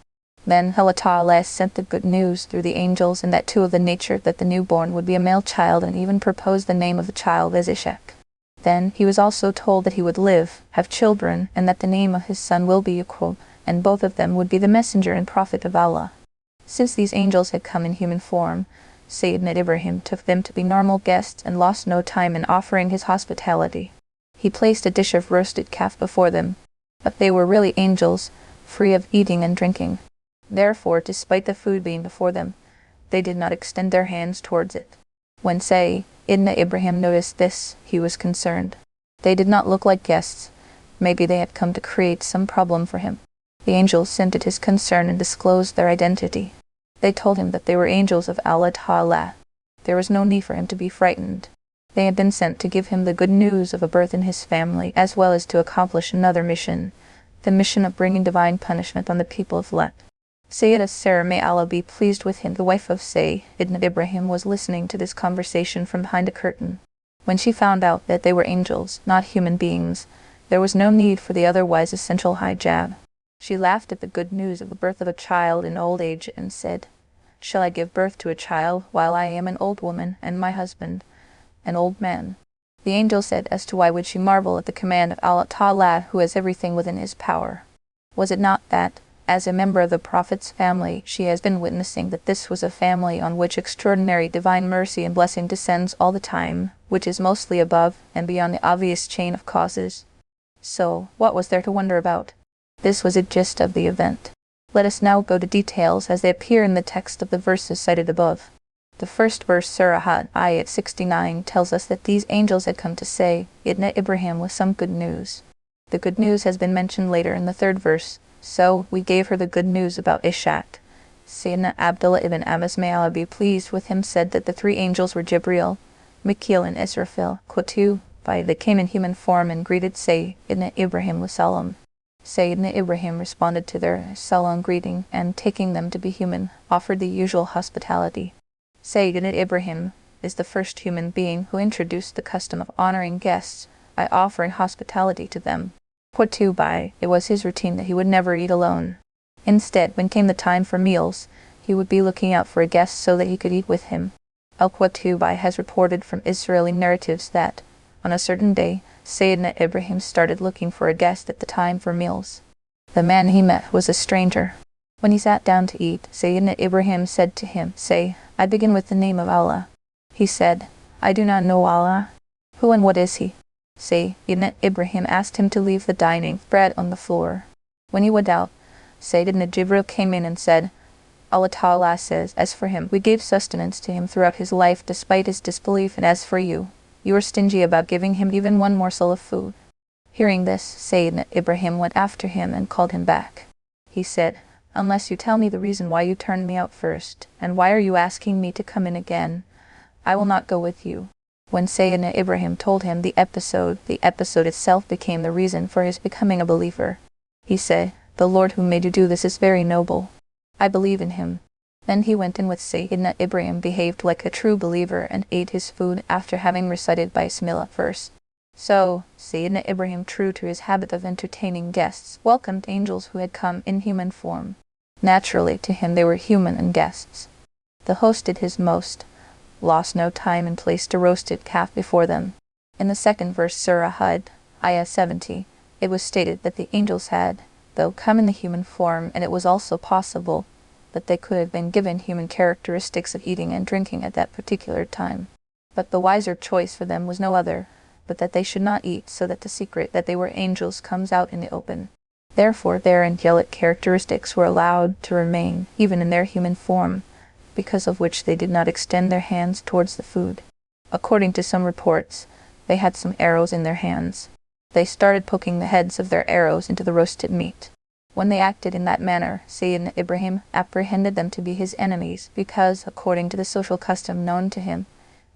Then Allah Ta'ala sent the good news through the angels, and that too of the nature that the newborn would be a male child, and even proposed the name of the child as Ishaq. Then he was also told that he would live, have children, and that the name of his son will be Yaqub, and both of them would be the messenger and prophet of Allah. Since these angels had come in human form, Sayyidina Ibrahim took them to be normal guests and lost no time in offering his hospitality. He placed a dish of roasted calf before them, but they were really angels, free of eating and drinking. Therefore, despite the food being before them, they did not extend their hands towards it. When Sayyidina Ibrahim noticed this, he was concerned. They did not look like guests. Maybe they had come to create some problem for him. The angels scented his concern and disclosed their identity. They told him that they were angels of Allah Ta'ala. There was no need for him to be frightened. They had been sent to give him the good news of a birth in his family, as well as to accomplish another mission, the mission of bringing divine punishment on the people of Lut. Sayyidah Sarah, may Allah be pleased with him, the wife of Sayyidina Ibrahim, was listening to this conversation from behind a curtain. When she found out that they were angels, not human beings, there was no need for the otherwise essential hijab. She laughed at the good news of the birth of a child in old age and said, "Shall I give birth to a child while I am an old woman and my husband an old man?" The angel said, "As to why would she marvel at the command of Allah Ta'ala, who has everything within his power? Was it not that, as a member of the Prophet's family, she has been witnessing that this was a family on which extraordinary divine mercy and blessing descends all the time, which is mostly above and beyond the obvious chain of causes? So, what was there to wonder about?" This was a gist of the event. Let us now go to details as they appear in the text of the verses cited above. The first verse, Surah Hud, Ayat 69, tells us that these angels had come to Sayyidina Ibrahim with some good news. The good news has been mentioned later in the 3rd verse. So we gave her the good news about Ishaq. Sayyidina Abdullah ibn Abbas, may Allah be pleased with him, said that the 3 angels were Jibreel, Mikhail, and Israfil. Qutubi, they came in human form and greeted Sayyidina Ibrahim with salam. Sayyidina Ibrahim responded to their salam greeting, and taking them to be human, offered the usual hospitality. Sayyidina Ibrahim is the first human being who introduced the custom of honoring guests by offering hospitality to them. Qutubi, it was his routine that he would never eat alone. Instead, when came the time for meals, he would be looking out for a guest so that he could eat with him. Al-Qutubi has reported from Israeli narratives that, on a certain day, Sayyidina Ibrahim started looking for a guest at the time for meals. The man he met was a stranger. When he sat down to eat, Sayyidina Ibrahim said to him, "Say, I begin with the name of Allah." He said, "I do not know Allah. Who and what is he?" Sayyidina Ibrahim asked him to leave the dining bread on the floor. When he went out, Sayyidina Jibril came in and said, Allah Ta'ala says, "As for him, we gave sustenance to him throughout his life despite his disbelief, and as for you, you were stingy about giving him even one morsel of food." Hearing this, Sayyidina Ibrahim went after him and called him back. He said, "Unless you tell me the reason why you turned me out first, and why are you asking me to come in again, I will not go with you." When Sayyidina Ibrahim told him the episode itself became the reason for his becoming a believer. He said, "The Lord who made you do this is very noble. I believe in him." Then he went in with Sayyidina Ibrahim, behaved like a true believer, and ate his food after having recited Bismillah first. So, Sayyidina Ibrahim, true to his habit of entertaining guests, welcomed angels who had come in human form. Naturally, to him they were human and guests. The host did his most, lost no time, and placed a roasted calf before them. In the second verse, Surah Hud, Ayah 70, it was stated that the angels had, though, come in the human form, and it was also possible that they could have been given human characteristics of eating and drinking at that particular time. But the wiser choice for them was no other, but that they should not eat, so that the secret that they were angels comes out in the open. Therefore their angelic characteristics were allowed to remain, even in their human form, because of which they did not extend their hands towards the food. According to some reports, they had some arrows in their hands. They started poking the heads of their arrows into the roasted meat. When they acted in that manner, Sayyidina Ibrahim apprehended them to be his enemies, because, according to the social custom known to him,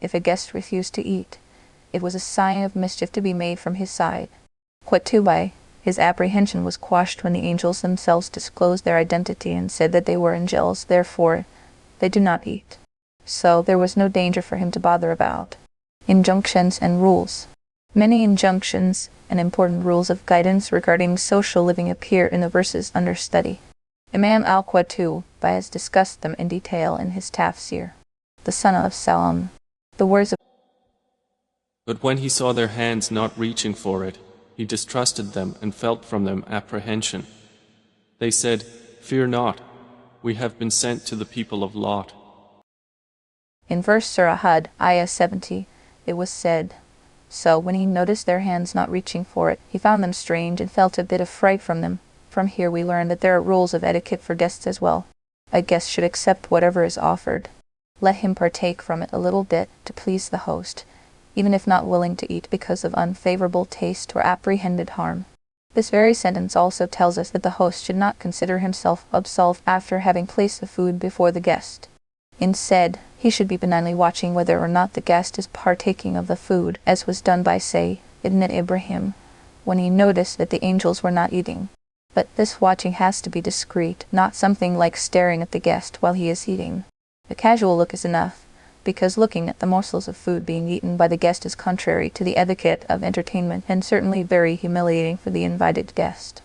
if a guest refused to eat, it was a sign of mischief to be made from his side. Quatubai, his apprehension was quashed when the angels themselves disclosed their identity and said that they were angels, therefore they do not eat. So there was no danger for him to bother about. Injunctions and rules. Many injunctions and important rules of guidance regarding social living appear in the verses under study. Imam al-Qurtubi has discussed them in detail in his Tafsir. The son of Salam. The words of But when he saw their hands not reaching for it, he distrusted them and felt from them apprehension. They said, "Fear not, we have been sent to the people of Lot." In verse Surah Hud, Ayah 70, it was said, "So when he noticed their hands not reaching for it, he found them strange and felt a bit of fright from them." From here we learn that there are rules of etiquette for guests as well. A guest should accept whatever is offered. Let him partake from it a little bit to please the host, even if not willing to eat because of unfavorable taste or apprehended harm. This very sentence also tells us that the host should not consider himself absolved after having placed the food before the guest. Instead, he should be benignly watching whether or not the guest is partaking of the food, as was done by Sayyidina Ibrahim, when he noticed that the angels were not eating. But this watching has to be discreet, not something like staring at the guest while he is eating. A casual look is enough, because looking at the morsels of food being eaten by the guest is contrary to the etiquette of entertainment and certainly very humiliating for the invited guest.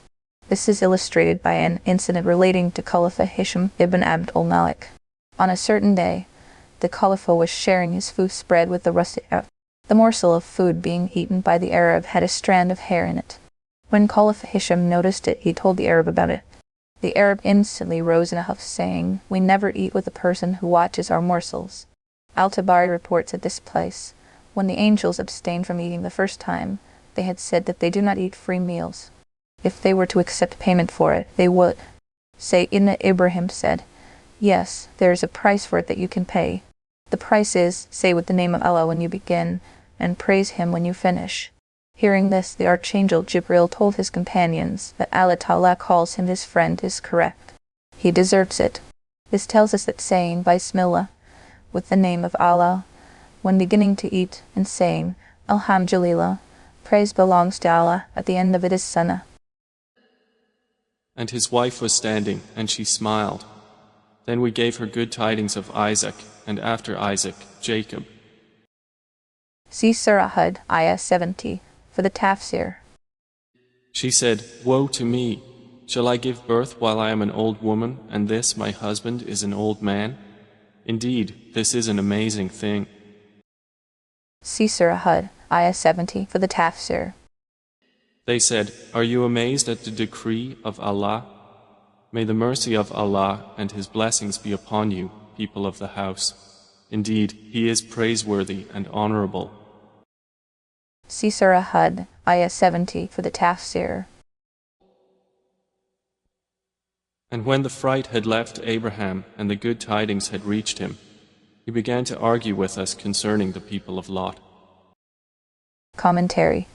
This is illustrated by an incident relating to Khalifa Hisham ibn Abd al-Malik. On a certain day, the Khalifa was sharing his food spread with the rustic Arab. The morsel of food being eaten by the Arab had a strand of hair in it. When Khalifa Hisham noticed it, he told the Arab about it. The Arab instantly rose in a huff, saying, "We never eat with a person who watches our morsels." Al-Tabari reports at this place, when the angels abstained from eating the first time, they had said that they do not eat free meals. If they were to accept payment for it, they would. Sayyidina Ibrahim said, "Yes, there is a price for it that you can pay. The price is, say with the name of Allah when you begin, and praise Him when you finish." Hearing this, the Archangel Jibril told his companions that Allah Ta'ala calls him his friend is correct. He deserves it. This tells us that saying Bismillah, with the name of Allah, when beginning to eat, and saying Alhamdulillah, praise belongs to Allah, at the end of it is sunnah. And his wife was standing, and she smiled. Then we gave her good tidings of Isaac, and after Isaac, Jacob. See Surah Hud, Ayah 70, for the Tafsir. She said, "Woe to me! Shall I give birth while I am an old woman, and this, my husband, is an old man? Indeed, this is an amazing thing." See Surah Hud, Ayah 70, for the Tafsir. They said, "Are you amazed at the decree of Allah? May the mercy of Allah and His blessings be upon you, people of the house. Indeed, He is praiseworthy and honorable." See Surah Hud, Ayah 70, for the Tafsir. And when the fright had left Abraham and the good tidings had reached him, he began to argue with us concerning the people of Lot. Commentary.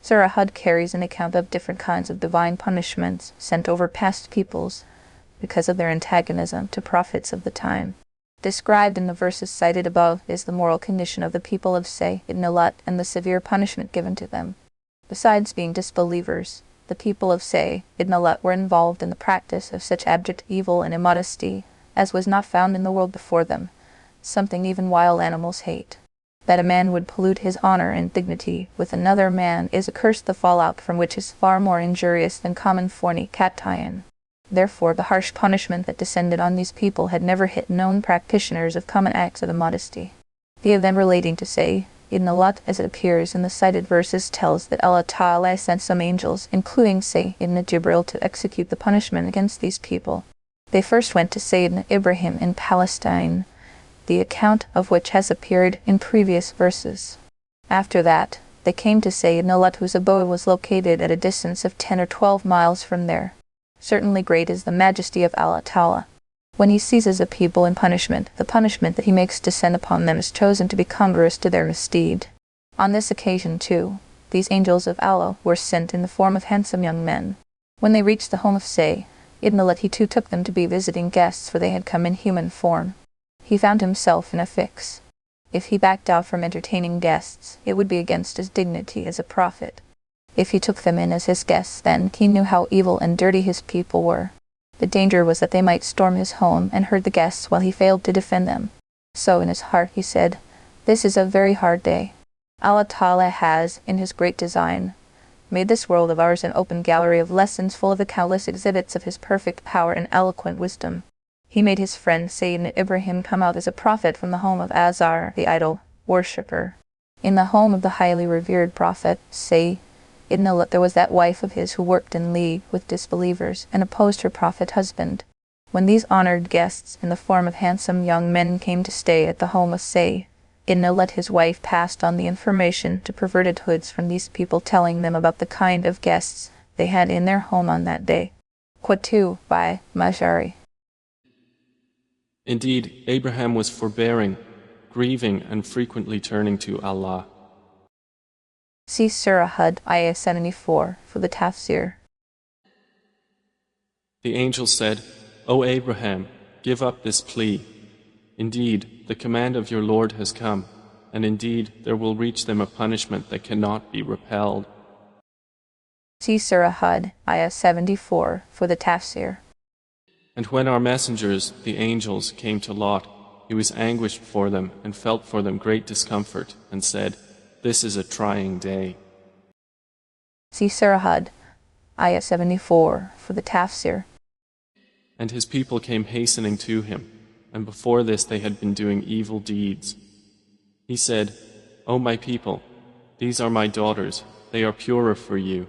Surah Hud carries an account of different kinds of divine punishments sent over past peoples because of their antagonism to prophets of the time. Described in the verses cited above is the moral condition of the people of Say ibn Lot and the severe punishment given to them. Besides being disbelievers, the people of Say ibn Lot were involved in the practice of such abject evil and immodesty as was not found in the world before them, something even wild animals hate. That a man would pollute his honor and dignity with another man is a curse, the fallout from which is far more injurious than common fornication. Therefore, the harsh punishment that descended on these people had never hit known practitioners of common acts of immodesty. The event relating to Say ibn Lot, as it appears in the cited verses, tells that Allah Ta'ala sent some angels, including Say ibn Jibril, to execute the punishment against these people. They first went to Sayyidina Ibrahim in Palestine, the account of which has appeared in previous verses. After that, they came to Sayyidina Lot, whose abode was located at a distance of 10 or 12 miles from there. Certainly great is the majesty of Allah Ta'ala. When he seizes a people in punishment, the punishment that he makes descend upon them is chosen to be congruous to their misdeed. On this occasion, too, these angels of Allah were sent in the form of handsome young men. When they reached the home of Say ibn Lot, he too took them to be visiting guests, for they had come in human form. He found himself in a fix. If he backed out from entertaining guests, it would be against his dignity as a prophet. If he took them in as his guests, then he knew how evil and dirty his people were. The danger was that they might storm his home and hurt the guests while he failed to defend them. So in his heart he said, "This is a very hard day. Allah Ta'ala has, in his great design, made this world of ours an open gallery of lessons full of the countless exhibits of his perfect power and eloquent wisdom. He made his friend Sayyidina Ibrahim come out as a prophet from the home of Azar, the idol worshipper. In the home of the highly revered prophet, Say ibn Lot, there was that wife of his who worked in league with disbelievers and opposed her prophet husband. When these honored guests in the form of handsome young men came to stay at the home of Say ibn Lot, his wife passed on the information to perverted hoods from these people, telling them about the kind of guests they had in their home on that day." Quote 2 by Mashari. Indeed, Abraham was forbearing, grieving, and frequently turning to Allah. See Surah Hud, Ayah 74, for the Tafsir. The angel said, "O Abraham, give up this plea. Indeed, the command of your Lord has come, and indeed there will reach them a punishment that cannot be repelled." See Surah Hud, Ayah 74, for the Tafsir. And when our messengers, the angels, came to Lot, he was anguished for them and felt for them great discomfort, and said, "This is a trying day." See Surah Hud, Ayah 74, for the Tafsir. And his people came hastening to him, and before this they had been doing evil deeds. He said, "O my people, these are my daughters, they are purer for you.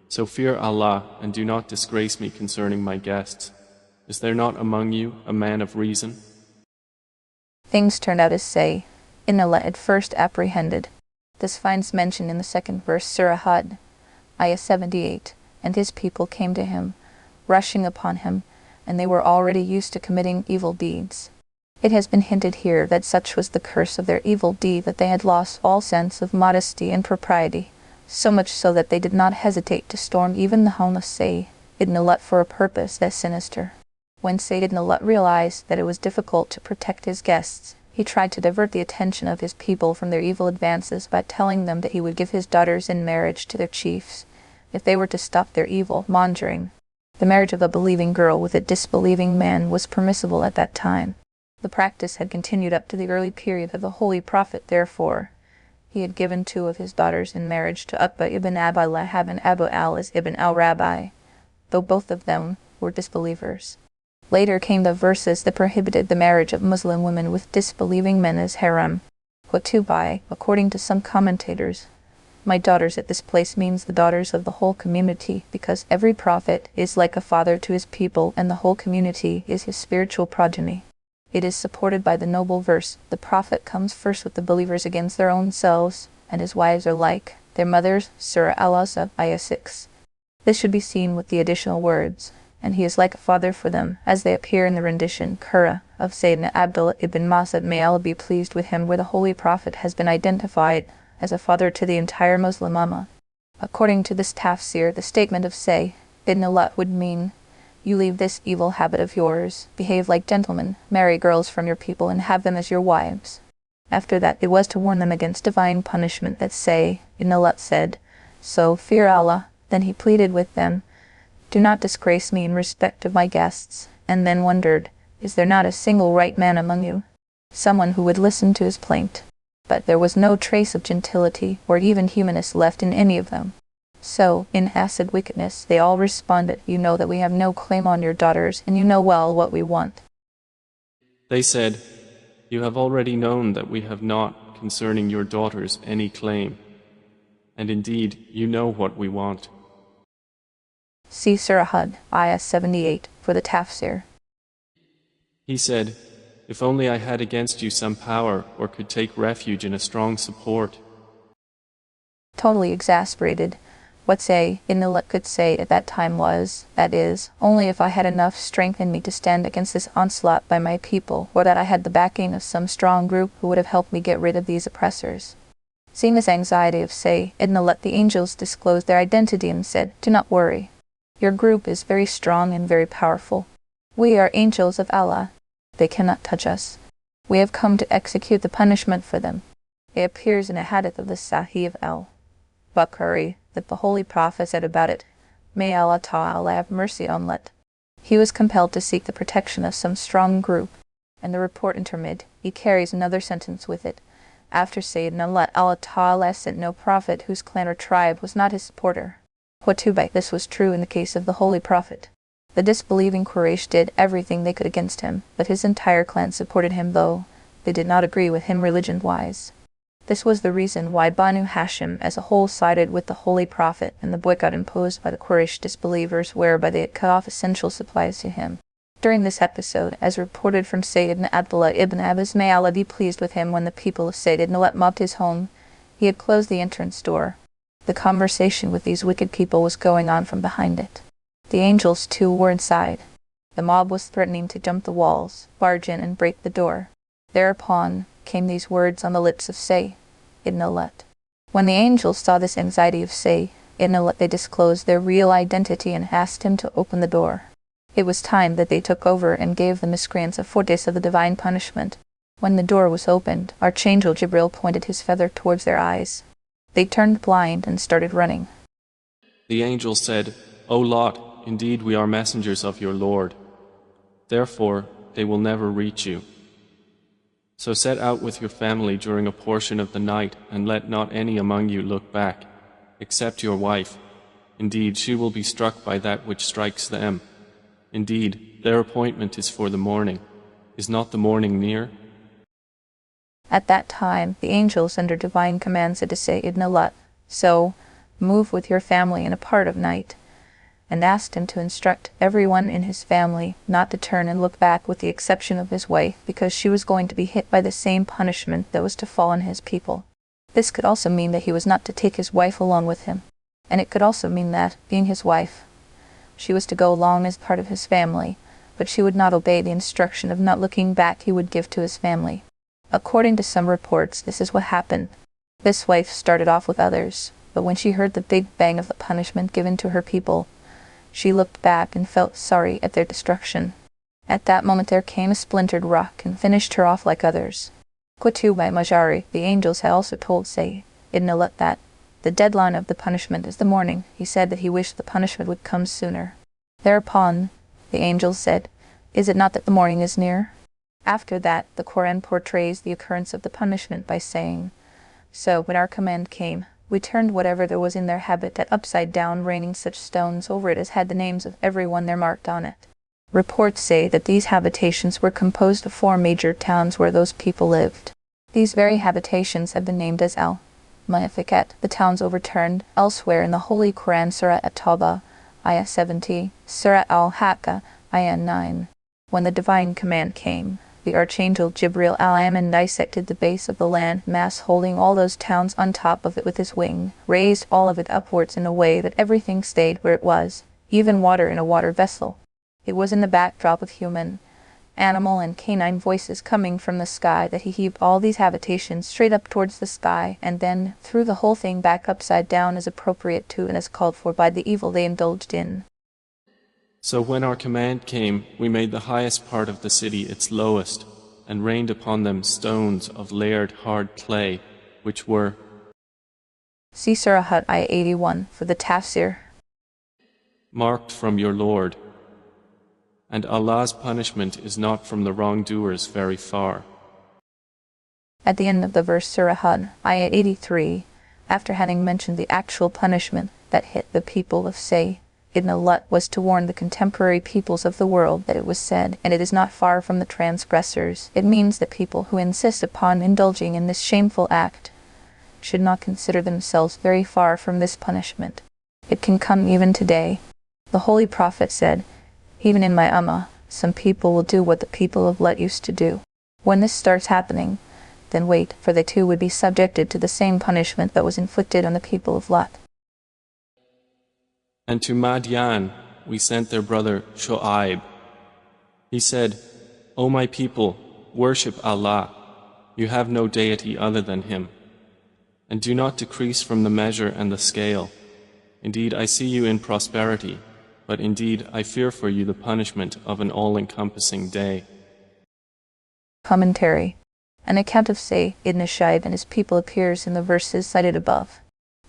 So fear Allah and do not disgrace me concerning my guests. Is there not among you a man of reason?" Things turned out as Say ibn Lot at first apprehended. This finds mention in the second verse, Surah Hud, Ayah 78, and his people came to him, rushing upon him, and they were already used to committing evil deeds. It has been hinted here that such was the curse of their evil deed that they had lost all sense of modesty and propriety, so much so that they did not hesitate to storm even the home of Say ibn Lot for a purpose as sinister. When Say ibn Lot realized that it was difficult to protect his guests, he tried to divert the attention of his people from their evil advances by telling them that he would give his daughters in marriage to their chiefs, if they were to stop their evil mongering. The marriage of a believing girl with a disbelieving man was permissible at that time. The practice had continued up to the early period of the Holy Prophet. Therefore, he had given 2 of his daughters in marriage to Utbah ibn Abi Lahab and Abu al-As ibn al-Rabi, though both of them were disbelievers. Later came the verses that prohibited the marriage of Muslim women with disbelieving men as haram. Quote 2 by, according to some commentators, "My daughters" at this place means the daughters of the whole community, because every prophet is like a father to his people and the whole community is his spiritual progeny. It is supported by the noble verse, "The prophet comes first with the believers against their own selves, and his wives are like their mothers," Surah Al-Ahzab, Ayah 6. This should be seen with the additional words, and he is like a father for them, as they appear in the rendition Qur'an of Sayyidina Abdullah ibn Mas'ud, may Allah be pleased with him, where the Holy Prophet has been identified as a father to the entire Muslim Ummah. According to this tafsir, the statement of Say ibn Allah would mean, you leave this evil habit of yours, behave like gentlemen, marry girls from your people and have them as your wives. After that, it was to warn them against divine punishment that Say ibn Allah said, so fear Allah. Then he pleaded with them, do not disgrace me in respect of my guests, and then wondered, is there not a single right man among you, someone who would listen to his plaint? But there was no trace of gentility or even humanness left in any of them. So, in acid wickedness, they all responded, you know that we have no claim on your daughters, and you know well what we want. They said, you have already known that we have not concerning your daughters any claim, and indeed you know what we want. See Surah Hud, Ayah 78, for the tafsir. He said, if only I had against you some power or could take refuge in a strong support. Totally exasperated, what Say ibn Allah could say at that time was, that is, only if I had enough strength in me to stand against this onslaught by my people, or that I had the backing of some strong group who would have helped me get rid of these oppressors. Seeing this anxiety of Say ibn Allah, the angels disclosed their identity and said, do not worry. Your group is very strong and very powerful. We are angels of Allah. They cannot touch us. We have come to execute the punishment for them. It appears in a hadith of the Sahih of Al-Bukhari that the Holy Prophet said about it, may Allah Ta'ala have mercy on it. He was compelled to seek the protection of some strong group, and the report intermid, he carries another sentence with it. After Sayyidina Allah Ta'ala sent no prophet whose clan or tribe was not his supporter. This was true in the case of the Holy Prophet. The disbelieving Quraysh did everything they could against him, but his entire clan supported him, though they did not agree with him religion-wise. This was the reason why Banu Hashim as a whole sided with the Holy Prophet, and the boycott imposed by the Quraysh disbelievers whereby they had cut off essential supplies to him. During this episode, as reported from Sayyidina Abdullah ibn Abbas, may Allah be pleased with him, when the people of Sayyidina mobbed his home, he had closed the entrance door. The conversation with these wicked people was going on from behind it. The angels too were inside. The mob was threatening to jump the walls, barge in and break the door. Thereupon came these words on the lips of Say ibn Allah. When the angels saw this anxiety of Say ibn Allah, they disclosed their real identity and asked him to open the door. It was time that they took over and gave the miscreants a foretaste of the divine punishment. When the door was opened, Archangel Jibril pointed his feather towards their eyes. They turned blind and started running. The angel said, O Lot, indeed we are messengers of your Lord. Therefore, they will never reach you. So set out with your family during a portion of the night, and let not any among you look back, except your wife. Indeed, she will be struck by that which strikes them. Indeed, their appointment is for the morning. Is not the morning near? At that time, the angels under divine command said to Say ibn Allah, so, move with your family in a part of night, and asked him to instruct everyone in his family not to turn and look back with the exception of his wife, because she was going to be hit by the same punishment that was to fall on his people. This could also mean that he was not to take his wife along with him, and it could also mean that, being his wife, she was to go along as part of his family, but she would not obey the instruction of not looking back he would give to his family. According to some reports, this is what happened. This wife started off with others, but when she heard the big bang of the punishment given to her people, she looked back and felt sorry at their destruction. At that moment there came a splintered rock and finished her off like others. Qutu by Majari, the angels had also told Say ibn Allah that the deadline of the punishment is the morning. He said that he wished the punishment would come sooner. Thereupon, the angels said, is it not that the morning is near? After that, the Qur'an portrays the occurrence of the punishment by saying, so when our command came, we turned whatever there was in their habitat upside down, raining such stones over it as had the names of everyone there marked on it. Reports say that these habitations were composed of 4 major towns where those people lived. These very habitations have been named as Al-Mukhtasar, the towns overturned, elsewhere in the Holy Qur'an, Surah At-Tawbah, Ayah 70, Surah Al-Haqqa, Ayah 9. When the divine command came, the Archangel Jibril al-Amin dissected the base of the land mass, holding all those towns on top of it with his wing, raised all of it upwards in a way that everything stayed where it was, even water in a water vessel. It was in the backdrop of human, animal, and canine voices coming from the sky that he heaved all these habitations straight up towards the sky, and then threw the whole thing back upside down as appropriate to and as called for by the evil they indulged in. So when our command came, we made the highest part of the city its lowest, and rained upon them stones of layered hard clay, which were. See Surah Hud, Ayah 81, for the Tafsir. Marked from your Lord. And Allah's punishment is not from the wrongdoers very far. At the end of the verse Surah Hud, Ayah 83, after having mentioned the actual punishment that hit the people of Say, Ibn Lut was to warn the contemporary peoples of the world that it was said, and it is not far from the transgressors. It means that people who insist upon indulging in this shameful act should not consider themselves very far from this punishment. It can come even today. The Holy Prophet said, even in my Ummah, some people will do what the people of Lut used to do. When this starts happening, then wait, for they too would be subjected to the same punishment that was inflicted on the people of Lut. And to Madian we sent their brother Shu'aib. He said, O my people, worship Allah. You have no deity other than Him. And do not decrease from the measure and the scale. Indeed, I see you in prosperity, but indeed I fear for you the punishment of an all-encompassing day. Commentary. An account of Say ibn Shaib and his people appears in the verses cited above.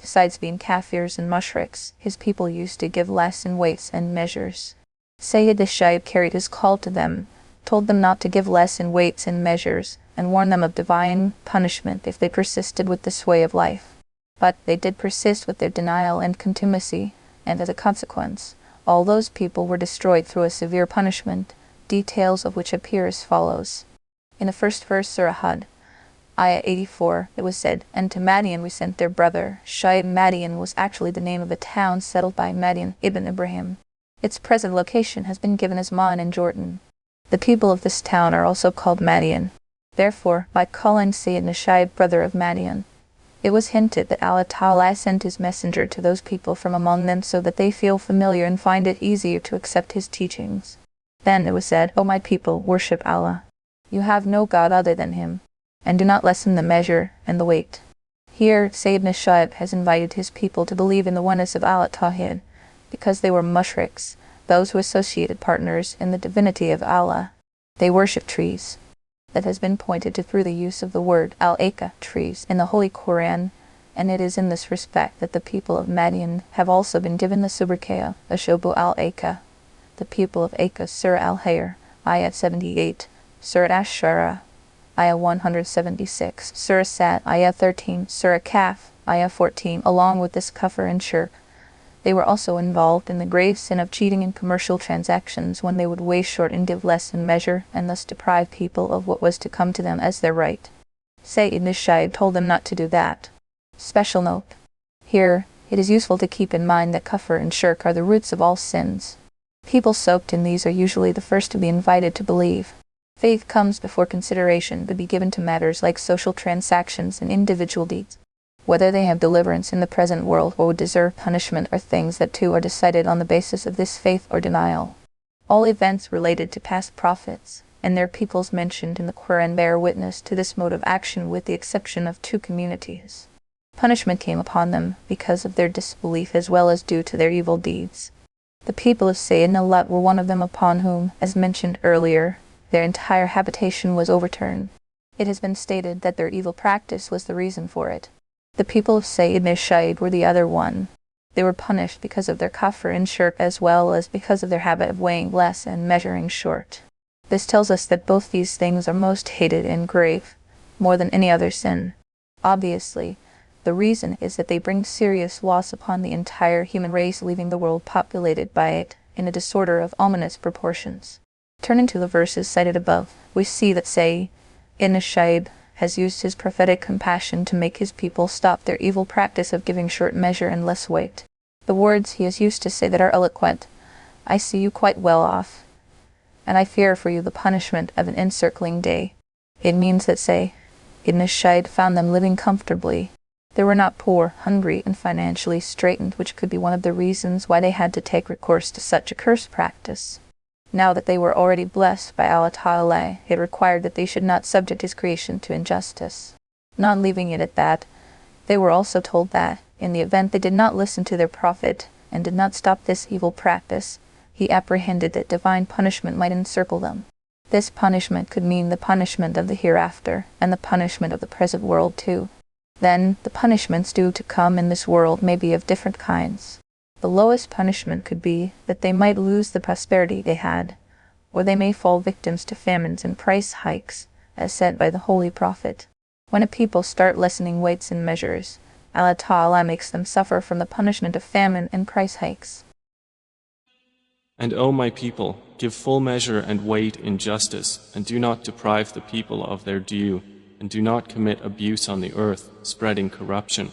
Besides being kafirs and mushriks, his people used to give less in weights and measures. Sayyid Shaib carried his call to them, told them not to give less in weights and measures, and warned them of divine punishment if they persisted with this way of life. But they did persist with their denial and contumacy, and as a consequence, all those people were destroyed through a severe punishment, details of which appear as follows. In the first verse Surah Hud, Ayah 84, it was said, and to Madian we sent their brother. Shaib. Madian was actually the name of a town settled by Madian ibn Ibrahim. Its present location has been given as Ma'an in Jordan. The people of this town are also called Madian. Therefore, by calling Sayyid Shaib brother of Madian, it was hinted that Allah Ta'ala sent His messenger to those people from among them so that they feel familiar and find it easier to accept His teachings. Then it was said, O my people, worship Allah. You have no God other than Him, and do not lessen the measure and the weight. Here, Sayyid Shaib has invited his people to believe in the oneness of Allah Tawhid, because they were mushriks, those who associated partners in the divinity of Allah. They worship trees. That has been pointed to through the use of the word al-Aka, trees, in the Holy Qur'an, and it is in this respect that the people of Madian have also been given the sobriquet Ashobu al-Aka. The people of Aka, Surah al-Hayr, Ayah 78, Surah Ash-Shura, Ayah 176, Surah Sad, Ayah 13, Surah Kaf, Ayah 14, along with this kufr and shirk. They were also involved in the grave sin of cheating in commercial transactions when they would weigh short and give less in measure, and thus deprive people of what was to come to them as their right. Sayyid ibn Shaib told them not to do that. Special note. Here, it is useful to keep in mind that kufr and shirk are the roots of all sins. People soaked in these are usually the first to be invited to believe. Faith comes before consideration to be given to matters like social transactions and individual deeds. Whether they have deliverance in the present world or would deserve punishment are things that too are decided on the basis of this faith or denial. All events related to past prophets and their peoples mentioned in the Quran bear witness to this mode of action with the exception of two communities. Punishment came upon them because of their disbelief as well as due to their evil deeds. The people of Sayyidina Lut were one of them upon whom, as mentioned earlier, their entire habitation was overturned. It has been stated that their evil practice was the reason for it. The people of Sayyid ibn Shaib were the other one. They were punished because of their kafr and shirk as well as because of their habit of weighing less and measuring short. This tells us that both these things are most hated and grave, more than any other sin. Obviously, the reason is that they bring serious loss upon the entire human race, leaving the world populated by it in a disorder of ominous proportions. Turning to the verses cited above, we see that Sayyid ibn Shaib has used his prophetic compassion to make his people stop their evil practice of giving short measure and less weight. The words he has used to say that are eloquent, I see you quite well off, and I fear for you the punishment of an encircling day. It means that Sayyid ibn Shaib found them living comfortably. They were not poor, hungry, and financially straitened, which could be one of the reasons why they had to take recourse to such a cursed practice. Now that they were already blessed by Allah Ta'ala, it required that they should not subject His creation to injustice. Not leaving it at that, they were also told that, in the event they did not listen to their Prophet and did not stop this evil practice, he apprehended that divine punishment might encircle them. This punishment could mean the punishment of the hereafter, and the punishment of the present world too. Then, the punishments due to come in this world may be of different kinds. The lowest punishment could be that they might lose the prosperity they had, or they may fall victims to famines and price hikes, as said by the Holy Prophet. When a people start lessening weights and measures, Allah Ta'ala makes them suffer from the punishment of famine and price hikes. And O my people, give full measure and weight in justice, and do not deprive the people of their due, and do not commit abuse on the earth, spreading corruption.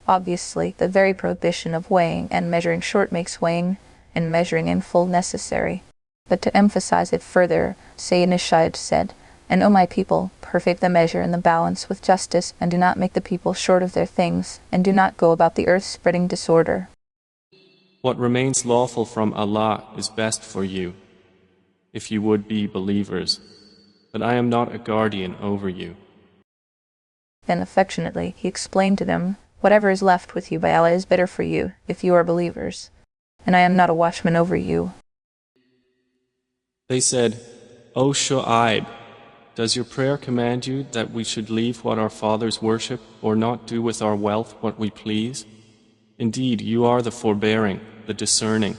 Obviously, the very prohibition of weighing and measuring short makes weighing and measuring in full necessary. But to emphasize it further, Sayyidina Shaib said, "And O my people, perfect the measure and the balance with justice, and do not make the people short of their things, and do not go about the earth spreading disorder." What remains lawful from Allah is best for you, if you would be believers, but I am not a guardian over you. Then affectionately he explained to them, "Whatever is left with you by Allah is better for you, if you are believers, and I am not a watchman over you." They said, "O Shu'aib, does your prayer command you that we should leave what our fathers worship, or not do with our wealth what we please? Indeed, you are the forbearing, the discerning."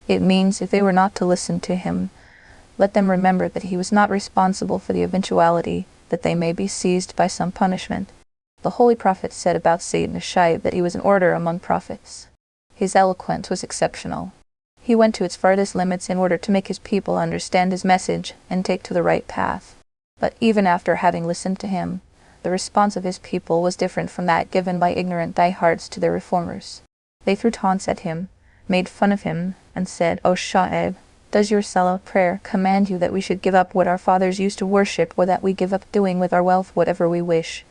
It means if they were not to listen to him, let them remember that he was not responsible for the eventuality that they may be seized by some punishment. The Holy Prophet said about Sayyidina Shaib that he was an order among prophets. His eloquence was exceptional. He went to its farthest limits in order to make his people understand his message and take to the right path. But even after having listened to him, the response of his people was different from that given by ignorant diehards to their reformers. They threw taunts at him, made fun of him, and said, "O Shaib, does your salah prayer command you that we should give up what our fathers used to worship, or that we give up doing with our wealth whatever we wish?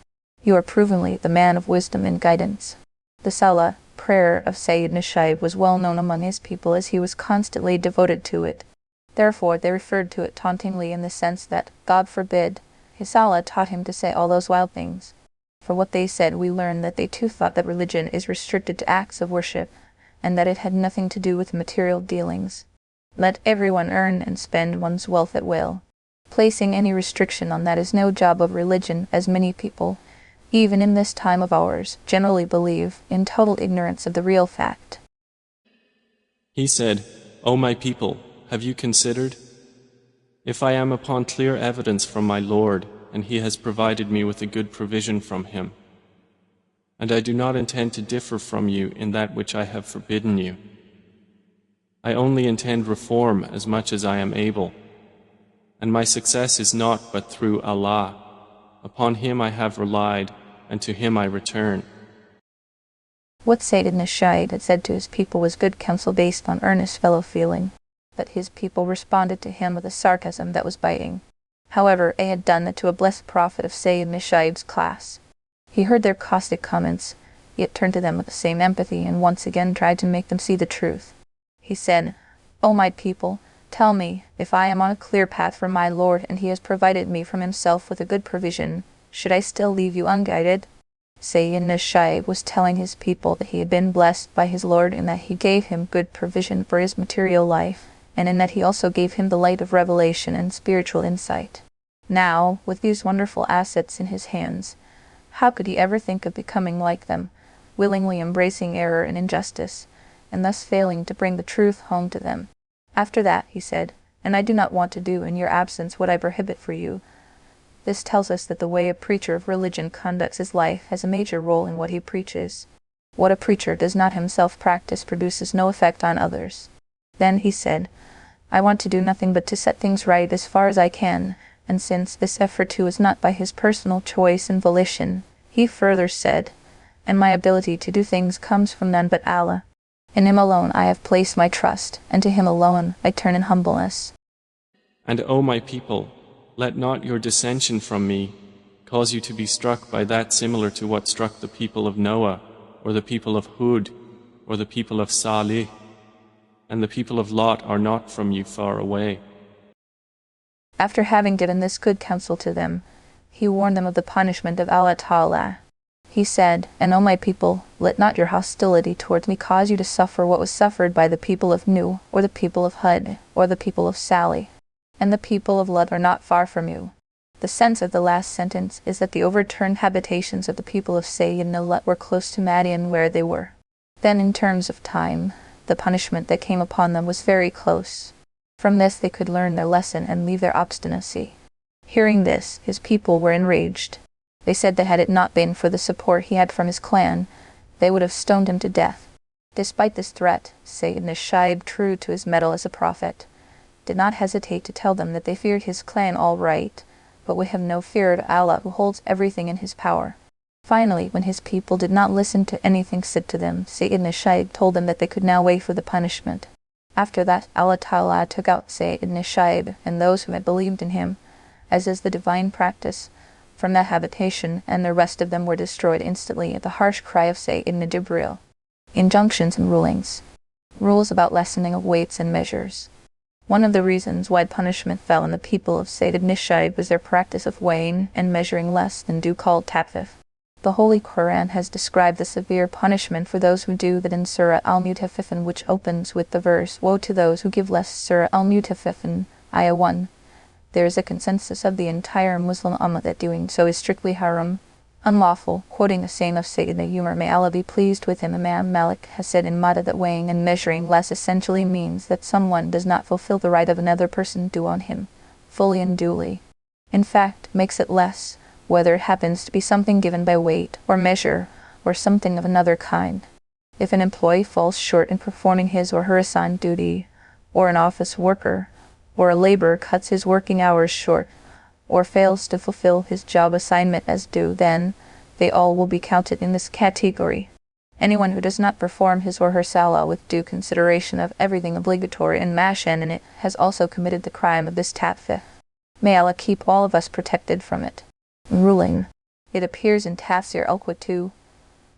You are provenly the man of wisdom and guidance." The salah prayer of Sayyidina Shaib was well known among his people, as he was constantly devoted to it. Therefore they referred to it tauntingly in the sense that, God forbid, his salah taught him to say all those wild things. For what they said, we learn that they too thought that religion is restricted to acts of worship, and that it had nothing to do with material dealings. Let everyone earn and spend one's wealth at will. Placing any restriction on that is no job of religion, as many people, even in this time of ours, generally believe, in total ignorance of the real fact. He said, "O my people, have you considered? If I am upon clear evidence from my Lord, and He has provided me with a good provision from Him, and I do not intend to differ from you in that which I have forbidden you. I only intend reform as much as I am able, and my success is not but through Allah. Upon Him I have relied, and to Him I return." What Sayyidina Shaib had said to his people was good counsel based on earnest fellow feeling, but his people responded to him with a sarcasm that was biting. However, they had done that to a blessed prophet of Sayyidina Shaib's class. He heard their caustic comments, yet turned to them with the same empathy and once again tried to make them see the truth. He said, "O my people, tell me, if I am on a clear path from my Lord and He has provided me from Himself with a good provision, should I still leave you unguided?" Sayyidina Shaib was telling his people that he had been blessed by his Lord in that He gave him good provision for his material life, and in that He also gave him the light of revelation and spiritual insight. Now, with these wonderful assets in his hands, how could he ever think of becoming like them, willingly embracing error and injustice, and thus failing to bring the truth home to them? After that, he said, "And I do not want to do in your absence what I prohibit for you." This tells us that the way a preacher of religion conducts his life has a major role in what he preaches. What a preacher does not himself practice produces no effect on others. Then he said, "I want to do nothing but to set things right as far as I can," and since this effort too is not by his personal choice and volition, he further said, "And my ability to do things comes from none but Allah. In Him alone I have placed my trust, and to Him alone I turn in humbleness." And O my people, let not your dissension from me cause you to be struck by that similar to what struck the people of Noah, or the people of Hud, or the people of Salih. and the people of Lot are not from you far away. After having given this good counsel to them, he warned them of the punishment of Allah Ta'ala. He said, "And O my people, let not your hostility towards me cause you to suffer what was suffered by the people of Nuh, or the people of Hud, or the people of Salih. And the people of Lut are not far from you." The sense of the last sentence is that the overturned habitations of the people of Say and Lut were close to Madian where they were. Then in terms of time, the punishment that came upon them was very close. From this they could learn their lesson and leave their obstinacy. Hearing this, his people were enraged. They said that had it not been for the support he had from his clan, they would have stoned him to death. Despite this threat, Sayyid Nishaib, true to his mettle as a prophet, did not hesitate to tell them that they feared his clan all right, but would have no fear of Allah who holds everything in his power. Finally, when his people did not listen to anything said to them, Sayyid Nishaib told them that they could now wait for the punishment. After that, Allah Ta'ala took out Sayyid Nishaib and those who had believed in him, as is the divine practice, from that habitation, and the rest of them were destroyed instantly at the harsh cry of Sayyidina Jibril. Injunctions and rulings. Rules about lessening of weights and measures. One of the reasons why punishment fell on the people of Sayyid Nishaib was their practice of weighing and measuring less than due called tafif. The Holy Qur'an has described the severe punishment for those who do that in Surah Al-Mutaffifin, which opens with the verse, "Woe to those who give less." Surah Al-Mutaffifin, Ayah 1. There is a consensus of the entire Muslim Ummah that doing so is strictly haram, unlawful. Quoting a saying of Sayyidina Umar, may Allah be pleased with him, Imam Malik has said in Mada that weighing and measuring less essentially means that someone does not fulfill the right of another person due on him, fully and duly. In fact, makes it less, whether it happens to be something given by weight or measure, or something of another kind. If an employee falls short in performing his or her assigned duty, or an office worker, or a laborer cuts his working hours short, or fails to fulfill his job assignment as due, then they all will be counted in this category. Anyone who does not perform his or her salah with due consideration of everything obligatory and mashan in it has also committed the crime of this tafif. May Allah keep all of us protected from it. Ruling. It appears in Tafsir al-Qur'an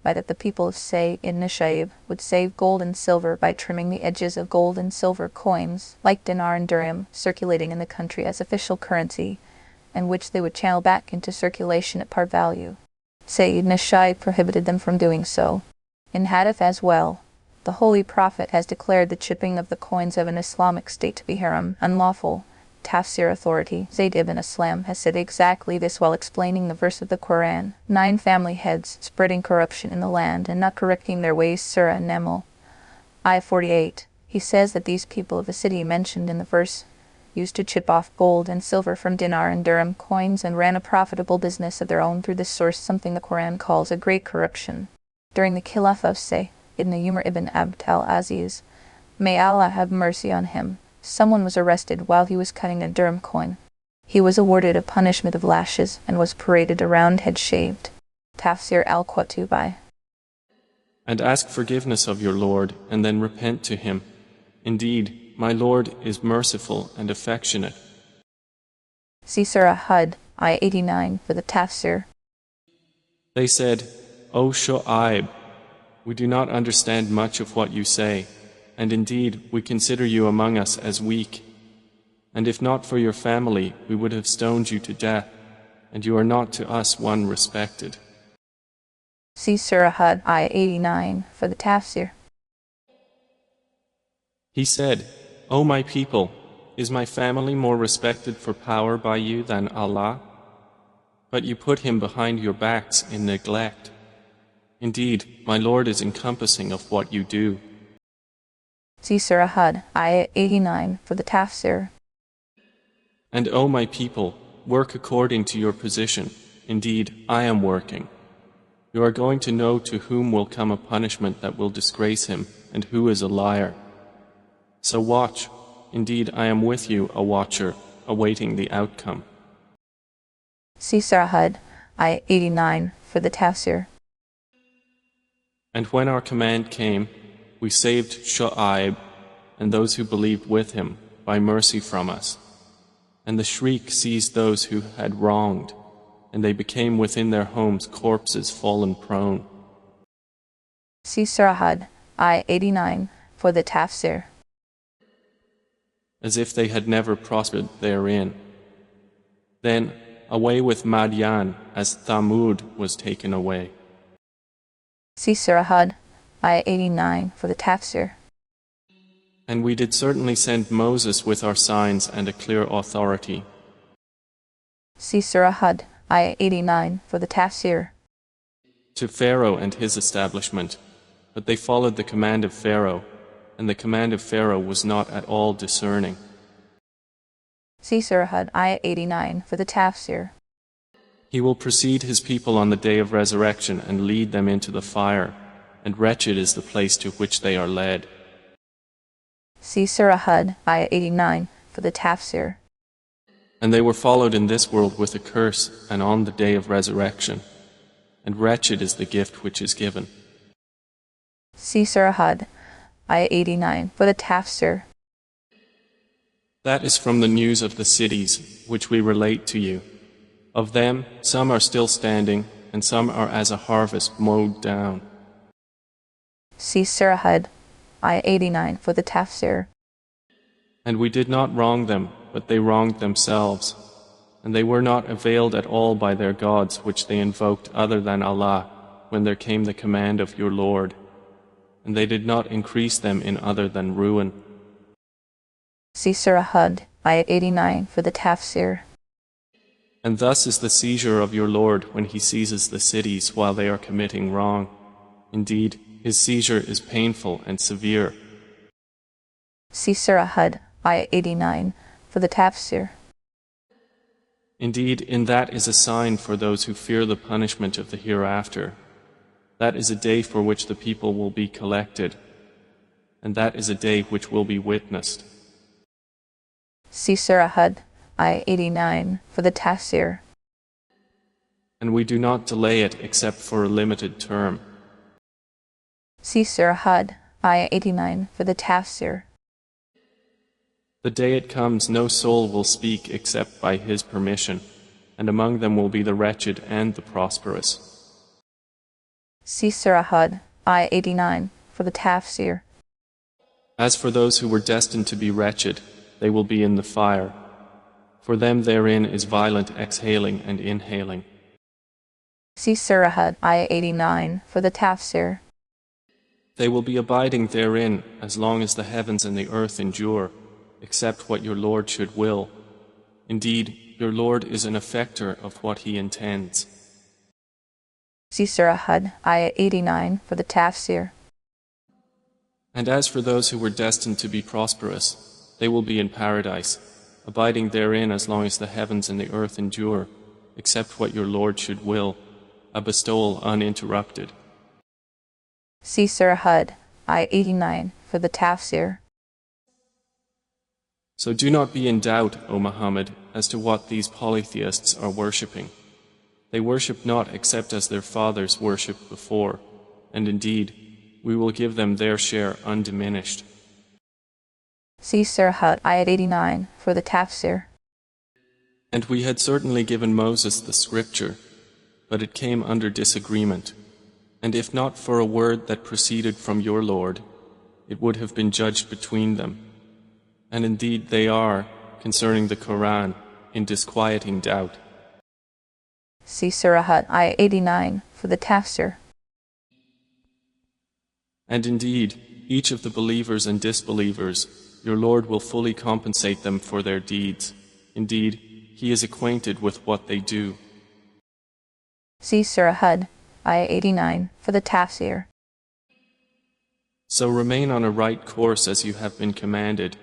by that the people of Sayyid Nishaib would save gold and silver by trimming the edges of gold and silver coins, like dinar and dirham, circulating in the country as official currency, and which they would channel back into circulation at par value. Sayyid Nishaib prohibited them from doing so. In Hadith as well, the Holy Prophet has declared the chipping of the coins of an Islamic state to be haram, unlawful. Tafsir authority Zayd ibn Aslam has said exactly this while explaining the verse of the Quran, 9 family heads spreading corruption in the land and not correcting their ways. Surah Naml, Ayah 48. He says that these people of the city mentioned in the verse used to chip off gold and silver from dinar and dirham coins and ran a profitable business of their own through this source, something the Quran calls a great corruption. During the Khilafah of Sayyid Umar ibn Abd al-Aziz, may Allah have mercy on him, someone was arrested while he was cutting a dirham coin. He was awarded a punishment of lashes and was paraded around head shaved. Tafsir al-Qur'an. And ask forgiveness of your Lord, and then repent to him. Indeed, my Lord is merciful and affectionate. See Surah Hud, Ayah 89 for the Tafsir. They said, O Shu'aib, we do not understand much of what you say, and indeed we consider you among us as weak. And if not for your family, we would have stoned you to death, and you are not to us one respected. See Surah Hud, Ayah 89 for the Tafsir. He said, O my people, is my family more respected for power by you than Allah? But you put him behind your backs in neglect. Indeed, my Lord is encompassing of what you do. See Surah Hud, Ayah 89 for the Tafsir. And O my people, work according to your position. Indeed, I am working. You are going to know to whom will come a punishment that will disgrace him, and who is a liar. So watch. Indeed, I am with you, a watcher, awaiting the outcome. See Surah Hud, Ayah 89 for the Tafsir. And when our command came, we saved Shu'aib and those who believed with him by mercy from us. And the shriek seized those who had wronged, and they became within their homes corpses fallen prone. See Surah Hud, Ayah 89 for the Tafsir. as if they had never prospered therein. Then away with Madian as Thamud was taken away. See Surah Hud, Ayah 89 for the Tafsir. And we did certainly send Moses with our signs and a clear authority. See Surah Hud, Ayah 89 for the Tafsir. To Pharaoh and his establishment, but they followed the command of Pharaoh, and the command of Pharaoh was not at all discerning. See Surah Hud, Ayah 89 for the Tafsir. He will precede his people on the day of resurrection and lead them into the fire, and wretched is the place to which they are led. See Surah Hud, Ayah 89 for the Tafsir. And they were followed in this world with a curse and on the day of resurrection, and wretched is the gift which is given. See Surah Hud, Ayah 89 for the Tafsir. That is from the news of the cities which we relate to you. Of them, some are still standing, and some are as a harvest mowed down. See Surah Hud, Ayah 89 for the Tafsir. And we did not wrong them, but they wronged themselves. And they were not availed at all by their gods which they invoked other than Allah, when there came the command of your Lord. And they did not increase them in other than ruin. See Surah Hud, Ayah 89 for the Tafsir. And thus is the seizure of your Lord when He seizes the cities while they are committing wrong. Indeed, His seizure is painful and severe. See Surah Hud, Ayah 89 for the Tafsir. Indeed, in that is a sign for those who fear the punishment of the hereafter. That is a day for which the people will be collected, and that is a day which will be witnessed. See Surah Hud, Ayah 89 for the Tafsir. And we do not delay it except for a limited term. See Surah Hud, Ayah 89 for the Tafsir. The day it comes, no soul will speak except by His permission, and among them will be the wretched and the prosperous. See Surah Hud, Ayah 89 for the Tafsir. As for those who were destined to be wretched, they will be in the fire. For them therein is violent exhaling and inhaling. See Surah Hud, Ayah 89 for the Tafsir. They will be abiding therein as long as the heavens and the earth endure, except what your Lord should will. Indeed, your Lord is an effector of what He intends. See Surah Hud, Ayah 89 for the Tafsir. And as for those who were destined to be prosperous, they will be in paradise, abiding therein as long as the heavens and the earth endure, except what your Lord should will, a bestowal uninterrupted. See Surah Hud, Ayah 89 for the Tafsir. So do not be in doubt, O Muhammad, as to what these polytheists are worshipping. They worship not except as their fathers worshipped before, and indeed, we will give them their share undiminished. See Surah Hud, Ayah 89 for the Tafsir. And we had certainly given Moses the scripture, but it came under disagreement. And if not for a word that proceeded from your Lord, it would have been judged between them. And indeed they are, concerning the Qur'an, in disquieting doubt. See Surah Hud, Ayah 89 for the Tafsir. And indeed, each of the believers and disbelievers, your Lord will fully compensate them for their deeds. Indeed, He is acquainted with what they do. See Surah Hud, Ayah 89 for the Tafsir. So remain on a right course as you have been commanded,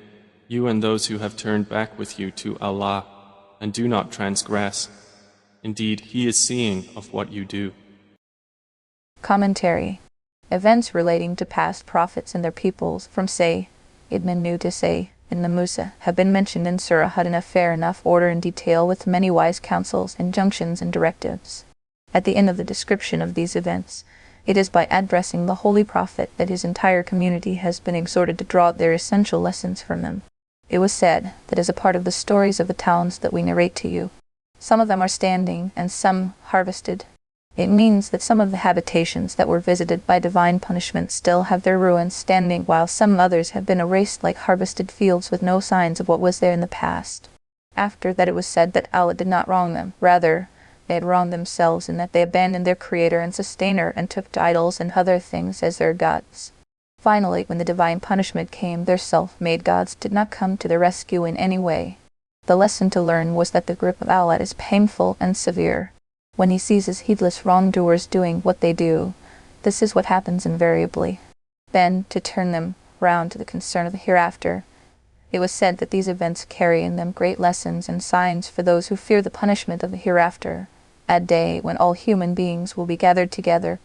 you and those who have turned back with you to Allah, and do not transgress. Indeed, He is seeing of what you do. Commentary. Events relating to past prophets and their peoples from Say, Ibn Nu to Say, and Musa have been mentioned in Surah Hud in a fair enough order and detail with many wise counsels, injunctions, and directives. At the end of the description of these events, it is by addressing the Holy Prophet that his entire community has been exhorted to draw their essential lessons from him. It was said that as a part of the stories of the towns that we narrate to you, some of them are standing and some harvested, It means that some of the habitations that were visited by divine punishment still have their ruins standing, while some others have been erased like harvested fields with no signs of what was there in the past. After that it was said that Allah did not wrong them. Rather, they had wronged themselves in that they abandoned their Creator and Sustainer and took to idols and other things as their gods. Finally, when the divine punishment came, their self-made gods did not come to their rescue in any way. The lesson to learn was that the grip of Allah is painful and severe. When He sees His heedless wrongdoers doing what they do, this is what happens invariably. Then, to turn them round to the concern of the hereafter, it was said that these events carry in them great lessons and signs for those who fear the punishment of the hereafter, a day when all human beings will be gathered together,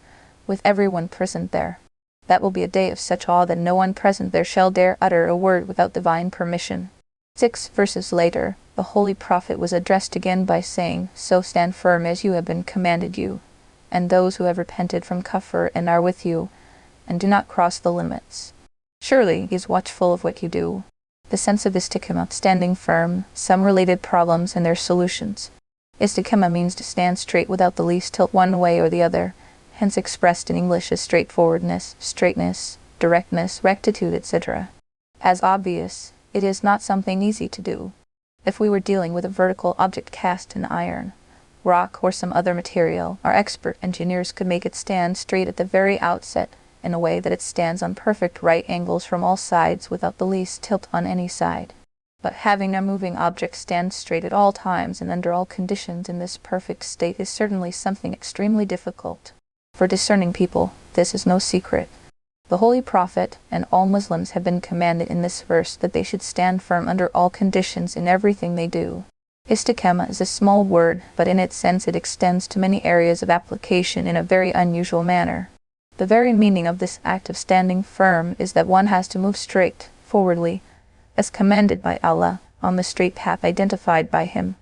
with everyone present there. That will be a day of such awe that no one present there shall dare utter a word without divine permission. 6 verses later, the Holy Prophet was addressed again by saying, "So stand firm as you have been commanded you, and those who have repented from kufr and are with you, and do not cross the limits. Surely He is watchful of what you do." The sense of istiqamah, standing firm, some related problems and their solutions. Istiqamah means to stand straight without the least tilt one way or the other, hence expressed in English as straightforwardness, straightness, directness, rectitude, etc. As obvious, it is not something easy to do. If we were dealing with a vertical object cast in iron, rock, or some other material, our expert engineers could make it stand straight at the very outset, in a way that it stands on perfect right angles from all sides without the least tilt on any side. But having a moving object stand straight at all times and under all conditions in this perfect state is certainly something extremely difficult. For discerning people, this is no secret. The Holy Prophet and all Muslims have been commanded in this verse that they should stand firm under all conditions in everything they do. Istiqamah is a small word, but in its sense it extends to many areas of application in a very unusual manner. The very meaning of this act of standing firm is that one has to move straight, forwardly, as commanded by Allah, on the straight path identified by Him,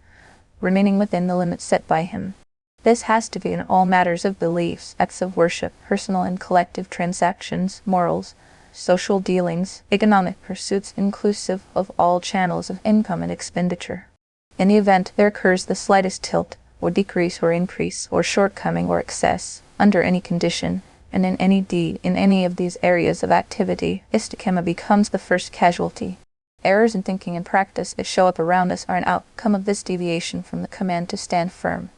remaining within the limits set by Him. This has to be in all matters of beliefs, acts of worship, personal and collective transactions, morals, social dealings, economic pursuits inclusive of all channels of income and expenditure. In the event there occurs the slightest tilt, or decrease or increase, or shortcoming or excess, under any condition, and in any deed in any of these areas of activity, istiqamah becomes the first casualty. Errors in thinking and practice that show up around us are an outcome of this deviation from the command to stand firm.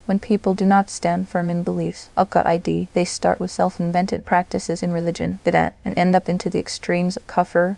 When people do not stand firm in beliefs, aqaidi, they start with self-invented practices in religion, bid'ah, and end up into the extremes of kufr,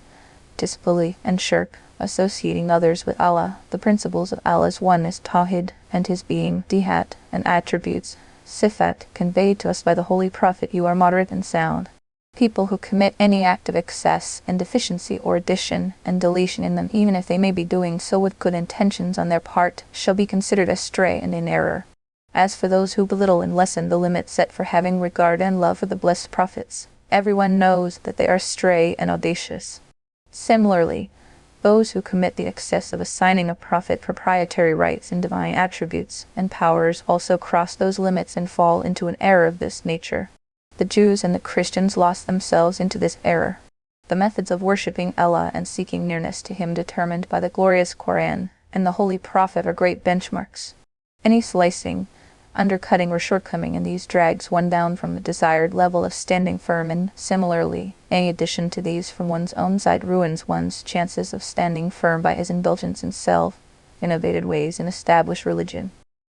disbelief, and shirk, associating others with Allah. The principles of Allah's oneness, tawhid, and His being, dihat, and attributes, sifat, conveyed to us by the Holy Prophet, you are moderate and sound. People who commit any act of excess and deficiency or addition and deletion in them, even if they may be doing so with good intentions on their part, shall be considered astray and in error. As for those who belittle and lessen the limit set for having regard and love for the blessed prophets, everyone knows that they are stray and audacious. Similarly, those who commit the excess of assigning a prophet proprietary rights and divine attributes and powers also cross those limits and fall into an error of this nature. The Jews and the Christians lost themselves into this error. The methods of worshipping Allah and seeking nearness to Him determined by the glorious Qur'an and the Holy Prophet are great benchmarks. Any slicing, undercutting, or shortcoming in these drags one down from the desired level of standing firm, and similarly, any addition to these from one's own side ruins one's chances of standing firm by his indulgence in self-innovated ways in established religion.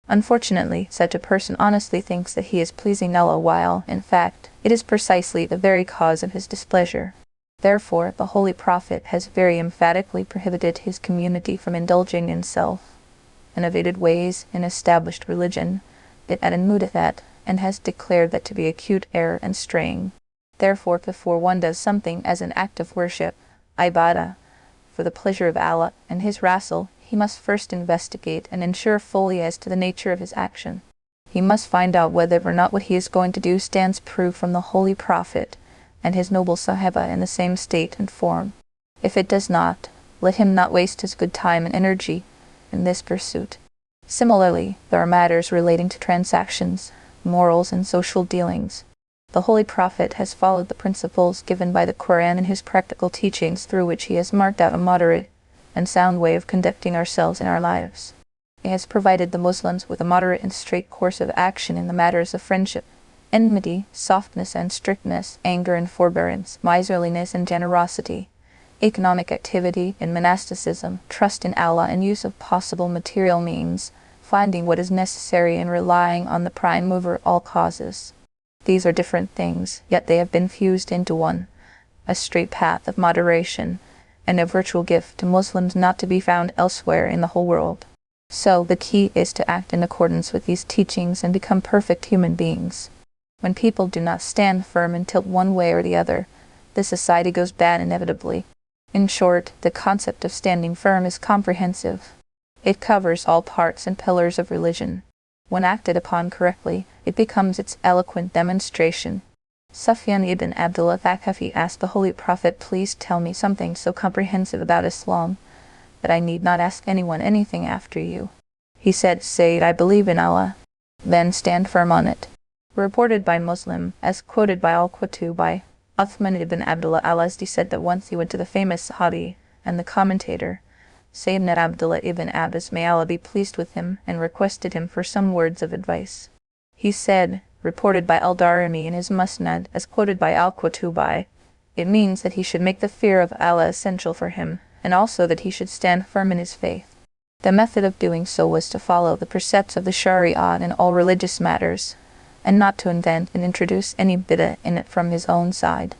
Unfortunately, such a person honestly thinks that he is pleasing Allah while, in fact, it is precisely the very cause of His displeasure. Therefore, the Holy Prophet has very emphatically prohibited his community from indulging in self-innovated ways in established religion, and mudathat, and has declared that to be acute error and straying. Therefore, before one does something as an act of worship, ibadah, for the pleasure of Allah and His Rasul, he must first investigate and ensure fully as to the nature of his action. He must find out whether or not what he is going to do stands proof from the Holy Prophet and his noble Sahaba in the same state and form. If it does not, let him not waste his good time and energy in this pursuit. Similarly, there are matters relating to transactions, morals, and social dealings. The Holy Prophet has followed the principles given by the Qur'an in his practical teachings, through which he has marked out a moderate and sound way of conducting ourselves in our lives. It has provided the Muslims with a moderate and straight course of action in the matters of friendship, enmity, softness and strictness, anger and forbearance, miserliness and generosity, economic activity and monasticism, trust in Allah and use of possible material means, finding what is necessary and relying on the prime mover all causes. These are different things, yet they have been fused into one, a straight path of moderation, and a virtual gift to Muslims not to be found elsewhere in the whole world. So the key is to act in accordance with these teachings and become perfect human beings. When people do not stand firm and tilt one way or the other, the society goes bad inevitably. In short, the concept of standing firm is comprehensive. It covers all parts and pillars of religion. When acted upon correctly, it becomes its eloquent demonstration. Sufyan ibn Abdullah Thaqafi asked the Holy Prophet, "Please tell me something so comprehensive about Islam that I need not ask anyone anything after you." He said, "Say, I believe in Allah, then stand firm on it." Reported by Muslim, as quoted by Al-Qutb by Uthman ibn Abdullah al-Azdi, said that once he went to the famous Sahabi and the commentator, Sayyidina Abdullah ibn Abbas, may Allah be pleased with him, and requested him for some words of advice. He said, reported by Al-Darimi in his Musnad, as quoted by Al-Qutb, it means that he should make the fear of Allah essential for him, and also that he should stand firm in his faith. The method of doing so was to follow the precepts of the Shari'ah in all religious matters, and not to invent and introduce any bid'ah in it from his own side.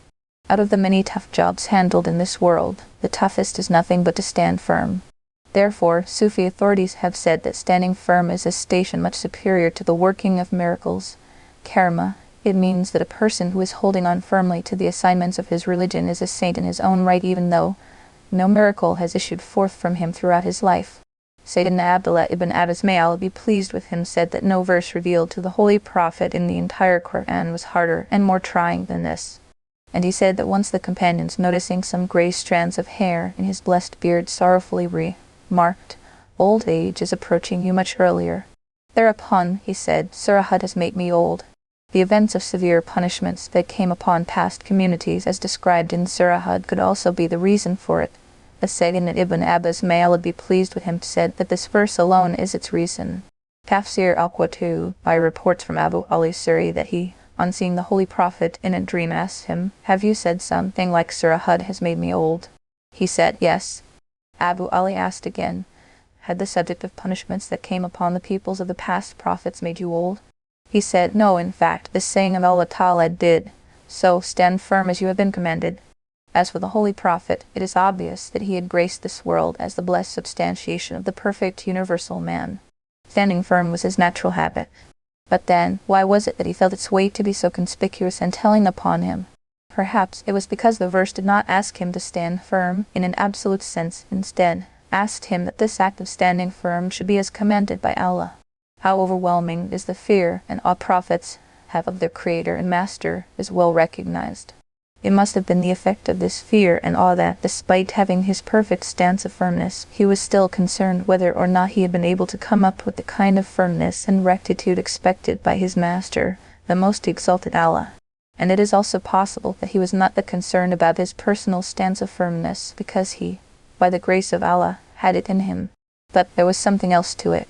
Out of the many tough jobs handled in this world, the toughest is nothing but to stand firm. Therefore, Sufi authorities have said that standing firm is a station much superior to the working of miracles. Karma, it means that a person who is holding on firmly to the assignments of his religion is a saint in his own right, even though no miracle has issued forth from him throughout his life. Sayyidina Abdullah ibn Abbas, may Allah be pleased with him, said that no verse revealed to the Holy Prophet in the entire Qur'an was harder and more trying than this. And he said that once the companions, noticing some gray strands of hair in his blessed beard, sorrowfully remarked, "Old age is approaching you much earlier." Thereupon he said, "Surah Hud has made me old." The events of severe punishments that came upon past communities as described in Surah Hud could also be the reason for it. As Sayyidina Ibn Abbas, may Allah be pleased with him, said that this verse alone is its reason. Tafsir al-Qur'an by reports from Abu Ali Suri that he, on seeing the Holy Prophet in a dream, asked him, "Have you said something like Surah Hud has made me old?" He said, "Yes." Abu Ali asked again, "Had the subject of punishments that came upon the peoples of the past prophets made you old?" He said, "No, in fact, the saying of Allah Ta'ala did. So stand firm as you have been commanded." As for the Holy Prophet, it is obvious that he had graced this world as the blessed substantiation of the perfect universal man. Standing firm was his natural habit. But then, why was it that he felt its weight to be so conspicuous and telling upon him? Perhaps it was because the verse did not ask him to stand firm in an absolute sense, instead asked him that this act of standing firm should be as commanded by Allah. How overwhelming is the fear and awe prophets have of their Creator and Master is well recognized. It must have been the effect of this fear and awe that, despite having his perfect stance of firmness, he was still concerned whether or not he had been able to come up with the kind of firmness and rectitude expected by his Master, the most exalted Allah. And it is also possible that he was not that concerned about his personal stance of firmness, because he, by the grace of Allah, had it in him. But there was something else to it.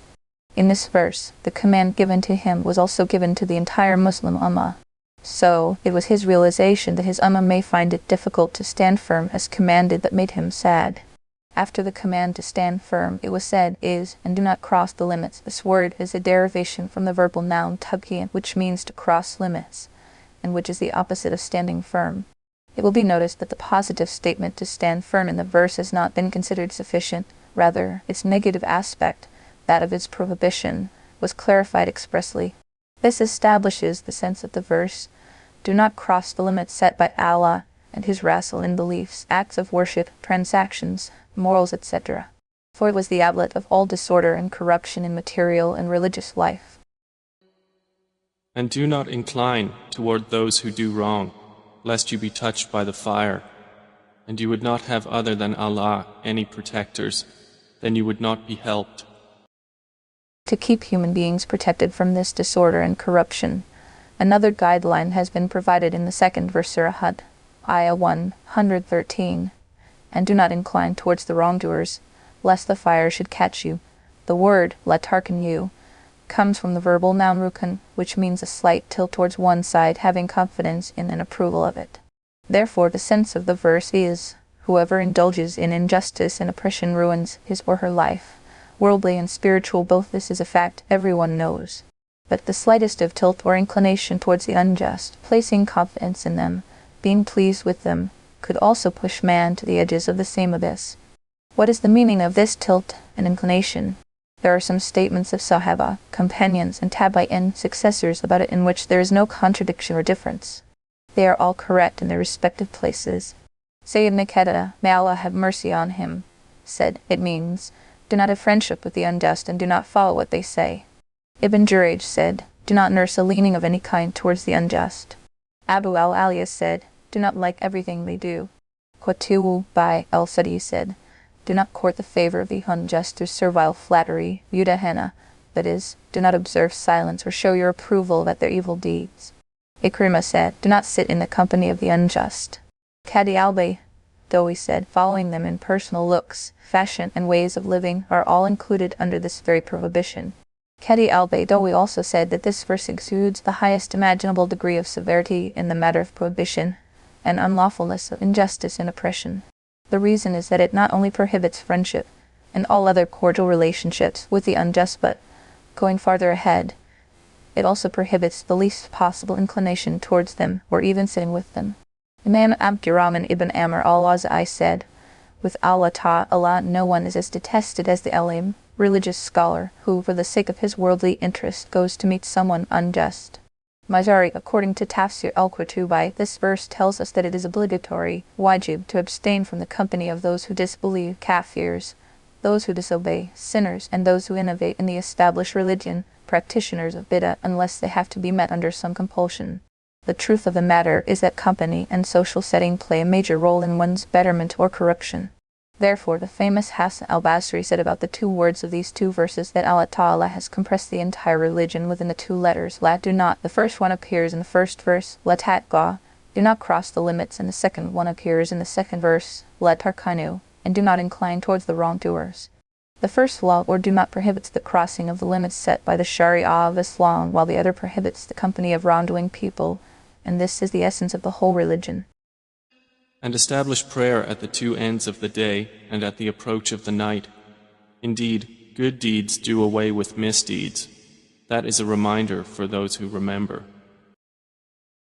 In this verse, the command given to him was also given to the entire Muslim Ummah. So, it was his realization that his Ummah may find it difficult to stand firm as commanded that made him sad. After the command to stand firm, it was said, "is," and "do not cross the limits." This word is a derivation from the verbal noun tabki, which means to cross limits, and which is the opposite of standing firm. It will be noticed that the positive statement to stand firm in the verse has not been considered sufficient. Rather, its negative aspect, that of its prohibition, was clarified expressly. This establishes the sense of the verse: do not cross the limits set by Allah and His Rasul in beliefs, acts of worship, transactions, morals, etc. For it was the outlet of all disorder and corruption in material and religious life. And do not incline toward those who do wrong, lest you be touched by the fire. And you would not have other than Allah any protectors, then you would not be helped. To keep human beings protected from this disorder and corruption, another guideline has been provided in the second verse Surah Hud, Ayah 113. And do not incline towards the wrongdoers, lest the fire should catch you, The word la tarkanu comes from the verbal noun rukun, which means a slight tilt towards one side, having confidence in and approval of it. Therefore, the sense of the verse is, whoever indulges in injustice and oppression ruins his or her life. Worldly and spiritual both, this is a fact everyone knows. But the slightest of tilt or inclination towards the unjust, placing confidence in them, being pleased with them, could also push man to the edges of the same abyss. What is the meaning of this tilt and inclination? There are some statements of Sahaba, companions, and Tabi'in successors about it in which there is no contradiction or difference. They are all correct in their respective places. Sayyidina Qatada, may Allah have mercy on him, said, it means, do not have friendship with the unjust and do not follow what they say. Ibn Jurayj said, do not nurse a leaning of any kind towards the unjust. Abu al-Aliya said, do not like everything they do. Qatubu by al-Sadi said, do not court the favor of the unjust through servile flattery, mudahana, that is, do not observe silence or show your approval at their evil deeds. Ikrimah said, do not sit in the company of the unjust. Qadi al-Baydawi said, following them in personal looks, fashion, and ways of living are all included under this very prohibition. Qadi al-Baydawi also said that this verse exudes the highest imaginable degree of severity in the matter of prohibition and unlawfulness of injustice and oppression. The reason is that it not only prohibits friendship and all other cordial relationships with the unjust, but, going farther ahead, it also prohibits the least possible inclination towards them or even sitting with them. Imam Abdurrahman ibn Amr al-Awza'i said, with Allah Ta'ala, no one is as detested as the alim, religious scholar, who, for the sake of his worldly interest, goes to meet someone unjust. Mazari, according to Tafsir al-Qurtubi, this verse tells us that it is obligatory, wajib, to abstain from the company of those who disbelieve, kafirs, those who disobey, sinners, and those who innovate in the established religion, practitioners of bid'ah, unless they have to be met under some compulsion. The truth of the matter is that company and social setting play a major role in one's betterment or corruption. Therefore, the famous Hassan al-Basri said about the two words of these two verses that Allah Ta'ala has compressed the entire religion within the two letters, la do not. The first one appears in the first verse, la tatqa, do not cross the limits, and the second one appears in the second verse, la tarkanu, and do not incline towards the wrongdoers. The first law or do not prohibits the crossing of the limits set by the Sharia of Islam, while the other prohibits the company of wrongdoing people, and this is the essence of the whole religion. And establish prayer at the two ends of the day and at the approach of the night. Indeed, good deeds do away with misdeeds. That is a reminder for those who remember.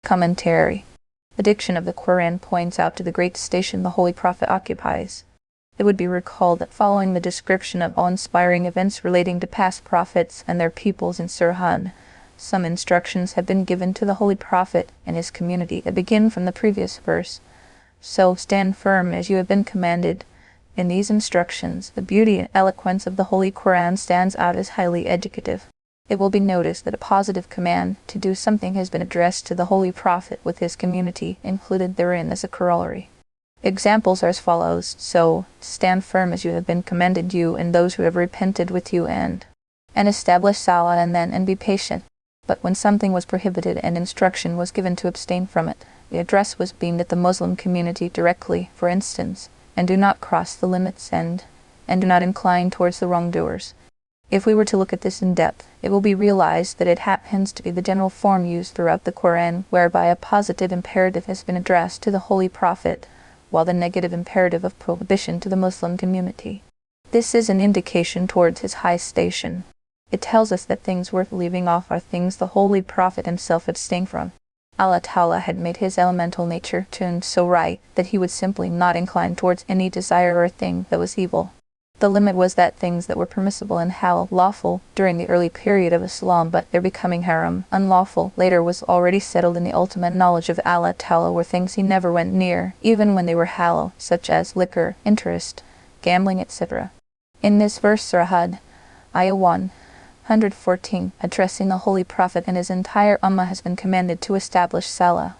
Commentary. The diction of the Quran points out to the great station the Holy Prophet occupies. It would be recalled that following the description of awe-inspiring events relating to past prophets and their peoples in Surah Hud, some instructions have been given to the Holy Prophet and his community that begin from the previous verse. So stand firm as you have been commanded. In these instructions, the beauty and eloquence of the Holy Quran stands out as highly educative. It will be noticed that a positive command to do something has been addressed to the Holy Prophet with his community, included therein as a corollary. Examples are as follows: so, stand firm as you have been commanded, you and those who have repented with you, and establish salah, and be patient. But when something was prohibited and instruction was given to abstain from it, the address was beamed at the Muslim community directly, for instance, and do not cross the limits and do not incline towards the wrongdoers. If we were to look at this in depth, it will be realized that it happens to be the general form used throughout the Quran, whereby a positive imperative has been addressed to the Holy Prophet, while the negative imperative of prohibition to the Muslim community. This is an indication towards his high station. It tells us that things worth leaving off are things the Holy Prophet himself abstained from. Allah Ta'ala had made his elemental nature tuned so right that he would simply not incline towards any desire or thing that was evil. The limit was that things that were permissible and halal, lawful, during the early period of Islam, but their becoming haram, unlawful, later, was already settled in the ultimate knowledge of Allah Ta'ala, were things he never went near, even when they were halal, such as liquor, interest, gambling, etc. In this verse, Surah Hud, Ayah 114, addressing the Holy Prophet and his entire Ummah, has been commanded to establish Salah.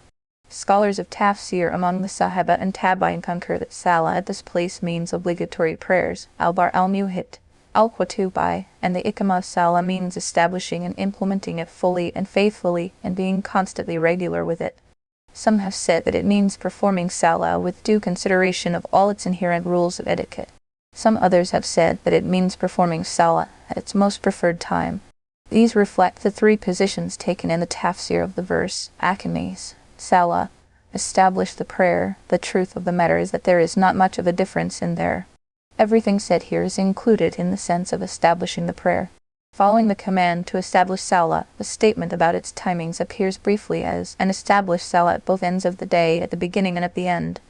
Scholars of Tafsir among the Sahaba and Tabi'in concur that Salah at this place means obligatory prayers, Al-Bar al-Muhit, Al-Qurtubi, and the Iqamah of Salah means establishing and implementing it fully and faithfully and being constantly regular with it. Some have said that it means performing Salah with due consideration of all its inherent rules of etiquette. Some others have said that it means performing Salah at its most preferred time. These reflect the three positions taken in the tafsir of the verse. Akamis, Salah, establish the prayer. The truth of the matter is that there is not much of a difference in there. Everything said here is included in the sense of establishing the prayer. Following the command to establish Salah, the statement about its timings appears briefly as and establish Salah at both ends of the day, at the beginning and at the end,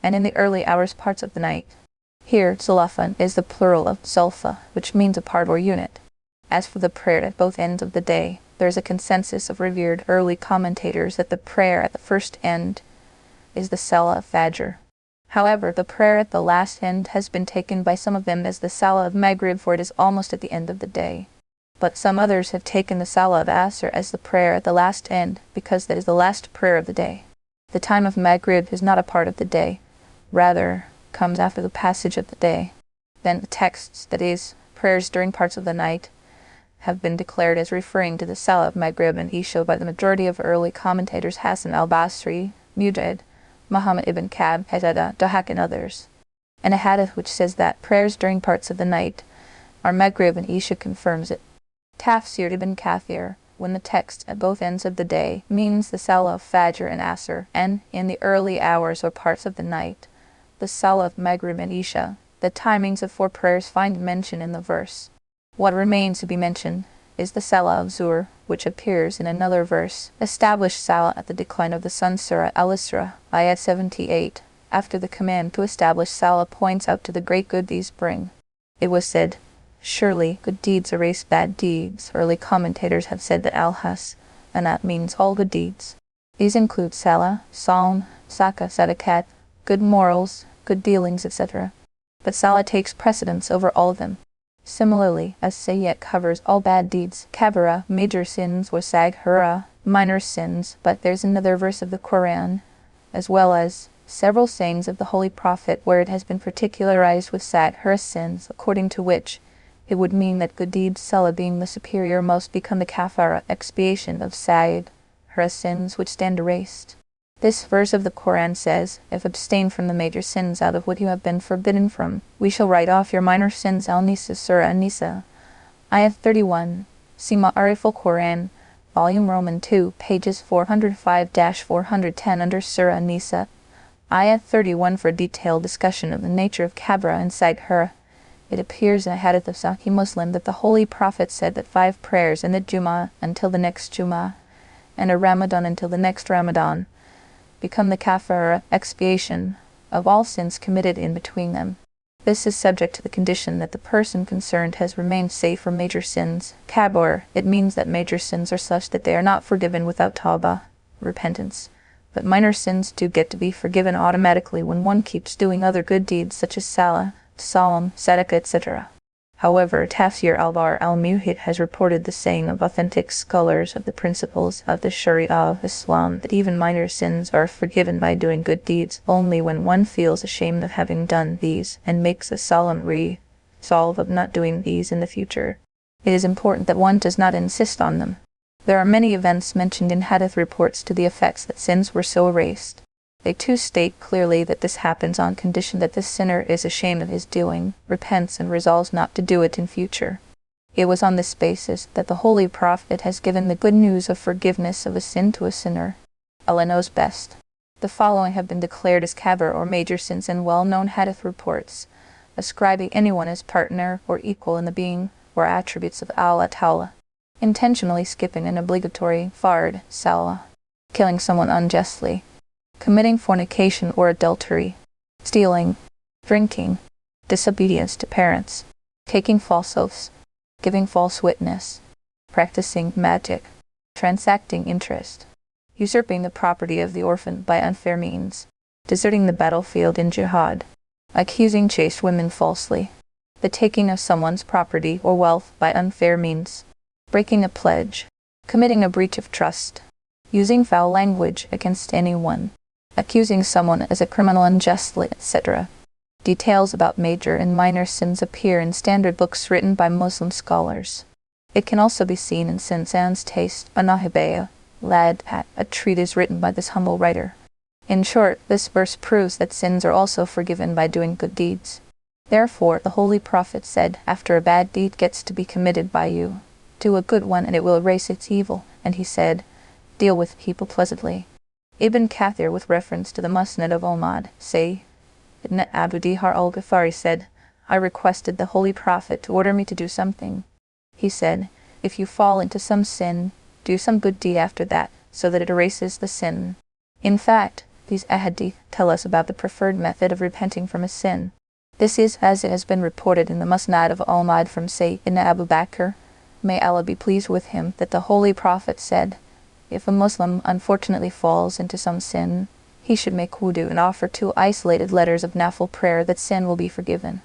and in the early hours parts of the night. Here, Salafan is the plural of Sulfa, which means a part or unit. As for the prayer at both ends of the day, there is a consensus of revered early commentators that the prayer at the first end is the Salah of Fajr. However, the prayer at the last end has been taken by some of them as the Salah of Maghrib, for it is almost at the end of the day. But some others have taken the Salah of Asr as the prayer at the last end, because that is the last prayer of the day. The time of Maghrib is not a part of the day, rather comes after the passage of the day. Then the texts, that is, prayers during parts of the night, have been declared as referring to the Salah of Maghrib and Isha by the majority of early commentators Hassan al-Basri, Mujahid, Muhammad ibn Ka'b, Hazada, Dahak and others. And a hadith which says that prayers during parts of the night are Maghrib and Isha confirms it. Tafsir ibn Kathir, when the text at both ends of the day means the Salah of Fajr and Asr, and in the early hours or parts of the night, the Salah of Maghrib and Isha, the timings of four prayers find mention in the verse. What remains to be mentioned is the Salah of Zuhr, which appears in another verse. Establish Salah at the decline of the sun. Surah Al-Isra, ayat 78. After the command to establish Salah points out to the great good these bring. It was said, surely good deeds erase bad deeds. Early commentators have said that Al-Has, and that means all good deeds. These include Salah, Psalm, Zakah, Sadaqat, good morals, good dealings, etc. But Salah takes precedence over all of them. Similarly, as Sayyat covers all bad deeds, Kabira, major sins, or Saghara, minor sins, but there's another verse of the Quran, as well as several sayings of the Holy Prophet where it has been particularized with Saghara sins, according to which it would mean that good deeds, Salah being the superior, must become the kafara, expiation of Saghara sins which stand erased. This verse of the Quran says, if abstain from the major sins out of what you have been forbidden from, we shall write off your minor sins. Al-Nisa, Surah An-Nisa, ayat 31. See Maarif-ul-Qur'an, volume Roman 2, pages 405-410 under Surah An-Nisa, ayat 31 for a detailed discussion of the nature of Kabra and Saghara. It appears in a hadith of Sahih Muslim that the Holy Prophet said that 5 prayers in the Jummah until the next Jummah, and a Ramadan until the next Ramadan, become the kafara, expiation, of all sins committed in between them. This is subject to the condition that the person concerned has remained safe from major sins. Kabur, it means that major sins are such that they are not forgiven without tawbah, repentance. But minor sins do get to be forgiven automatically when one keeps doing other good deeds such as Salah, Psalm, Sadaqah, etc. However, Tafsir al-Bar al-Muhit has reported the saying of authentic scholars of the principles of the Sharia of Islam that even minor sins are forgiven by doing good deeds only when one feels ashamed of having done these and makes a solemn resolve of not doing these in the future. It is important that one does not insist on them. There are many events mentioned in hadith reports to the effects that sins were so erased. They too state clearly that this happens on condition that the sinner is ashamed of his doing, repents, and resolves not to do it in future. It was on this basis that the Holy Prophet has given the good news of forgiveness of a sin to a sinner. Allah knows best. The following have been declared as kabir or major sins in well-known hadith reports, ascribing anyone as partner or equal in the being or attributes of Allah Ta'ala. Intentionally skipping an obligatory fard, salah, killing someone unjustly, committing fornication or adultery, stealing, drinking, disobedience to parents, taking false oaths, giving false witness, practicing magic, transacting interest, usurping the property of the orphan by unfair means, deserting the battlefield in jihad, accusing chaste women falsely, the taking of someone's property or wealth by unfair means, breaking a pledge, committing a breach of trust, using foul language against anyone, accusing someone as a criminal unjustly, etc. Details about major and minor sins appear in standard books written by Muslim scholars. It can also be seen in Saint-Saëns' Taste, Anahibeya, Lad, a treatise written by this humble writer. In short, this verse proves that sins are also forgiven by doing good deeds. Therefore, the Holy Prophet said, after a bad deed gets to be committed by you, do a good one and it will erase its evil. And he said, deal with people pleasantly. Ibn Kathir, with reference to the Musnad of Ahmad, say, Ibn Abu Dihar al-Ghifari said, I requested the Holy Prophet to order me to do something. He said, if you fall into some sin, do some good deed after that, so that it erases the sin. In fact, these ahadith tell us about the preferred method of repenting from a sin. This is as it has been reported in the Musnad of Ahmad from Sayyidina Abu Bakr, may Allah be pleased with him, that the Holy Prophet said, if a Muslim unfortunately falls into some sin, he should make wudu and offer 2 isolated letters of nafil prayer that sin will be forgiven.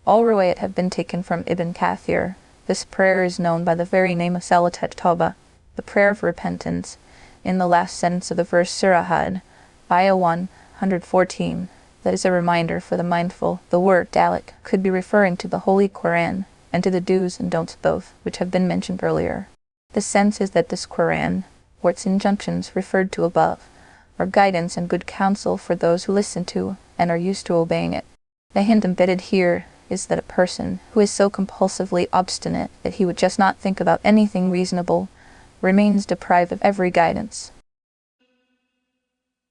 All riwayat have been taken from Ibn Kathir. This prayer is known by the very name of Salat at-Tawbah, the prayer of repentance, in the last sentence of the verse Surah Hud, Ayah 114. That is a reminder for the mindful. The word Dalek could be referring to the Holy Quran and to the do's and don'ts both, which have been mentioned earlier. The sense is that this Quran, or its injunctions referred to above, are guidance and good counsel for those who listen to and are used to obeying it. The hint embedded here is that a person who is so compulsively obstinate that he would just not think about anything reasonable remains deprived of every guidance.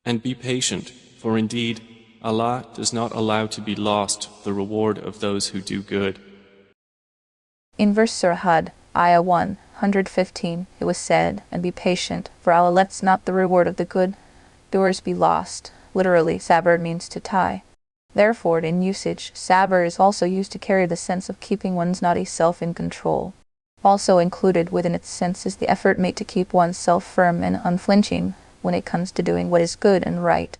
And be patient, for indeed Allah does not allow to be lost the reward of those who do good. In verse Surah Hud, Ayah 115, it was said, and be patient, for Allah lets not the reward of the good doers be lost. Literally, sabr means to tie. Therefore, in usage, sabr is also used to carry the sense of keeping one's naughty self in control. Also included within its sense is the effort made to keep one's self firm and unflinching when it comes to doing what is good and right,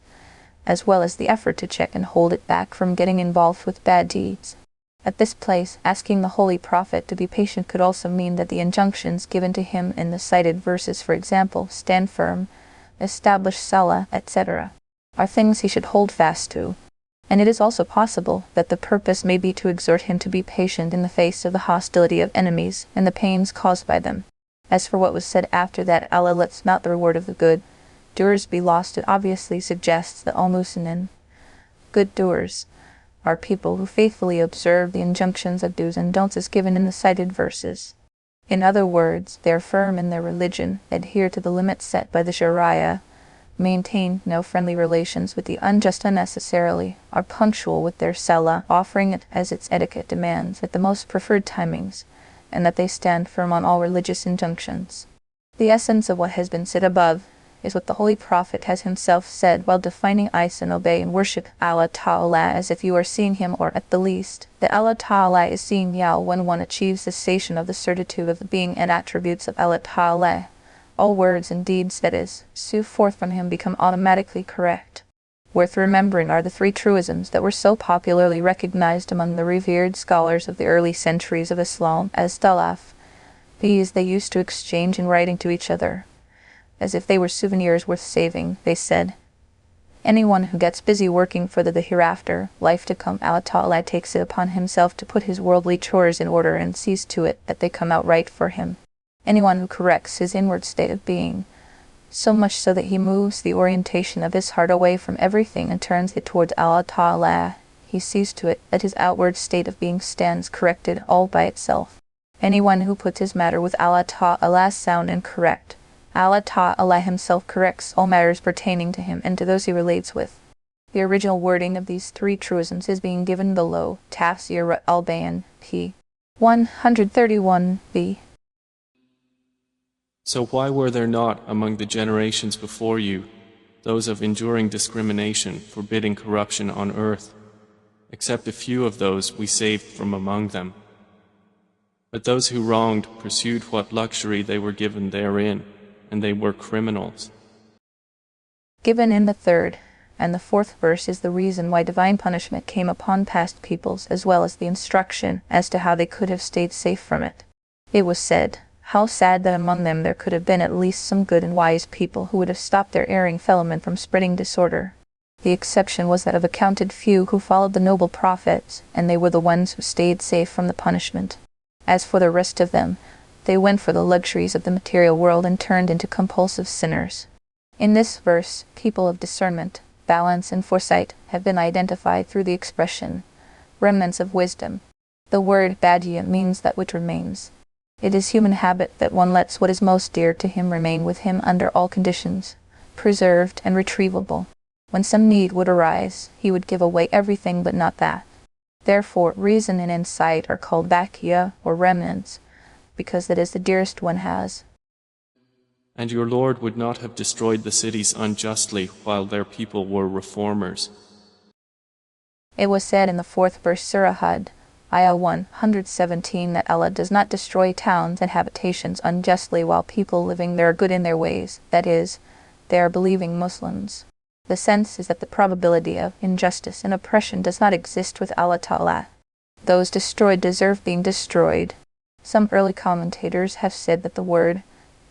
as well as the effort to check and hold it back from getting involved with bad deeds. At this place, asking the Holy Prophet to be patient could also mean that the injunctions given to him in the cited verses, for example, stand firm, establish salah, etc., are things he should hold fast to. And it is also possible that the purpose may be to exhort him to be patient in the face of the hostility of enemies and the pains caused by them. As for what was said after that Allah lets not the reward of the good doers be lost, it obviously suggests that all Muslimin, good doers, are people who faithfully observe the injunctions of do's and don'ts as given in the cited verses. In other words, they are firm in their religion, adhere to the limits set by the Sharia, maintain no friendly relations with the unjust unnecessarily, are punctual with their salah, offering it as its etiquette demands at the most preferred timings, and that they stand firm on all religious injunctions. The essence of what has been said above is what the Holy Prophet has himself said while defining ice and obey and worship Allah Ta'ala as if you are seeing Him, or at the least, that Allah Ta'ala is seeing Yah when one achieves the station of the certitude of the being and attributes of Allah Ta'ala. All words and deeds that issue forth from Him become automatically correct. Worth remembering are the 3 truisms that were so popularly recognized among the revered scholars of the early centuries of Islam as Talaf. These they used to exchange in writing to each other, as if they were souvenirs worth saving. They said, anyone who gets busy working for the hereafter, life to come, Allah Ta'ala takes it upon Himself to put his worldly chores in order and sees to it that they come out right for him. Anyone who corrects his inward state of being, so much so that he moves the orientation of his heart away from everything and turns it towards Allah Ta'ala, he sees to it that his outward state of being stands corrected all by itself. Anyone who puts his matter with Allah Ta'ala sound and correct, Allah Ta'ala Himself corrects all matters pertaining to Him and to those He relates with. The original wording of these 3 truisms is being given below, Tafsir al-Bayan, p. 131b. So why were there not among the generations before you those of enduring discrimination, forbidding corruption on earth, except a few of those we saved from among them? But those who wronged pursued what luxury they were given therein, and they were criminals. Given in the 3rd and the 4th verse is the reason why divine punishment came upon past peoples, as well as the instruction as to how they could have stayed safe from it. It was said, how sad that among them there could have been at least some good and wise people who would have stopped their erring fellowmen from spreading disorder. The exception was that of a counted few who followed the noble prophets, and they were the ones who stayed safe from the punishment. As for the rest of them, they went for the luxuries of the material world and turned into compulsive sinners. In this verse, people of discernment, balance, and foresight have been identified through the expression, remnants of wisdom. The word badia means that which remains. It is human habit that one lets what is most dear to him remain with him under all conditions, preserved and retrievable. When some need would arise, he would give away everything but not that. Therefore, reason and insight are called bakia, or remnants, because that is the dearest one has. And your Lord would not have destroyed the cities unjustly while their people were reformers. It was said in the 4th verse Surah Hud, Ayah 117, that Allah does not destroy towns and habitations unjustly while people living there are good in their ways, that is, they are believing Muslims. The sense is that the probability of injustice and oppression does not exist with Allah Ta'ala. Those destroyed deserve being destroyed. Some early commentators have said that the word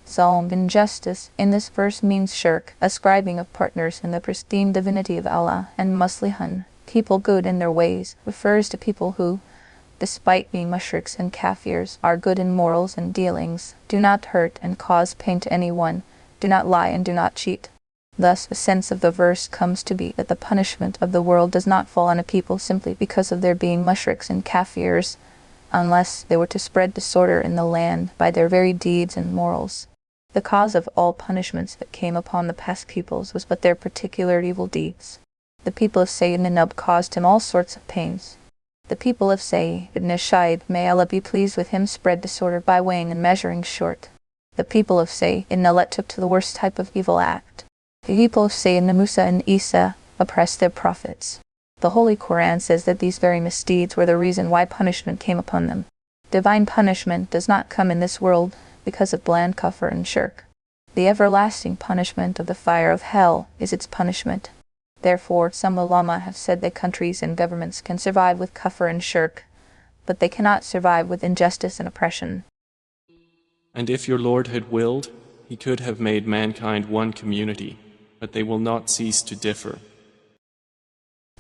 Zulm, injustice, in this verse means shirk, ascribing of partners in the pristine divinity of Allah, and muslihan, people good in their ways, refers to people who, despite being mushriks and kafirs, are good in morals and dealings, do not hurt and cause pain to anyone, do not lie and do not cheat. Thus, the sense of the verse comes to be that the punishment of the world does not fall on a people simply because of their being mushriks and kafirs, unless they were to spread disorder in the land by their very deeds and morals. The cause of all punishments that came upon the past peoples was but their particular evil deeds. The people of Sayyidina Nub caused him all sorts of pains. The people of Sayyid ibn Shaib, may Allah be pleased with him, spread disorder by weighing and measuring short. The people of Sayyid ibn Nalat took to the worst type of evil act. The people of Sayyidina Musa and Isa oppressed their prophets. The Holy Qur'an says that these very misdeeds were the reason why punishment came upon them. Divine punishment does not come in this world because of bland kufr and shirk. The everlasting punishment of the fire of hell is its punishment. Therefore, some ulama have said that countries and governments can survive with kufr and shirk, but they cannot survive with injustice and oppression. And if your Lord had willed, He could have made mankind one community, but they will not cease to differ.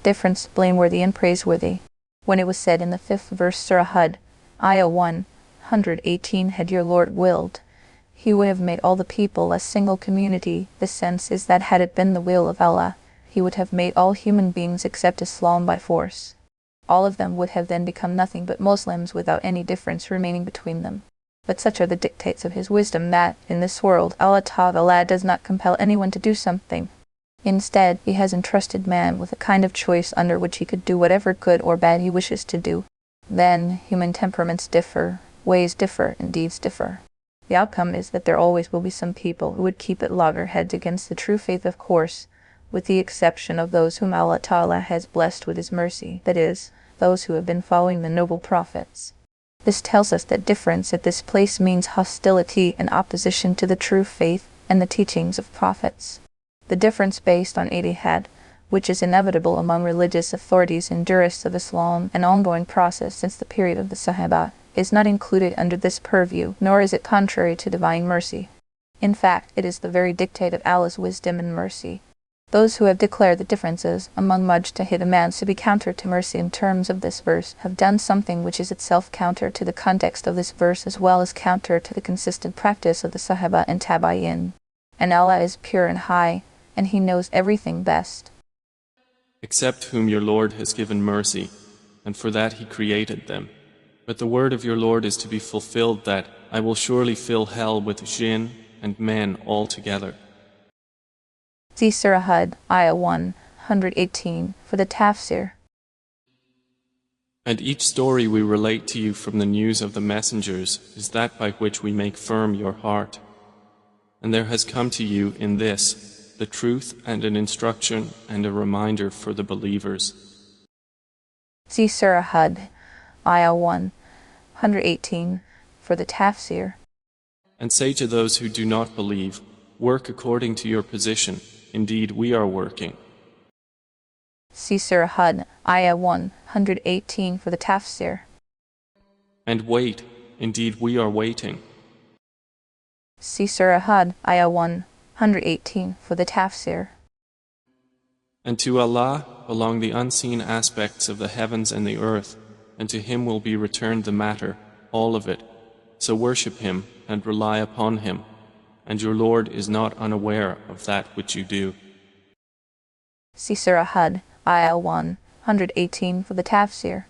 Difference blameworthy and praiseworthy. When it was said in the 5th verse Surah Hud, Ayah 118, had your Lord willed, He would have made all the people a single community. The sense is that had it been the will of Allah, He would have made all human beings except Islam by force. All of them would have then become nothing but Muslims without any difference remaining between them. But such are the dictates of His wisdom that, in this world, Allah Ta'ala does not compel anyone to do something. Instead, He has entrusted man with a kind of choice under which he could do whatever good or bad he wishes to do. Then, human temperaments differ, ways differ, and deeds differ. The outcome is that there always will be some people who would keep at loggerheads against the true faith, of course, with the exception of those whom Allah Ta'ala has blessed with His mercy, that is, those who have been following the noble prophets. This tells us that difference at this place means hostility and opposition to the true faith and the teachings of prophets. The difference based on ijtihad, which is inevitable among religious authorities and jurists of Islam, an ongoing process since the period of the Sahaba, is not included under this purview, nor is it contrary to divine mercy. In fact, it is the very dictate of Allah's wisdom and mercy. Those who have declared the differences among mujtahid imams to be counter to mercy in terms of this verse have done something which is itself counter to the context of this verse as well as counter to the consistent practice of the Sahaba and Tabi'in. And Allah is pure and high, and He knows everything best. Except whom your Lord has given mercy, and for that He created them. But the word of your Lord is to be fulfilled that, I will surely fill hell with jinn and men altogether. See Surah Hud, Ayah 118, for the Tafsir. And each story we relate to you from the news of the messengers is that by which we make firm your heart. And there has come to you in this the truth and an instruction and a reminder for the believers. See Surah Hud, Ayah 118, for the Tafsir. And say to those who do not believe, work according to your position. Indeed, we are working. See Surah Hud, Ayah 118, for the Tafsir. And wait, indeed we are waiting. See Surah Hud, Ayah 118, for the Tafsir. And to Allah belong the unseen aspects of the heavens and the earth, and to Him will be returned the matter, all of it. So worship Him and rely upon Him, and your Lord is not unaware of that which you do. See Surah Hud, Ayah 118, for the Tafsir.